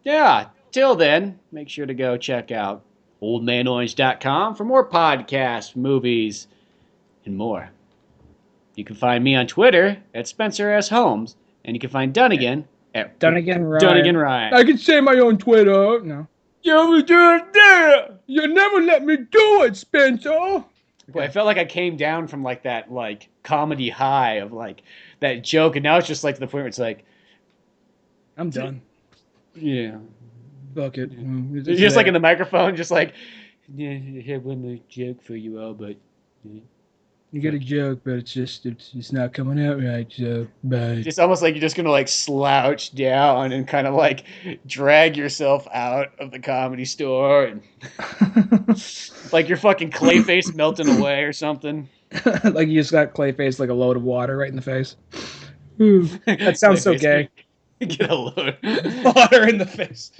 Speaker 1: yeah. Till then, make sure to go check out oldmanorange.com for more podcasts, movies, and more. You can find me on Twitter at Spencer S. Holmes, and you can find Dunigan at
Speaker 2: Dunigan
Speaker 1: Ryan.
Speaker 2: I can say my own Twitter. No. You never let me do it, Spencer.
Speaker 1: Boy, I felt like I came down from like that comedy high of that joke, and now it's just to the point where it's like,
Speaker 2: I'm done.
Speaker 1: Yeah.
Speaker 2: Fuck it.
Speaker 1: Just in the microphone, just yeah, I have one more joke for you all, but
Speaker 2: you get a joke, but it's not coming out right. So bye.
Speaker 1: It's almost like you're just gonna slouch down and kind of drag yourself out of the Comedy Store, and like your fucking Clayface melting away or something.
Speaker 2: Like you just got Clayface like a load of water right in the face. Ooh, that sounds so gay.
Speaker 1: Get a load.
Speaker 2: Water in the face.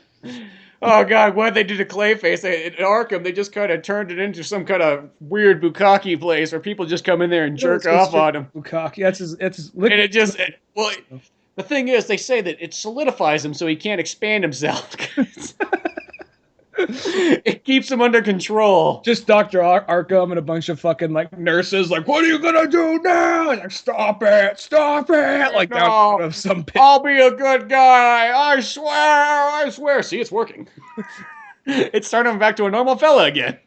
Speaker 1: Oh God, what did they do to Clayface? At Arkham, they just kind of turned it into some kind of weird bukkake place where people just come in there and jerk off on him.
Speaker 2: Bukkake, that's his.
Speaker 1: The thing is, they say that it solidifies him so he can't expand himself. It keeps him under control.
Speaker 2: Just Dr. Arkham and a bunch of fucking nurses what are you gonna do now? And stop it. Down out of some pit.
Speaker 1: I'll be a good guy. I swear. See, it's working. It's turning him back to a normal fella again.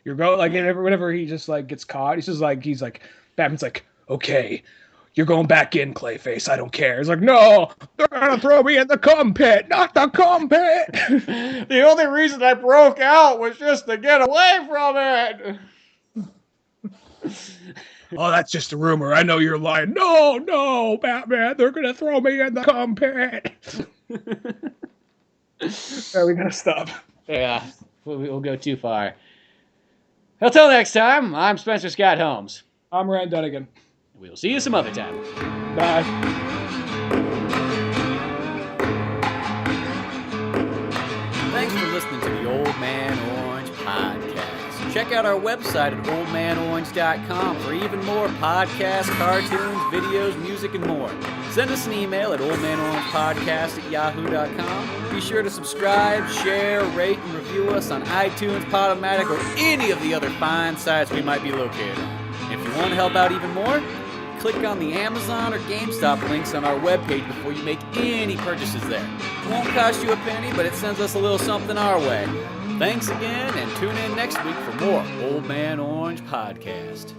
Speaker 2: You're going whenever he just gets caught, he's Batman's okay. You're going back in, Clayface. I don't care. It's no, they're going to throw me in the cum pit, not the cum pit.
Speaker 1: The only reason I broke out was just to get away from it.
Speaker 2: Oh, that's just a rumor. I know you're lying. No, Batman. They're going to throw me in the cum pit. Are we going to stop?
Speaker 1: Yeah, we'll go too far. Until next time, I'm Spencer Scott Holmes.
Speaker 2: I'm Rand Dunigan.
Speaker 1: We'll see you some other time.
Speaker 2: Bye.
Speaker 8: Thanks for listening to the Old Man Orange podcast. Check out our website at oldmanorange.com for even more podcasts, cartoons, videos, music, and more. Send us an email at oldmanorangepodcast@yahoo.com. Be sure to subscribe, share, rate, and review us on iTunes, Podomatic, or any of the other fine sites we might be located on. If you want to help out even more, click on the Amazon or GameStop links on our webpage before you make any purchases there. It won't cost you a penny, but it sends us a little something our way. Thanks again, and tune in next week for more Old Man Orange Podcast.